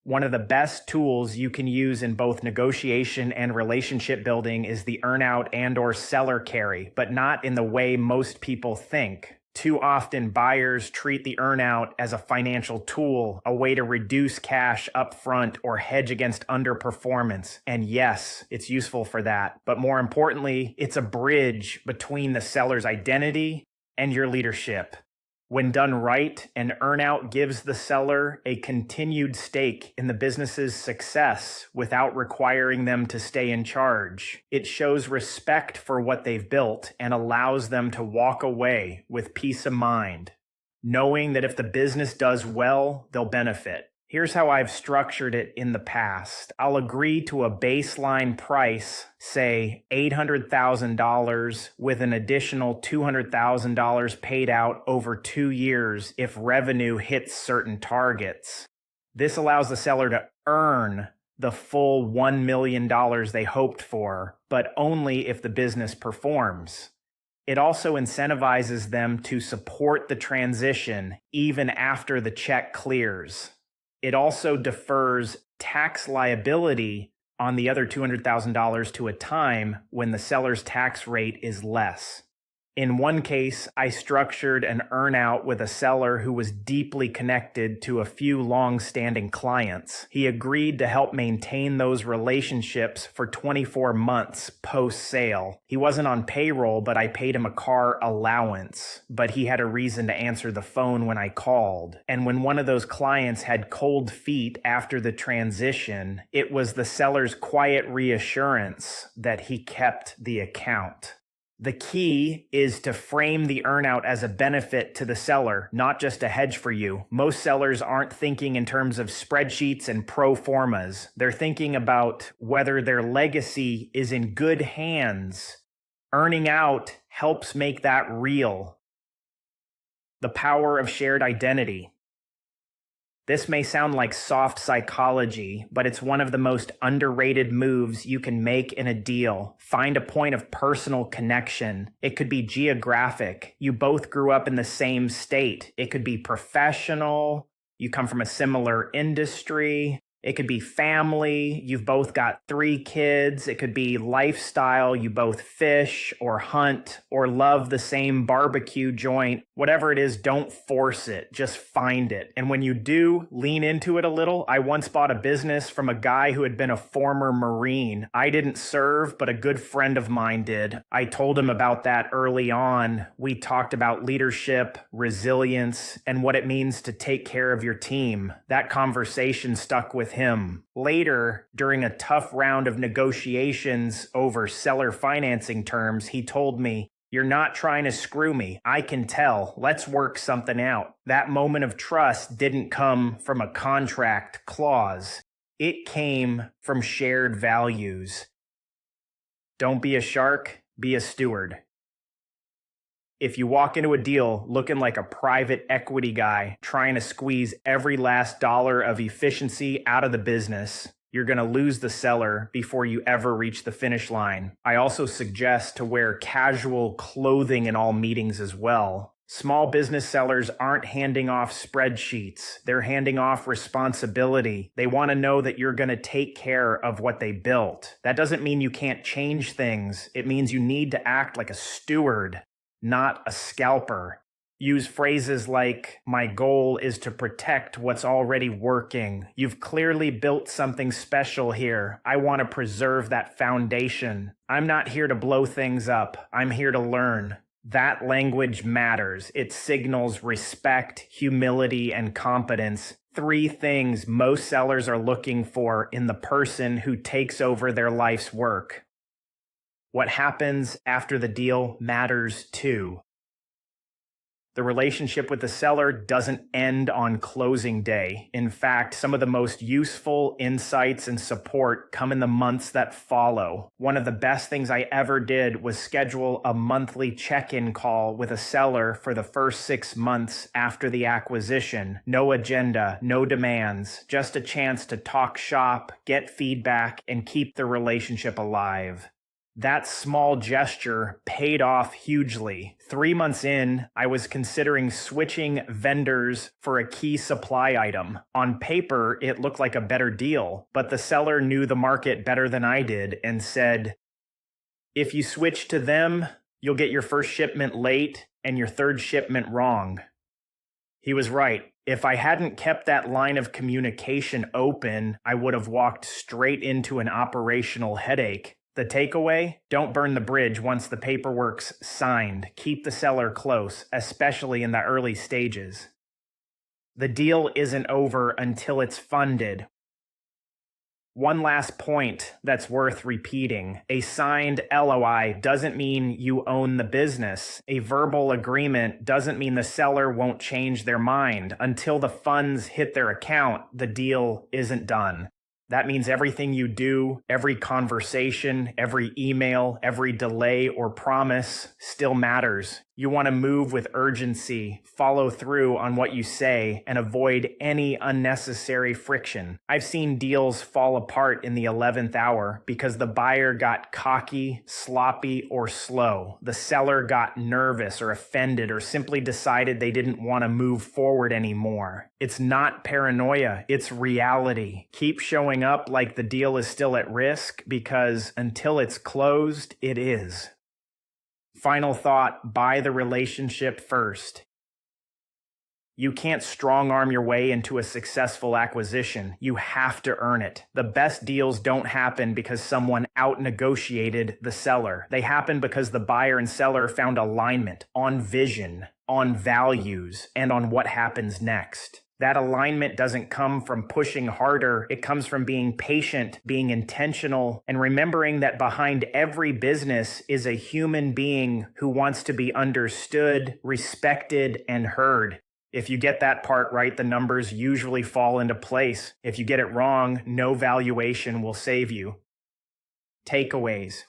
One of the best tools you can use in both negotiation and relationship building is the earnout and/or seller carry, but not in the way most people think. Too often, buyers treat the earnout as a financial tool, a way to reduce cash up front or hedge against underperformance. And yes, it's useful for that. But more importantly, it's a bridge between the seller's identity and your leadership. When done right, an earnout gives the seller a continued stake in the business's success without requiring them to stay in charge. It shows respect for what they've built and allows them to walk away with peace of mind, knowing that if the business does well, they'll benefit. Here's how I've structured it in the past. I'll agree to a baseline price, say $800,000, with an additional $200,000 paid out over 2 years if revenue hits certain targets. This allows the seller to earn the full $1 million they hoped for, but only if the business performs. It also incentivizes them to support the transition even after the check clears. It also defers tax liability on the other $200,000 to a time when the seller's tax rate is less. In one case, I structured an earnout with a seller who was deeply connected to a few long-standing clients. He agreed to help maintain those relationships for 24 months post-sale. He wasn't on payroll, but I paid him a car allowance. But he had a reason to answer the phone when I called. And when one of those clients had cold feet after the transition, it was the seller's quiet reassurance that he kept the account. The key is to frame the earnout as a benefit to the seller, not just a hedge for you. Most sellers aren't thinking in terms of spreadsheets and pro formas. They're thinking about whether their legacy is in good hands. Earning out helps make that real. The power of shared identity. This may sound like soft psychology, but it's one of the most underrated moves you can make in a deal. Find a point of personal connection. It could be geographic. You both grew up in the same state. It could be professional. You come from a similar industry. It could be family. You've both got 3 kids. It could be lifestyle. You both fish or hunt or love the same barbecue joint. Whatever it is, don't force it. Just find it. And when you do, lean into it a little. I once bought a business from a guy who had been a former Marine. I didn't serve, but a good friend of mine did. I told him about that early on. We talked about leadership, resilience, and what it means to take care of your team. That conversation stuck with him. Later, during a tough round of negotiations over seller financing terms, he told me, "You're not trying to screw me. I can tell. Let's work something out." That moment of trust didn't come from a contract clause. It came from shared values. Don't be a shark, be a steward. If you walk into a deal looking like a private equity guy trying to squeeze every last dollar of efficiency out of the business, you're going to lose the seller before you ever reach the finish line. I also suggest to wear casual clothing in all meetings as well. Small business sellers aren't handing off spreadsheets. They're handing off responsibility. They want to know that you're going to take care of what they built. That doesn't mean you can't change things. It means you need to act like a steward, not a scalper. Use phrases like, my goal is to protect what's already working. You've clearly built something special here. I want to preserve that foundation. I'm not here to blow things up. I'm here to learn. That language matters. It signals respect, humility, and competence. 3 things most sellers are looking for in the person who takes over their life's work. What happens after the deal matters too. The relationship with the seller doesn't end on closing day. In fact, some of the most useful insights and support come in the months that follow. One of the best things I ever did was schedule a monthly check-in call with a seller for the first 6 months after the acquisition. No agenda, no demands, just a chance to talk shop, get feedback, and keep the relationship alive. That small gesture paid off hugely. 3 months in, I was considering switching vendors for a key supply item. On paper, it looked like a better deal, but the seller knew the market better than I did and said, if you switch to them, you'll get your first shipment late and your third shipment wrong. He was right. If I hadn't kept that line of communication open, I would have walked straight into an operational headache. The takeaway? Don't burn the bridge once the paperwork's signed. Keep the seller close, especially in the early stages. The deal isn't over until it's funded. One last point that's worth repeating. A signed LOI doesn't mean you own the business. A verbal agreement doesn't mean the seller won't change their mind. Until the funds hit their account, the deal isn't done. That means everything you do, every conversation, every email, every delay or promise still matters. You want to move with urgency, follow through on what you say, and avoid any unnecessary friction. I've seen deals fall apart in the 11th hour because the buyer got cocky, sloppy, or slow. The seller got nervous or offended or simply decided they didn't want to move forward anymore. It's not paranoia, it's reality. Keep showing up like the deal is still at risk because until it's closed, it is. Final thought, buy the relationship first. You can't strong-arm your way into a successful acquisition. You have to earn it. The best deals don't happen because someone out-negotiated the seller. They happen because the buyer and seller found alignment on vision, on values, and on what happens next. That alignment doesn't come from pushing harder. It comes from being patient, being intentional, and remembering that behind every business is a human being who wants to be understood, respected, and heard. If you get that part right, the numbers usually fall into place. If you get it wrong, no valuation will save you. Takeaways.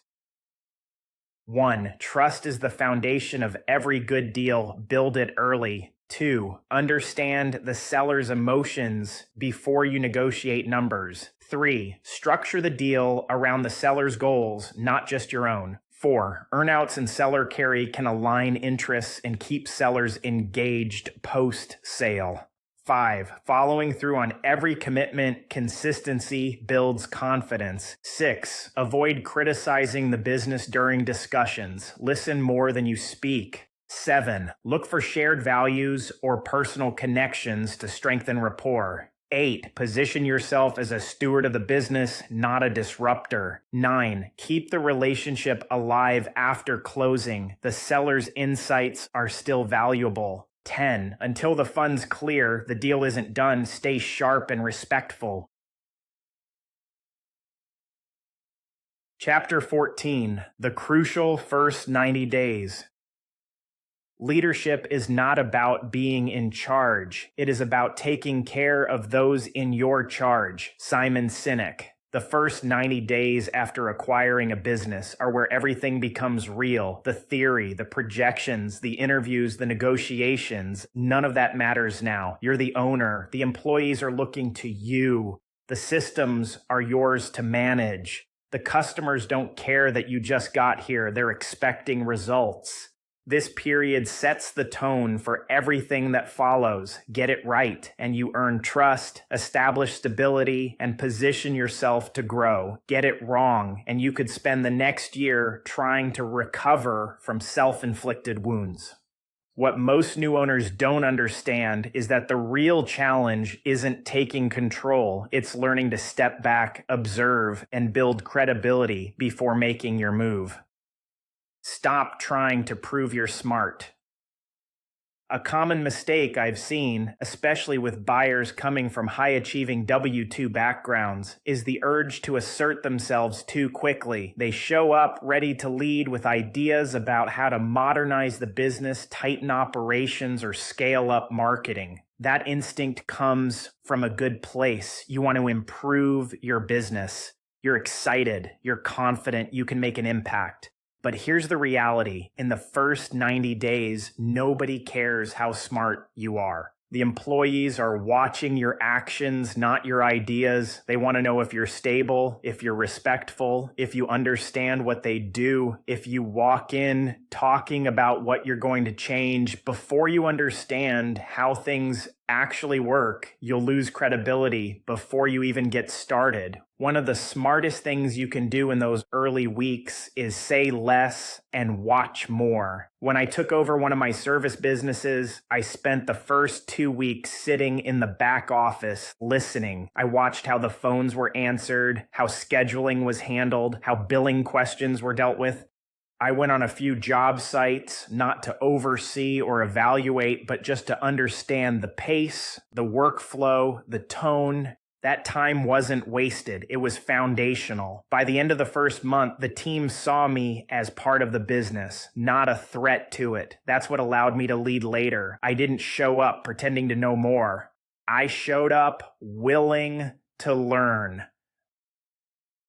1. Trust is the foundation of every good deal. Build it early. 2. Understand the seller's emotions before you negotiate numbers. 3. Structure the deal around the seller's goals, not just your own. 4. Earnouts and seller carry can align interests and keep sellers engaged post-sale. 5. Following through on every commitment, consistency builds confidence. 6. Avoid criticizing the business during discussions. Listen more than you speak. 7. Look for shared values or personal connections to strengthen rapport. 8. Position yourself as a steward of the business, not a disruptor. 9. Keep the relationship alive after closing. The seller's insights are still valuable. 10. Until the funds clear, the deal isn't done. Stay sharp and respectful. Chapter 14. The crucial first 90 days. Leadership is not about being in charge. It is about taking care of those in your charge. Simon Sinek. The first 90 days after acquiring a business are where everything becomes real. The theory, the projections, the interviews, the negotiations, none of that matters now. You're the owner. The employees are looking to you. The systems are yours to manage. The customers don't care that you just got here. They're expecting results. This period sets the tone for everything that follows. Get it right, and you earn trust, establish stability, and position yourself to grow. Get it wrong, and you could spend the next year trying to recover from self-inflicted wounds. What most new owners don't understand is that the real challenge isn't taking control. It's learning to step back, observe, and build credibility before making your move. Stop trying to prove you're smart. A common mistake I've seen, especially with buyers coming from high-achieving W-2 backgrounds, is the urge to assert themselves too quickly. They show up ready to lead with ideas about how to modernize the business, tighten operations, or scale up marketing. That instinct comes from a good place. You want to improve your business. You're excited. You're confident. You can make an impact. But here's the reality. In the first 90 days, nobody cares how smart you are. The employees are watching your actions, not your ideas. They want to know if you're stable, if you're respectful, if you understand what they do, if you walk in talking about what you're going to change. Before you understand how things actually work, you'll lose credibility before you even get started. One of the smartest things you can do in those early weeks is say less and watch more. When I took over one of my service businesses, I spent the first 2 weeks sitting in the back office listening. I watched how the phones were answered, how scheduling was handled, how billing questions were dealt with. I went on a few job sites, not to oversee or evaluate, but just to understand the pace, the workflow, the tone. That time wasn't wasted. It was foundational. By the end of the first month, the team saw me as part of the business, not a threat to it. That's what allowed me to lead later. I didn't show up pretending to know more. I showed up willing to learn.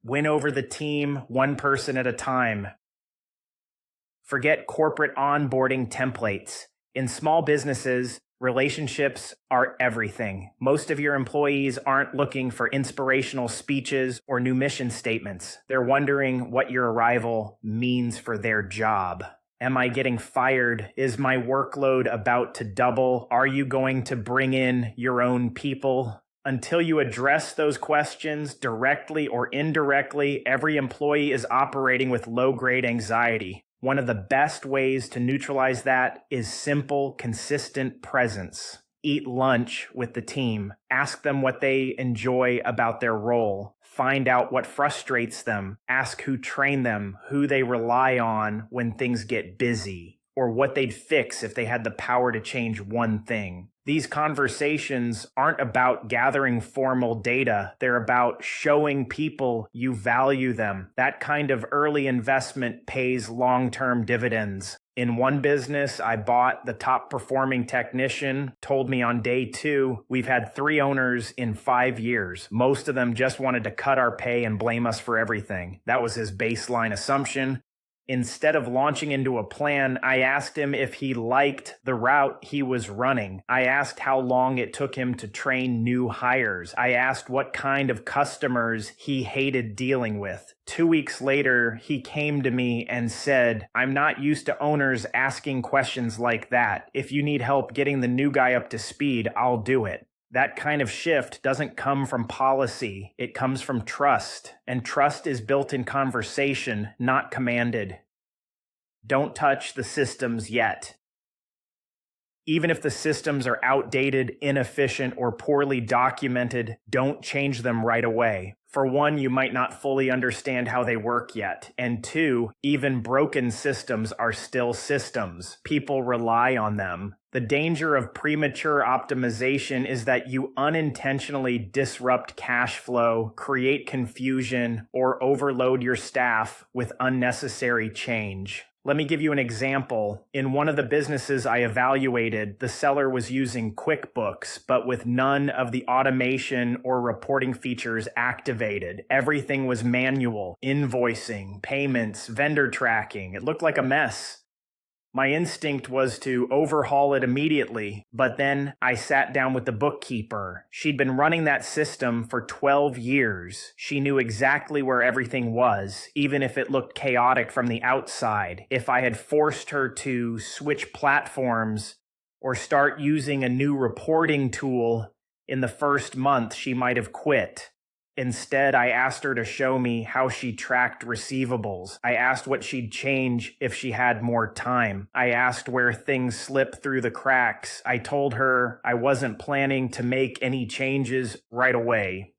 Win over the team, one person at a time. Forget corporate onboarding templates. In small businesses, relationships are everything. Most of your employees aren't looking for inspirational speeches or new mission statements. They're wondering what your arrival means for their job. Am I getting fired? Is my workload about to double? Are you going to bring in your own people? Until you address those questions directly or indirectly, every employee is operating with low-grade anxiety. One of the best ways to neutralize that is simple, consistent presence. Eat lunch with the team. Ask them what they enjoy about their role. Find out what frustrates them. Ask who trained them, who they rely on when things get busy, or what they'd fix if they had the power to change one thing. These conversations aren't about gathering formal data. They're about showing people you value them. That kind of early investment pays long-term dividends. In one business, I bought the top performing technician, told me on day 2, we've had 3 owners in 5 years. Most of them just wanted to cut our pay and blame us for everything. That was his baseline assumption. Instead of launching into a plan, I asked him if he liked the route he was running. I asked how long it took him to train new hires. I asked what kind of customers he hated dealing with. 2 weeks later, he came to me and said, I'm not used to owners asking questions like that. If you need help getting the new guy up to speed, I'll do it. That kind of shift doesn't come from policy. It comes from trust. And trust is built in conversation, not commanded. Don't touch the systems yet. Even if the systems are outdated, inefficient, or poorly documented, don't change them right away. For one, you might not fully understand how they work yet. And 2, even broken systems are still systems. People rely on them. The danger of premature optimization is that you unintentionally disrupt cash flow, create confusion, or overload your staff with unnecessary change. Let me give you an example. In one of the businesses I evaluated, the seller was using QuickBooks, but with none of the automation or reporting features activated. Everything was manual, invoicing, payments, vendor tracking. It looked like a mess. My instinct was to overhaul it immediately, but then I sat down with the bookkeeper. She'd been running that system for 12 years. She knew exactly where everything was, even if it looked chaotic from the outside. If I had forced her to switch platforms or start using a new reporting tool in the first month, she might have quit. Instead, I asked her to show me how she tracked receivables. I asked what she'd change if she had more time. I asked where things slipped through the cracks. I told her I wasn't planning to make any changes right away.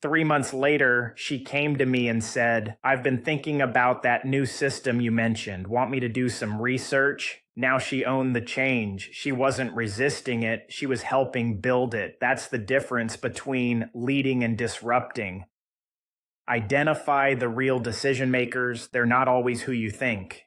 3 months later, she came to me and said, "I've been thinking about that new system you mentioned. Want me to do some research?" Now she owned the change. She wasn't resisting it. She was helping build it. That's the difference between leading and disrupting. Identify the real decision makers. They're not always who you think.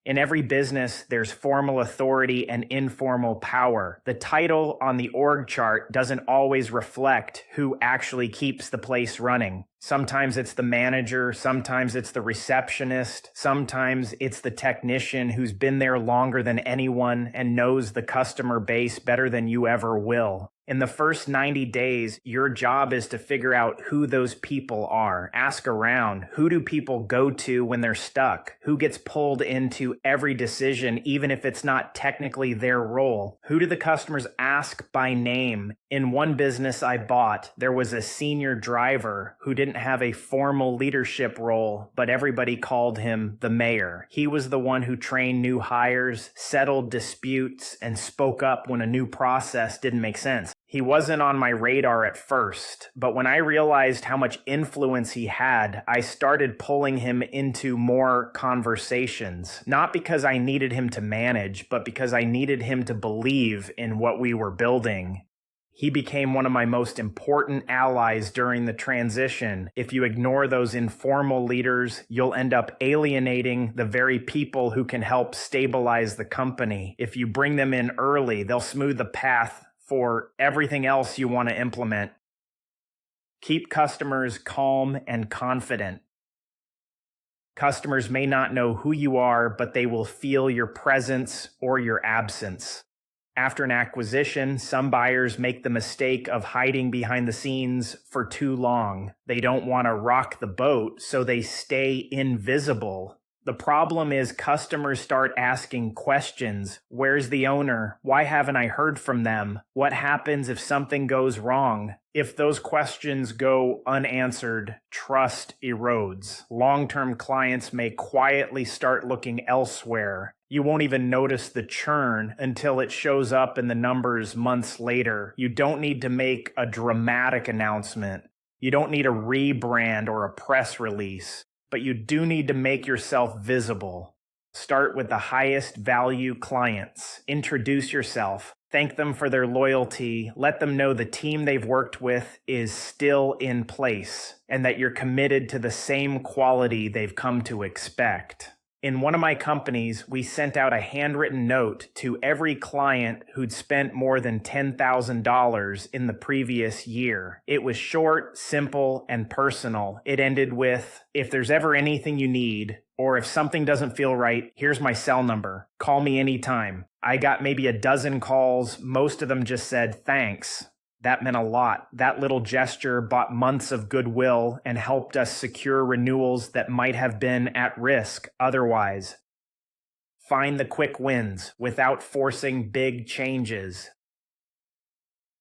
In every business, there's formal authority and informal power. The title on the org chart doesn't always reflect who actually keeps the place running. Sometimes it's the manager, sometimes it's the receptionist, sometimes it's the technician who's been there longer than anyone and knows the customer base better than you ever will. In the first 90 days, your job is to figure out who those people are. Ask around. Who do people go to when they're stuck? Who gets pulled into every decision, even if it's not technically their role? Who do the customers ask by name? In one business I bought, there was a senior driver who didn't have a formal leadership role, but everybody called him the mayor. He was the one who trained new hires, settled disputes, and spoke up when a new process didn't make sense. He wasn't on my radar at first, but when I realized how much influence he had, I started pulling him into more conversations. Not because I needed him to manage, but because I needed him to believe in what we were building. He became one of my most important allies during the transition. If you ignore those informal leaders, you'll end up alienating the very people who can help stabilize the company. If you bring them in early, they'll smooth the path for everything else you want to implement. Keep customers calm and confident. Customers may not know who you are, but they will feel your presence or your absence. After an acquisition, some buyers make the mistake of hiding behind the scenes for too long. They don't want to rock the boat, so they stay invisible. The problem is customers start asking questions. Where's the owner? Why haven't I heard from them? What happens if something goes wrong? If those questions go unanswered, trust erodes. Long-term clients may quietly start looking elsewhere. You won't even notice the churn until it shows up in the numbers months later. You don't need to make a dramatic announcement. You don't need a rebrand or a press release. But you do need to make yourself visible. Start with the highest value clients. Introduce yourself. Thank them for their loyalty. Let them know the team they've worked with is still in place and that you're committed to the same quality they've come to expect. In one of my companies, we sent out a handwritten note to every client who'd spent more than $10,000 in the previous year. It was short, simple, and personal. It ended with, "If there's ever anything you need, or if something doesn't feel right, here's my cell number. Call me anytime." I got maybe a dozen calls. Most of them just said, "Thanks." That meant a lot. That little gesture bought months of goodwill and helped us secure renewals that might have been at risk otherwise. Find the quick wins without forcing big changes.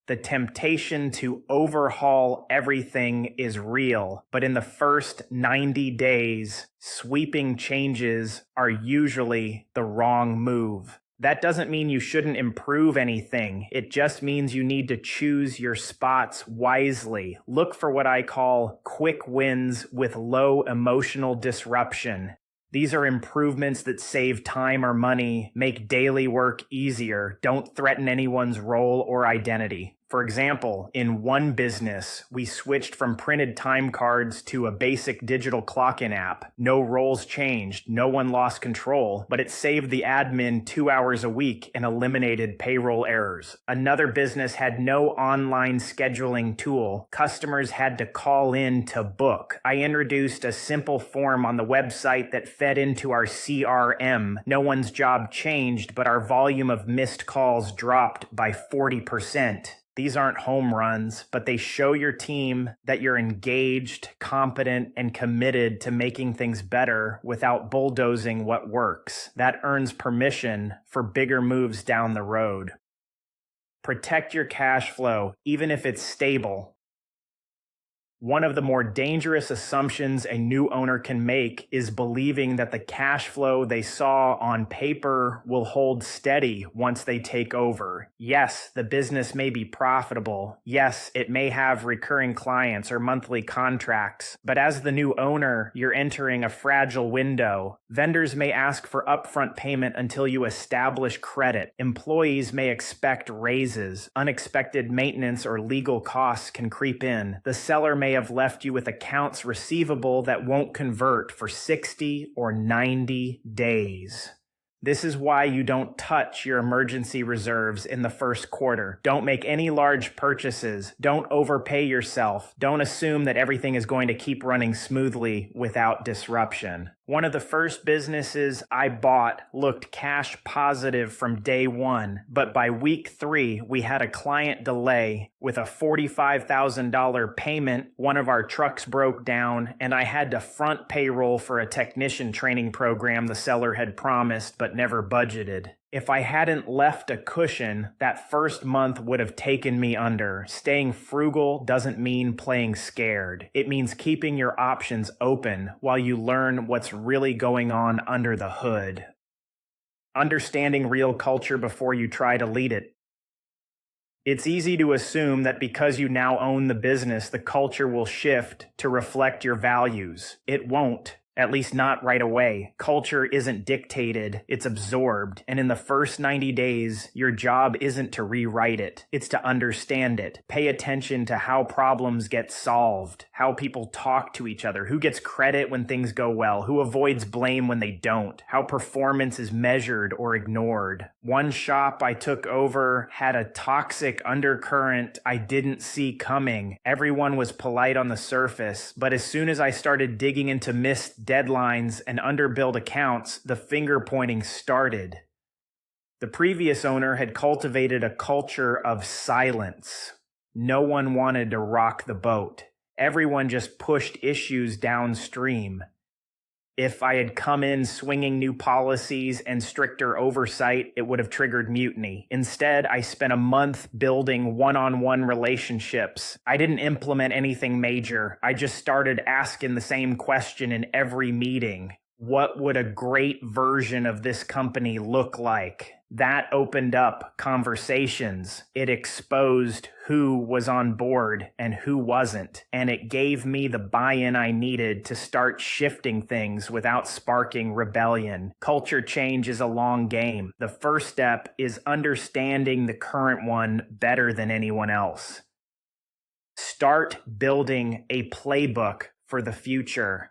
The temptation to overhaul everything is real, but in the first 90 days, sweeping changes are usually the wrong move. That doesn't mean you shouldn't improve anything. It just means you need to choose your spots wisely. Look for what I call quick wins with low emotional disruption. These are improvements that save time or money, make daily work easier, don't threaten anyone's role or identity. For example, in one business, we switched from printed time cards to a basic digital clock-in app. No roles changed, no one lost control, but it saved the admin 2 hours a week and eliminated payroll errors. Another business had no online scheduling tool. Customers had to call in to book. I introduced a simple form on the website that fed into our CRM. No one's job changed, but our volume of missed calls dropped by 40%. These aren't home runs, but they show your team that you're engaged, competent, and committed to making things better without bulldozing what works. That earns permission for bigger moves down the road. Protect your cash flow, even if it's stable. One of the more dangerous assumptions a new owner can make is believing that the cash flow they saw on paper will hold steady once they take over. Yes, the business may be profitable. Yes, it may have recurring clients or monthly contracts. But as the new owner, you're entering a fragile window. Vendors may ask for upfront payment until you establish credit. Employees may expect raises. Unexpected maintenance or legal costs can creep in. The seller may have left you with accounts receivable that won't convert for 60 or 90 days. This is why you don't touch your emergency reserves in the first quarter. Don't make any large purchases. Don't overpay yourself. Don't assume that everything is going to keep running smoothly without disruption. One of the first businesses I bought looked cash positive from day one, but by week 3, we had a client delay with a $45,000 payment. One of our trucks broke down, and I had to front payroll for a technician training program the seller had promised but never budgeted. If I hadn't left a cushion, that first month would have taken me under. Staying frugal doesn't mean playing scared. It means keeping your options open while you learn what's really going on under the hood. Understanding real culture before you try to lead it. It's easy to assume that because you now own the business, the culture will shift to reflect your values. It won't. At least not right away. Culture isn't dictated, it's absorbed. And in the first 90 days, your job isn't to rewrite it, it's to understand it. Pay attention to how problems get solved, how people talk to each other, who gets credit when things go well, who avoids blame when they don't, how performance is measured or ignored. One shop I took over had a toxic undercurrent I didn't see coming. Everyone was polite on the surface, but as soon as I started digging into missed deadlines and underbilled accounts, the finger pointing started. The previous owner had cultivated a culture of silence. No one wanted to rock the boat. Everyone just pushed issues downstream. If I had come in swinging new policies and stricter oversight, it would have triggered mutiny. Instead, I spent a month building one-on-one relationships. I didn't implement anything major. I just started asking the same question in every meeting. What would a great version of this company look like? That opened up conversations. It exposed who was on board and who wasn't. And it gave me the buy-in I needed to start shifting things without sparking rebellion. Culture change is a long game. The first step is understanding the current one better than anyone else. Start building a playbook for the future.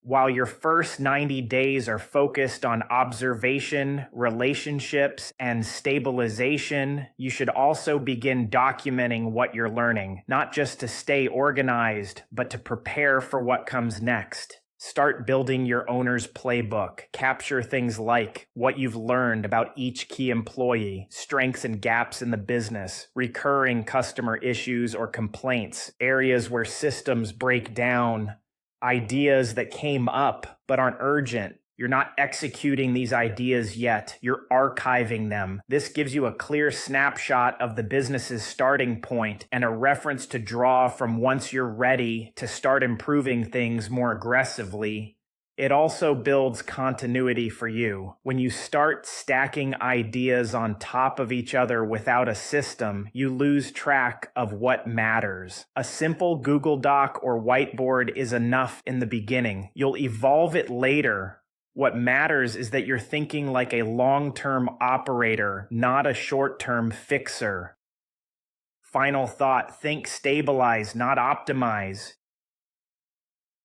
While your first 90 days are focused on observation, relationships, and stabilization, you should also begin documenting what you're learning, not just to stay organized, but to prepare for what comes next. Start building your owner's playbook. Capture things like what you've learned about each key employee, strengths and gaps in the business, recurring customer issues or complaints, areas where systems break down, ideas that came up but aren't urgent. You're not executing these ideas yet. You're archiving them. This gives you a clear snapshot of the business's starting point and a reference to draw from once you're ready to start improving things more aggressively. It also builds continuity for you. When you start stacking ideas on top of each other without a system, you lose track of what matters. A simple Google Doc or whiteboard is enough in the beginning. You'll evolve it later. What matters is that you're thinking like a long-term operator, not a short-term fixer. Final thought, think stabilize, not optimize.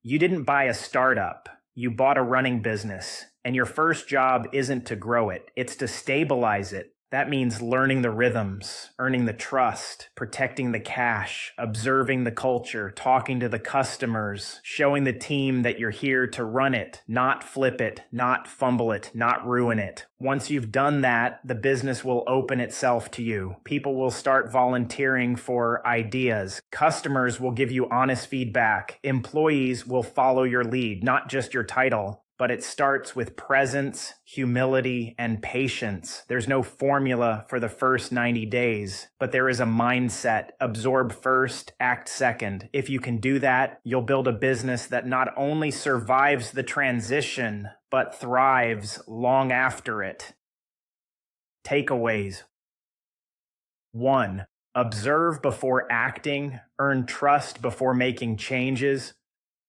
You didn't buy a startup. You bought a running business. And your first job isn't to grow it. It's to stabilize it. That means learning the rhythms, earning the trust, protecting the cash, observing the culture, talking to the customers, showing the team that you're here to run it, not flip it, not fumble it, not ruin it. Once you've done that, the business will open itself to you. People will start volunteering for ideas. Customers will give you honest feedback. Employees will follow your lead, not just your title. But it starts with presence, humility, and patience. There's no formula for the first 90 days, but there is a mindset. Absorb first, act second. If you can do that, you'll build a business that not only survives the transition, but thrives long after it. Takeaways. 1. Observe before acting. Earn trust before making changes.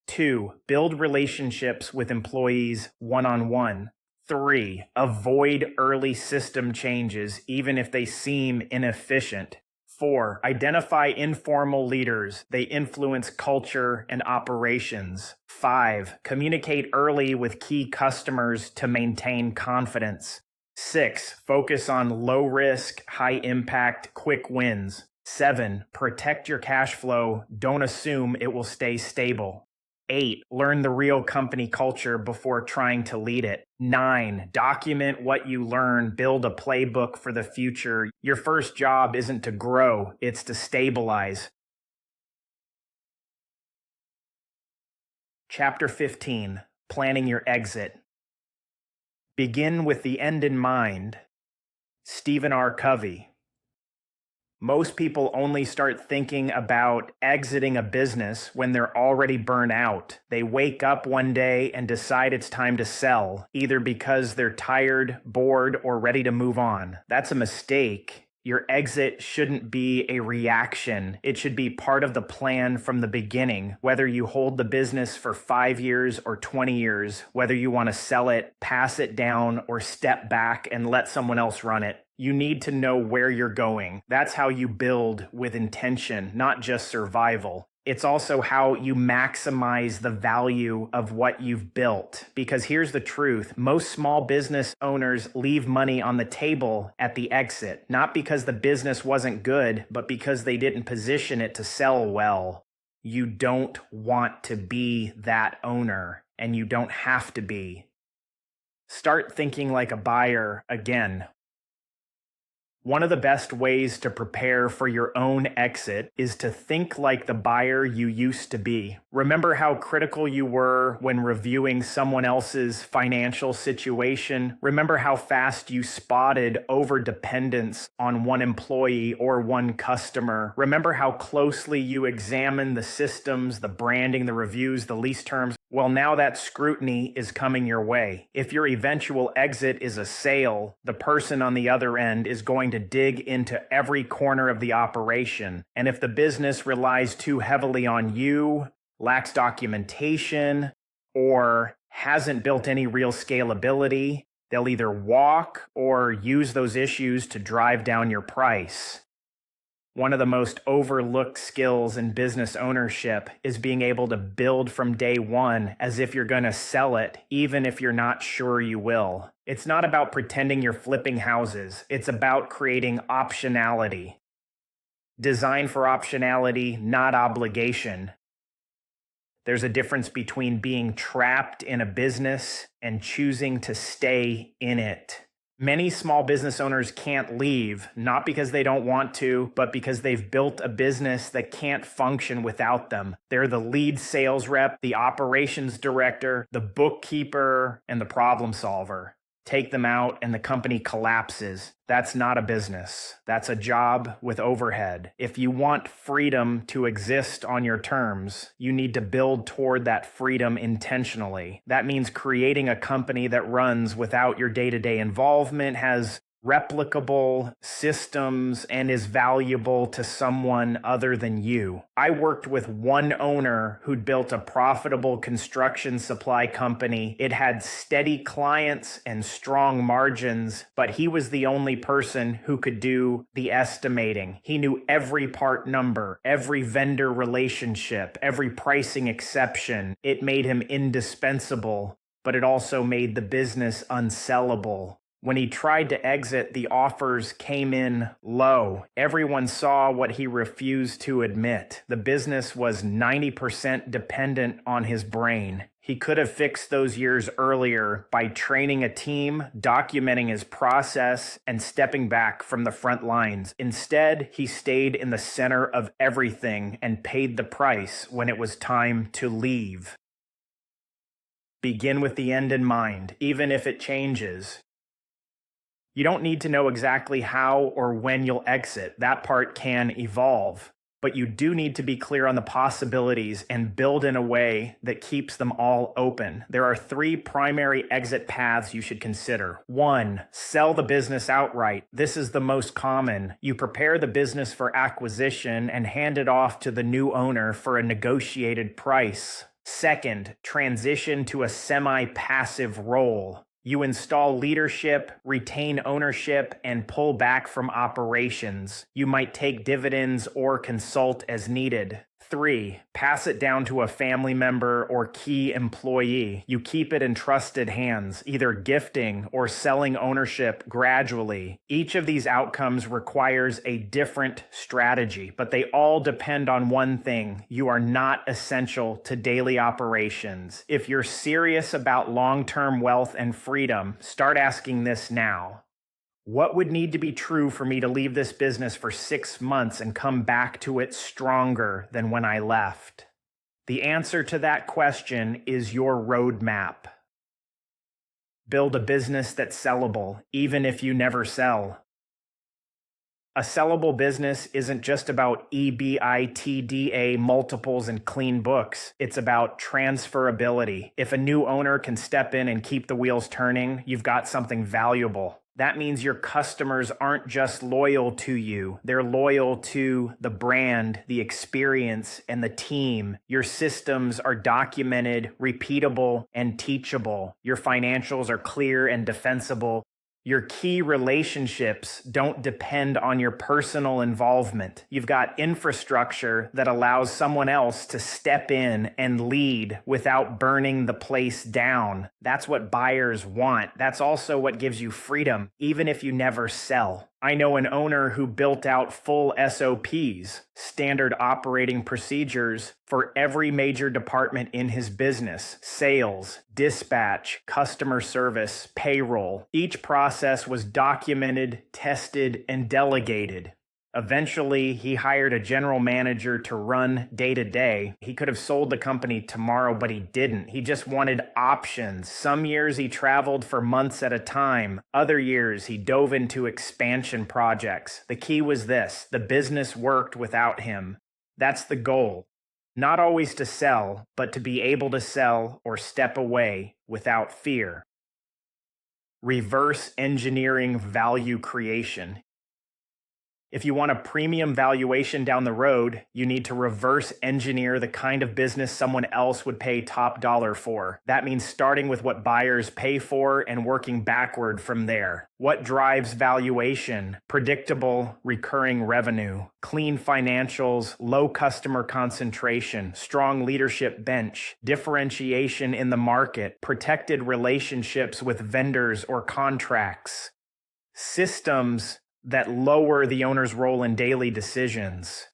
2. Build relationships with employees one-on-one. 3. Avoid early system changes, even if they seem inefficient. 4. Identify informal leaders. They influence culture and operations. 5. Communicate early with key customers to maintain confidence. 6. Focus on low risk, high impact, quick wins. 7. Protect your cash flow. Don't assume it will stay stable. 8. Learn the real company culture before trying to lead it. 9. Document what you learn. Build a playbook for the future. Your first job isn't to grow, it's to stabilize. Chapter 15. Planning your exit. Begin with the end in mind. Stephen R. Covey. Most people only start thinking about exiting a business when they're already burnt out. They wake up one day and decide it's time to sell, either because they're tired, bored, or ready to move on. That's a mistake. Your exit shouldn't be a reaction. It should be part of the plan from the beginning, whether you hold the business for 5 years or 20 years, whether you want to sell it, pass it down, or step back and let someone else run it. You need to know where you're going. That's how you build with intention, not just survival. It's also how you maximize the value of what you've built. Because here's the truth. Most small business owners leave money on the table at the exit, not because the business wasn't good, but because they didn't position it to sell well. You don't want to be that owner, and you don't have to be. Start thinking like a buyer again. One of the best ways to prepare for your own exit is to think like the buyer you used to be. Remember how critical you were when reviewing someone else's financial situation? Remember how fast you spotted overdependence on one employee or one customer? Remember how closely you examined the systems, the branding, the reviews, the lease terms? Well, now that scrutiny is coming your way. If your eventual exit is a sale, the person on the other end is going to dig into every corner of the operation. And if the business relies too heavily on you, lacks documentation, or hasn't built any real scalability, they'll either walk or use those issues to drive down your price. One of the most overlooked skills in business ownership is being able to build from day one as if you're going to sell it, even if you're not sure you will. It's not about pretending you're flipping houses. It's about creating optionality. Design for optionality, not obligation. There's a difference between being trapped in a business and choosing to stay in it. Many small business owners can't leave, not because they don't want to, but because they've built a business that can't function without them. They're the lead sales rep, the operations director, the bookkeeper, and the problem solver. Take them out and the company collapses. That's not a business. That's a job with overhead. If you want freedom to exist on your terms, you need to build toward that freedom intentionally. That means creating a company that runs without your day-to-day involvement, has replicable systems and is valuable to someone other than you. I worked with one owner who'd built a profitable construction supply company. It had steady clients and strong margins, but he was the only person who could do the estimating. He knew every part number, every vendor relationship, every pricing exception. It made him indispensable, but it also made the business unsellable. When he tried to exit, the offers came in low. Everyone saw what he refused to admit. The business was 90% dependent on his brain. He could have fixed those years earlier by training a team, documenting his process, and stepping back from the front lines. Instead, he stayed in the center of everything and paid the price when it was time to leave. Begin with the end in mind, even if it changes. You don't need to know exactly how or when you'll exit. That part can evolve. But you do need to be clear on the possibilities and build in a way that keeps them all open. There are 3 primary exit paths you should consider. 1, sell the business outright. This is the most common. You prepare the business for acquisition and hand it off to the new owner for a negotiated price. 2nd, transition to a semi-passive role. You install leadership, retain ownership, and pull back from operations. You might take dividends or consult as needed. 3, pass it down to a family member or key employee. You keep it in trusted hands, either gifting or selling ownership gradually. Each of these outcomes requires a different strategy, but they all depend on one thing. You are not essential to daily operations. If you're serious about long-term wealth and freedom, start asking this now. What would need to be true for me to leave this business for 6 months and come back to it stronger than when I left? The answer to that question is your roadmap. Build a business that's sellable, even if you never sell. A sellable business isn't just about EBITDA multiples and clean books. It's about transferability. If a new owner can step in and keep the wheels turning, you've got something valuable. That means your customers aren't just loyal to you. They're loyal to the brand, the experience, and the team. Your systems are documented, repeatable, and teachable. Your financials are clear and defensible. Your key relationships don't depend on your personal involvement. You've got infrastructure that allows someone else to step in and lead without burning the place down. That's what buyers want. That's also what gives you freedom, even if you never sell. I know an owner who built out full SOPs, standard operating procedures, for every major department in his business: sales, dispatch, customer service, payroll. Each process was documented, tested, and delegated. Eventually, he hired a general manager to run day-to-day. He could have sold the company tomorrow, but he didn't. He just wanted options. Some years he traveled for months at a time. Other years he dove into expansion projects. The key was this: the business worked without him. That's the goal. Not always to sell, but to be able to sell or step away without fear. Reverse engineering value creation. If you want a premium valuation down the road, you need to reverse engineer the kind of business someone else would pay top dollar for. That means starting with what buyers pay for and working backward from there. What drives valuation? Predictable, recurring revenue, clean financials, low customer concentration, strong leadership bench, differentiation in the market, protected relationships with vendors or contracts, systems that lower the owner's role in daily decisions.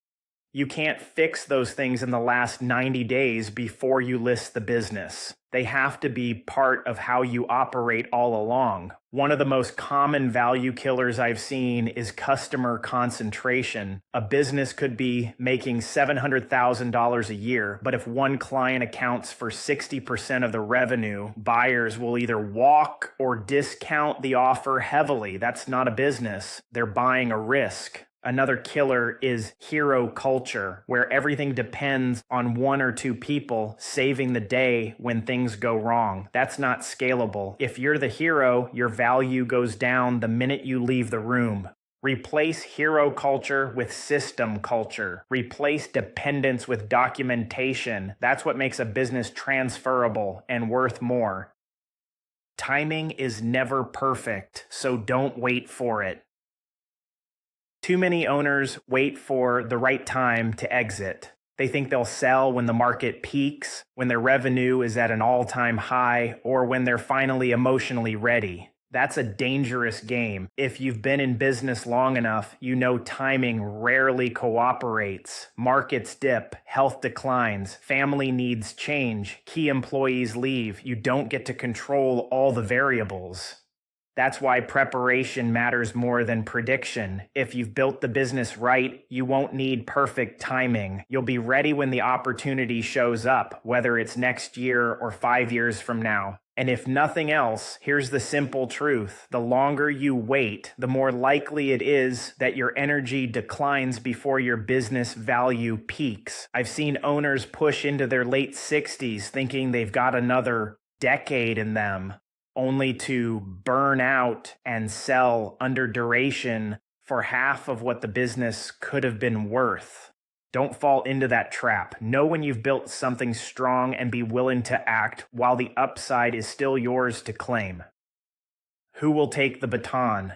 You can't fix those things in the last 90 days before you list the business. They have to be part of how you operate all along. One of the most common value killers I've seen is customer concentration. A business could be making $700,000 a year, but if one client accounts for 60% of the revenue, buyers will either walk or discount the offer heavily. That's not a business. They're buying a risk. Another killer is hero culture, where everything depends on one or two people saving the day when things go wrong. That's not scalable. If you're the hero, your value goes down the minute you leave the room. Replace hero culture with system culture. Replace dependence with documentation. That's what makes a business transferable and worth more. Timing is never perfect, so don't wait for it. Too many owners wait for the right time to exit. They think they'll sell when the market peaks, when their revenue is at an all-time high, or when they're finally emotionally ready. That's a dangerous game. If you've been in business long enough, you know timing rarely cooperates. Markets dip, health declines, family needs change, key employees leave. You don't get to control all the variables. That's why preparation matters more than prediction. If you've built the business right, you won't need perfect timing. You'll be ready when the opportunity shows up, whether it's next year or 5 years from now. And if nothing else, here's the simple truth. The longer you wait, the more likely it is that your energy declines before your business value peaks. I've seen owners push into their late 60s thinking they've got another decade in them, only to burn out and sell under duration for half of what the business could have been worth. Don't fall into that trap. Know when you've built something strong and be willing to act while the upside is still yours to claim. Who will take the baton?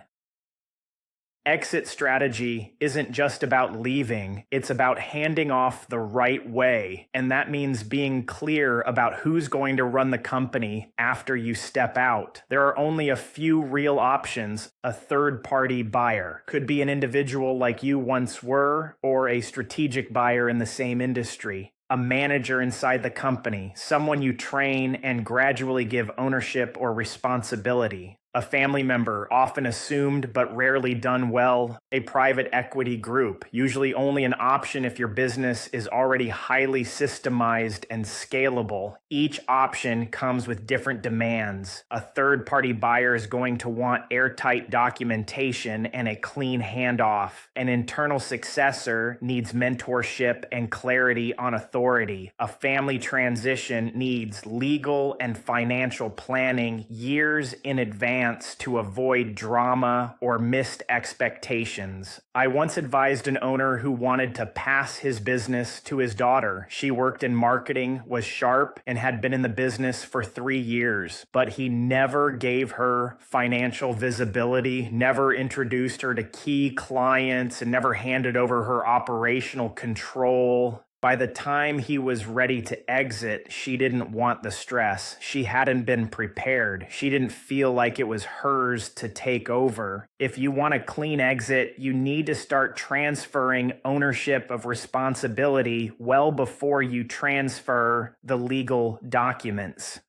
Exit strategy isn't just about leaving, it's about handing off the right way. And that means being clear about who's going to run the company after you step out. There are only a few real options. A third-party buyer could be an individual like you once were, or a strategic buyer in the same industry. A manager inside the company, someone you train and gradually give ownership or responsibility. A family member, often assumed but rarely done well. A private equity group, usually only an option if your business is already highly systemized and scalable. Each option comes with different demands. A third-party buyer is going to want airtight documentation and a clean handoff. An internal successor needs mentorship and clarity on authority. A family transition needs legal and financial planning years in advance to avoid drama or missed expectations. I once advised an owner who wanted to pass his business to his daughter. She worked in marketing, was sharp, and had been in the business for 3 years, but he never gave her financial visibility, never introduced her to key clients, and never handed over her operational control. By the time he was ready to exit, she didn't want the stress. She hadn't been prepared. She didn't feel like it was hers to take over. If you want a clean exit, you need to start transferring ownership of responsibility well before you transfer the legal documents.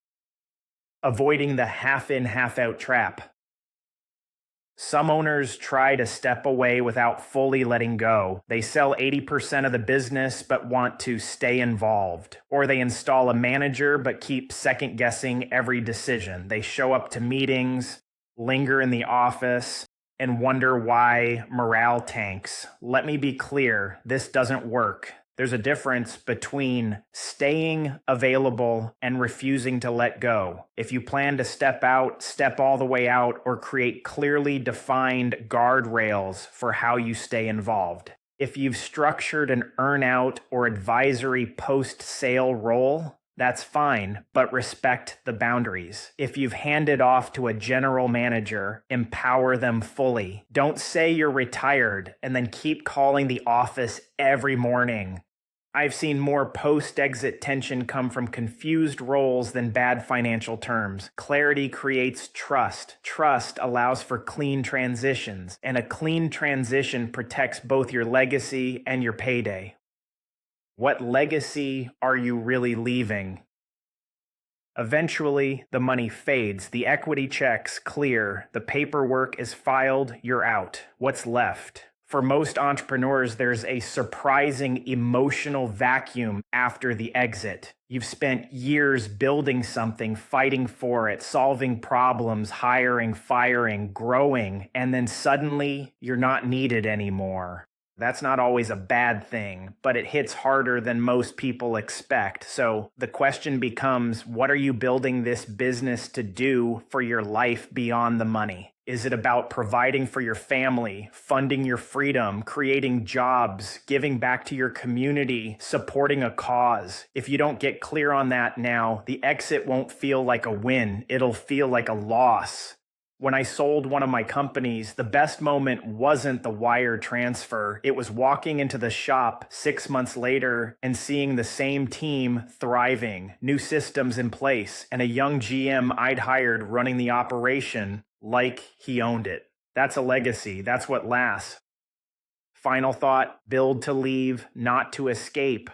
Avoiding the half-in, half-out trap. Some owners try to step away without fully letting go. They sell 80% of the business but want to stay involved. Or they install a manager but keep second-guessing every decision. They show up to meetings, linger in the office, and wonder why morale tanks. Let me be clear, this doesn't work. There's a difference between staying available and refusing to let go. If you plan to step out, step all the way out, or create clearly defined guardrails for how you stay involved. If you've structured an earn-out or advisory post-sale role, that's fine, but respect the boundaries. If you've handed off to a general manager, empower them fully. Don't say you're retired and then keep calling the office every morning. I've seen more post-exit tension come from confused roles than bad financial terms. Clarity creates trust. Trust allows for clean transitions, and a clean transition protects both your legacy and your payday. What legacy are you really leaving? Eventually, the money fades, the equity checks clear, the paperwork is filed, you're out. What's left? For most entrepreneurs, there's a surprising emotional vacuum after the exit. You've spent years building something, fighting for it, solving problems, hiring, firing, growing, and then suddenly you're not needed anymore. That's not always a bad thing, but it hits harder than most people expect. So the question becomes, what are you building this business to do for your life beyond the money? Is it about providing for your family, funding your freedom, creating jobs, giving back to your community, supporting a cause? If you don't get clear on that now, the exit won't feel like a win. It'll feel like a loss. When I sold one of my companies, the best moment wasn't the wire transfer. It was walking into the shop 6 months later and seeing the same team thriving, new systems in place, and a young GM I'd hired running the operation like he owned it. That's a legacy. That's what lasts. Final thought, build to leave, not to escape.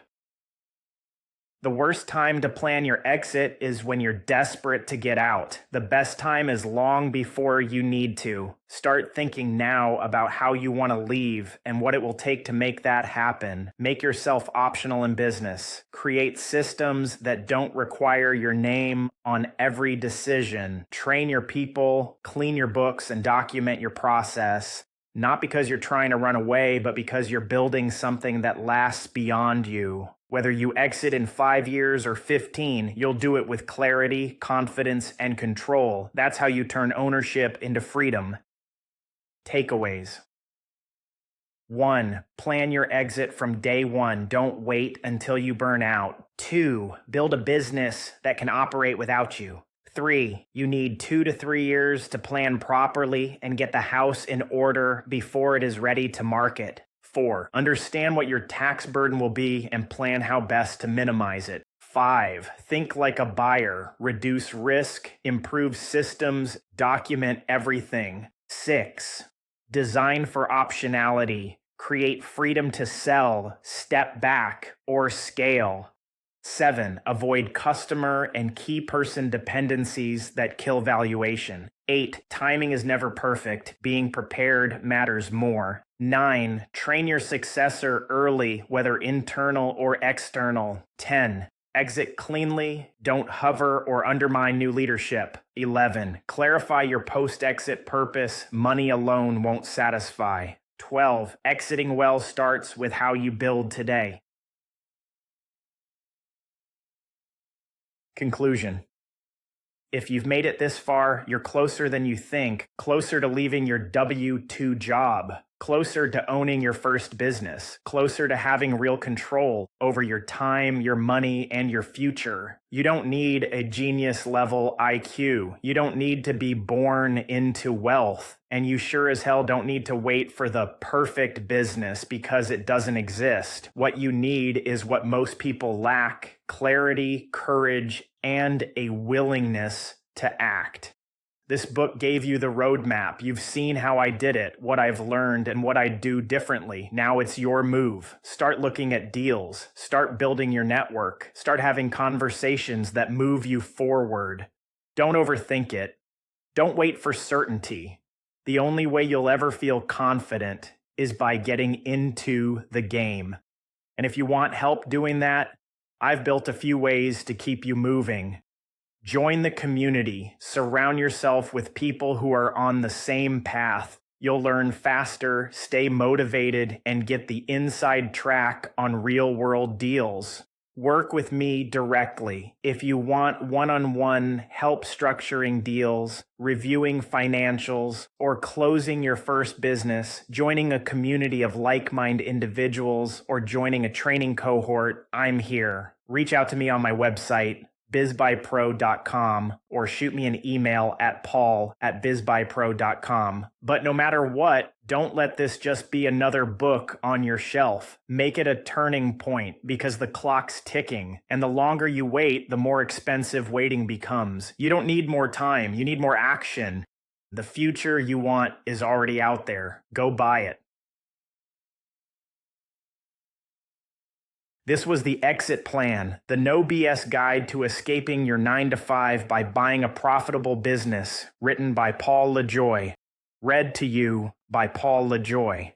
The worst time to plan your exit is when you're desperate to get out. The best time is long before you need to. Start thinking now about how you want to leave and what it will take to make that happen. Make yourself optional in business. Create systems that don't require your name on every decision. Train your people, clean your books, and document your process. Not because you're trying to run away, but because you're building something that lasts beyond you. Whether you exit in 5 years or 15, you'll do it with clarity, confidence, and control. That's how you turn ownership into freedom. Takeaways. 1. Plan your exit from day one. Don't wait until you burn out. 2. Build a business that can operate without you. 3. You need 2 to 3 years to plan properly and get the house in order before it is ready to market. 4. Understand what your tax burden will be and plan how best to minimize it. 5. Think like a buyer. Reduce risk, improve systems, document everything. 6. Design for optionality. Create freedom to sell, step back, or scale. 7. Avoid customer and key person dependencies that kill valuation. 8. Timing is never perfect. Being prepared matters more. 9. Train your successor early, whether internal or external. 10. Exit cleanly. Don't hover or undermine new leadership. 11. Clarify your post-exit purpose. Money alone won't satisfy. 12. Exiting well starts with how you build today. Conclusion. If you've made it this far, you're closer than you think, closer to leaving your W-2 job, closer to owning your first business, closer to having real control over your time, your money, and your future. You don't need a genius-level IQ. You don't need to be born into wealth. And you sure as hell don't need to wait for the perfect business because it doesn't exist. What you need is what most people lack: clarity, courage, and a willingness to act. This book gave you the roadmap. You've seen how I did it, what I've learned, and what I do differently. Now it's your move. Start looking at deals. Start building your network. Start having conversations that move you forward. Don't overthink it. Don't wait for certainty. The only way you'll ever feel confident is by getting into the game. And if you want help doing that, I've built a few ways to keep you moving. Join the community. Surround yourself with people who are on the same path. You'll learn faster, stay motivated, and get the inside track on real-world deals. Work with me directly. If you want one-on-one help structuring deals, reviewing financials, or closing your first business, joining a community of like-minded individuals, or joining a training cohort, I'm here. Reach out to me on my website, bizbypro.com, or shoot me an email at paul@bizbypro.com. But no matter what, don't let this just be another book on your shelf. Make it a turning point, because the clock's ticking, and the longer you wait, the more expensive waiting becomes. You don't need more time, you need more action. The future you want is already out there. Go buy it. This was the Exit Plan, the no BS guide to escaping your 9-to-5 by buying a profitable business, written by Paul Lajoie. Read to you by Paul Lajoie.